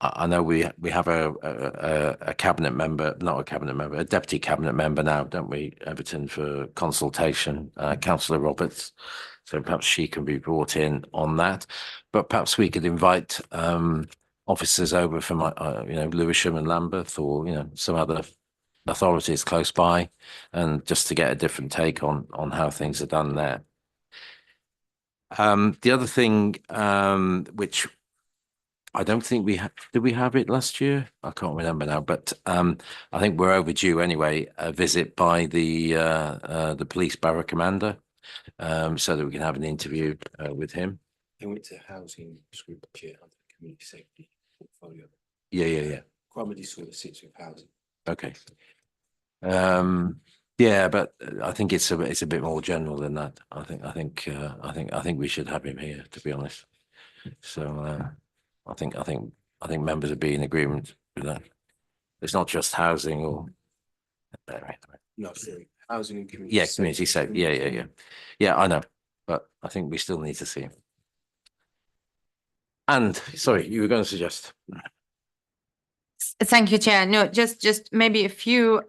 I know we have a cabinet member, not a cabinet member, a deputy cabinet member now, don't we, Everton, for consultation, Councillor Roberts. So perhaps she can be brought in on that. But perhaps we could invite officers over from Lewisham and Lambeth, or some other authorities close by, and just to get a different take on how things are done there. The other thing, which I don't think did we have it last year? I can't remember now, but I think we're overdue anyway, a visit by the police borough commander, so that we can have an interview with him. They went to housing group chair under the community safety portfolio. Yeah. Comedy sort of sits with housing. Okay. Yeah, but I think it's a bit more general than that. I think we should have him here, to be honest. So I think members would be in agreement with that. It's not just housing or. No, sorry, housing and community. Yeah, community safety. Yeah. I know. but I think we still need to see him. And sorry, you were going to suggest. Thank you, Chair. No, just maybe a few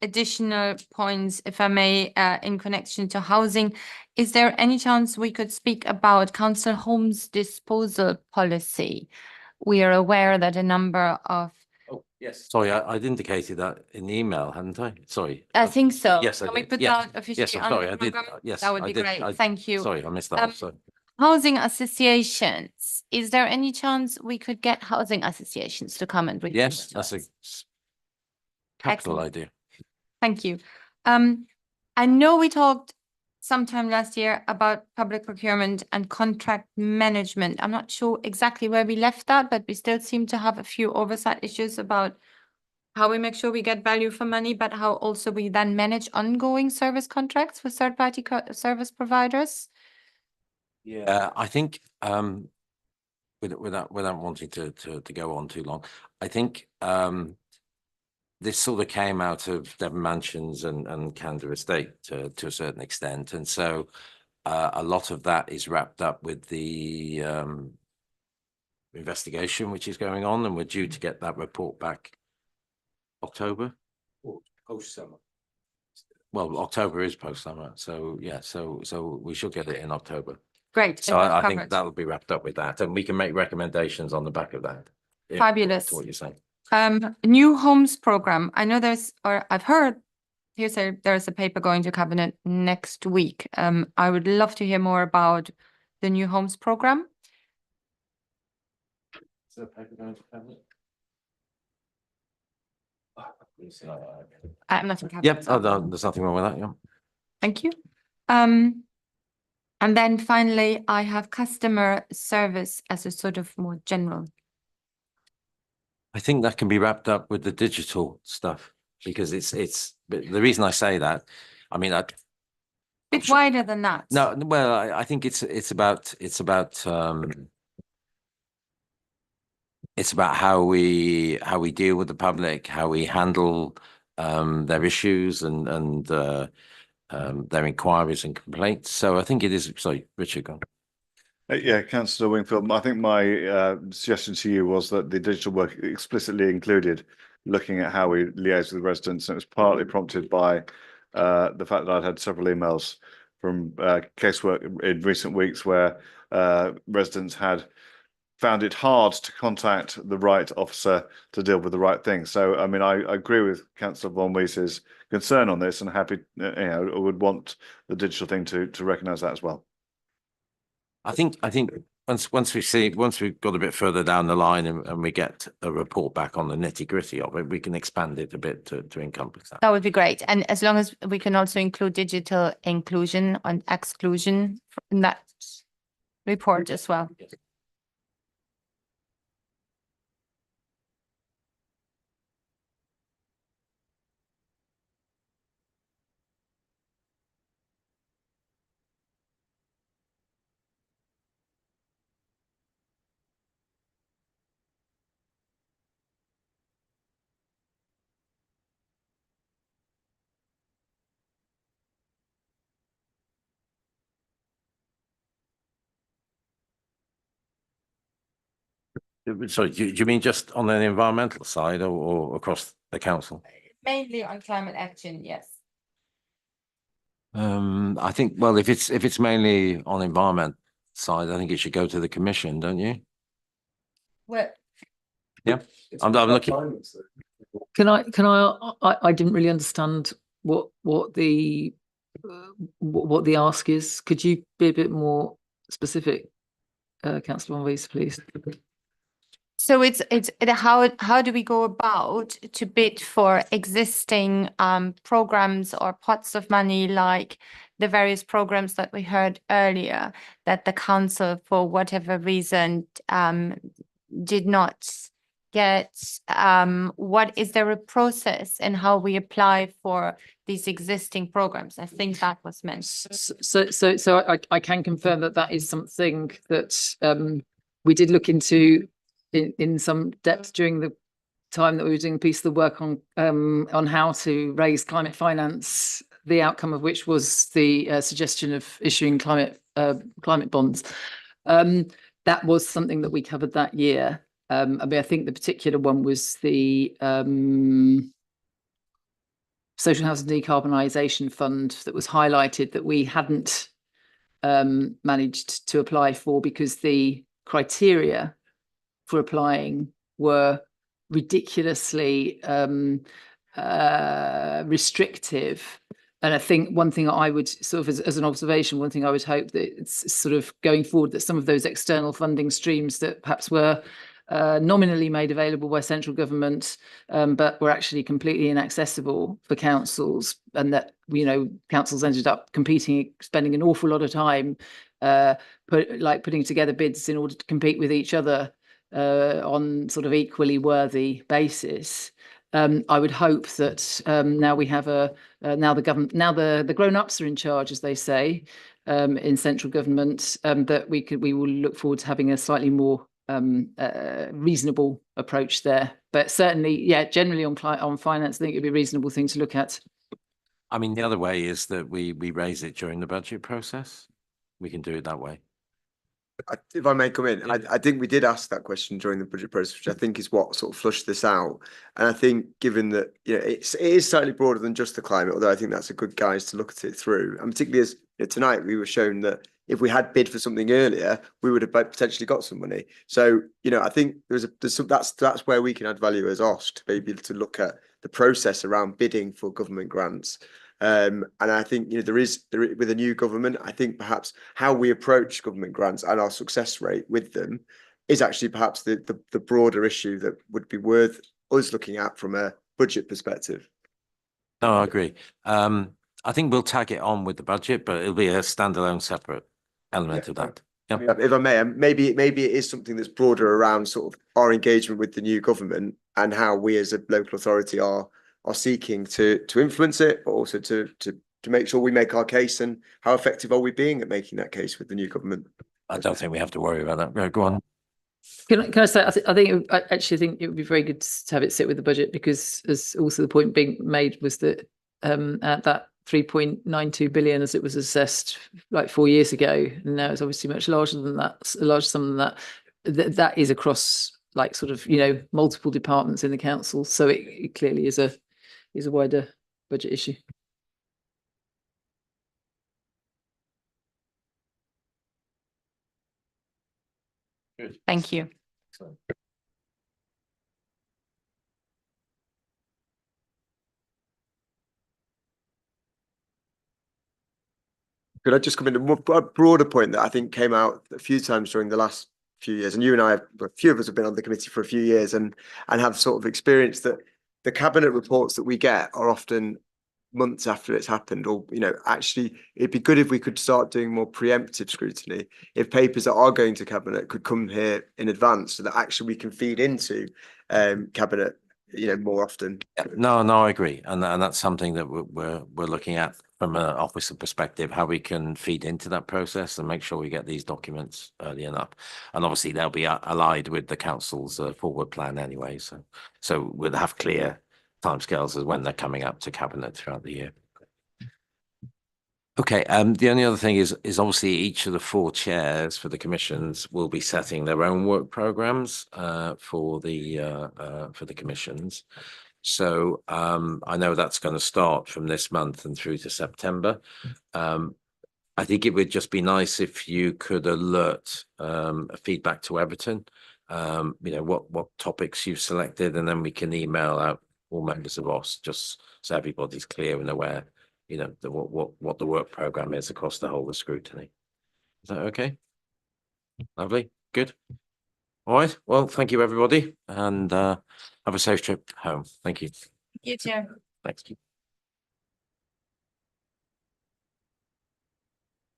additional points, if I may, in connection to housing. Is there any chance we could speak about council homes disposal policy? We are aware that a number of. Oh, yes. Sorry, I'd indicated that in the email, hadn't I? Sorry. I think so. Yes, I Can we did. put Yes. that officially Yes, I'm on sorry, the I did. programme? Yes, That would I be did. great. Thank you. Sorry, I missed that also. Housing associations. Is there any chance we could get housing associations to come and report? Yes, to that's a us? capital Excellent. idea. Thank you. I know we talked sometime last year about public procurement and contract management. I'm not sure exactly where we left that, but we still seem to have a few oversight issues about how we make sure we get value for money, but how also we then manage ongoing service contracts with third-party service providers. Yeah, I think without wanting to go on too long, I think this sort of came out of Devon Mansions and Canada Estate to a certain extent, and so a lot of that is wrapped up with the investigation which is going on, and we're due to get that report back October. Post summer. Well, October is post summer, so yeah, so we should get it in October. Great. So I think that'll be wrapped up with that, and we can make recommendations on the back of that. Fabulous. To what you're saying. New homes program. I know I've heard there's a paper going to cabinet next week. I would love to hear more about the new homes program. Is there a paper going to cabinet? I'm not in cabinet. Yep, there's nothing wrong with that, yeah. Thank you. And then finally, I have customer service as a sort of more general. I think that can be wrapped up with the digital stuff, because but the reason I say that, I mean, Bit wider than that. No, well, I think it's about how we deal with the public, how we handle their issues and their inquiries and complaints. So I think it is. Sorry, Richard, go on. Yeah, Councillor Wingfield, I think my suggestion to you was that the digital work explicitly included looking at how we liaise with residents, and it was partly prompted by the fact that I'd had several emails from casework in recent weeks where residents had found it hard to contact the right officer to deal with the right thing. So, I mean, I agree with Councillor Von Wees's concern on this, and happy, would want the digital thing to recognise that as well. I think once we've got a bit further down the line and we get a report back on the nitty-gritty of it, we can expand it a bit to encompass that. That would be great. And as long as we can also include digital inclusion and exclusion in that report as well. Sorry, do you mean just on the environmental side or across the council? Mainly on climate action, yes. I think, well, if it's mainly on environment side, I think it should go to the commission, don't you? Well, yeah, I'm looking. Can I didn't really understand what the ask is. Could you be a bit more specific, Councillor Von Wees, please? So it's how do we go about to bid for existing programs or pots of money, like the various programs that we heard earlier that the council, for whatever reason, did not get? What is there a process in how we apply for these existing programs? I think that was mentioned. So I can confirm that is something that we did look into in some depth during the time that we were doing a piece of the work on how to raise climate finance the outcome of which was the suggestion of issuing climate bonds. That was something that we covered that year. I mean, I think the particular one was the Social Housing Decarbonisation Fund that was highlighted that we hadn't managed to apply for because the criteria for applying were ridiculously restrictive. And I think one thing I would sort of, as an observation, one thing I would hope that it's sort of going forward that some of those external funding streams that perhaps were nominally made available by central government, but were actually completely inaccessible for councils, and that, you know, councils ended up competing, spending an awful lot of time putting together bids in order to compete with each other on sort of equally worthy basis. I would hope that now we have now the grown-ups are in charge, as they say, in central government, that we will look forward to having a slightly more reasonable approach there. But certainly, yeah, generally on finance, I think it'd be a reasonable thing to look at. I mean, the other way is that we raise it during the budget process. We can do it that way. If I may come in, I think we did ask that question during the budget process, which I think is what sort of flushed this out. And I think, given that, you know, it is slightly broader than just the climate, although I think that's a good guide to look at it through. And particularly as, you know, tonight we were shown that if we had bid for something earlier, we would have potentially got some money. So, you know, I think that's where we can add value as OST, to be able to look at the process around bidding for government grants. And I think, you know, there is with a new government, I think perhaps how we approach government grants and our success rate with them is actually perhaps the broader issue that would be worth us looking at from a budget perspective. No, I agree. I think we'll tag it on with the budget, but it'll be a standalone separate element of that. Yeah. If I may, maybe it is something that's broader around sort of our engagement with the new government and how we as a local authority are seeking to influence it, but also to make sure we make our case, and how effective are we being at making that case with the new government. I don't think we have to worry about that. Go on. Can I say, I actually think it would be very good to have it sit with the budget, because as also the point being made was that at that 3.92 billion as it was assessed like 4 years ago, and now it's obviously much larger than that, a larger sum than that, that is across like sort of, you know, multiple departments in the council. So it clearly is a wider budget issue. Good. Thank you. Excellent. Could I just come in a broader point that I think came out a few times during the last few years, and you and I, a few of us have been on the committee for a few years and have sort of experienced that the cabinet reports that we get are often months after it's happened, or, you know, actually it'd be good if we could start doing more preemptive scrutiny. If papers that are going to cabinet could come here in advance, so that actually we can feed into cabinet, you know, more often. No, I agree, and that's something that we're looking at from an officer perspective, how we can feed into that process and make sure we get these documents early enough. And obviously they'll be allied with the council's forward plan anyway, so we'll have clear timescales as when they're coming up to cabinet throughout the year. Okay, the only other thing is obviously each of the 4 chairs for the commissions will be setting their own work programs for the commissions. So I know that's going to start from this month and through to September. I think it would just be nice if you could alert feedback to Everton, you know, what topics you've selected, and then we can email out all members of OST, just so everybody's clear and aware, you know, what the work program is across the whole of Scrutiny. Is that okay? Lovely. Good. All right. Well, thank you, everybody, and have a safe trip home. Thank you. You too. Thanks.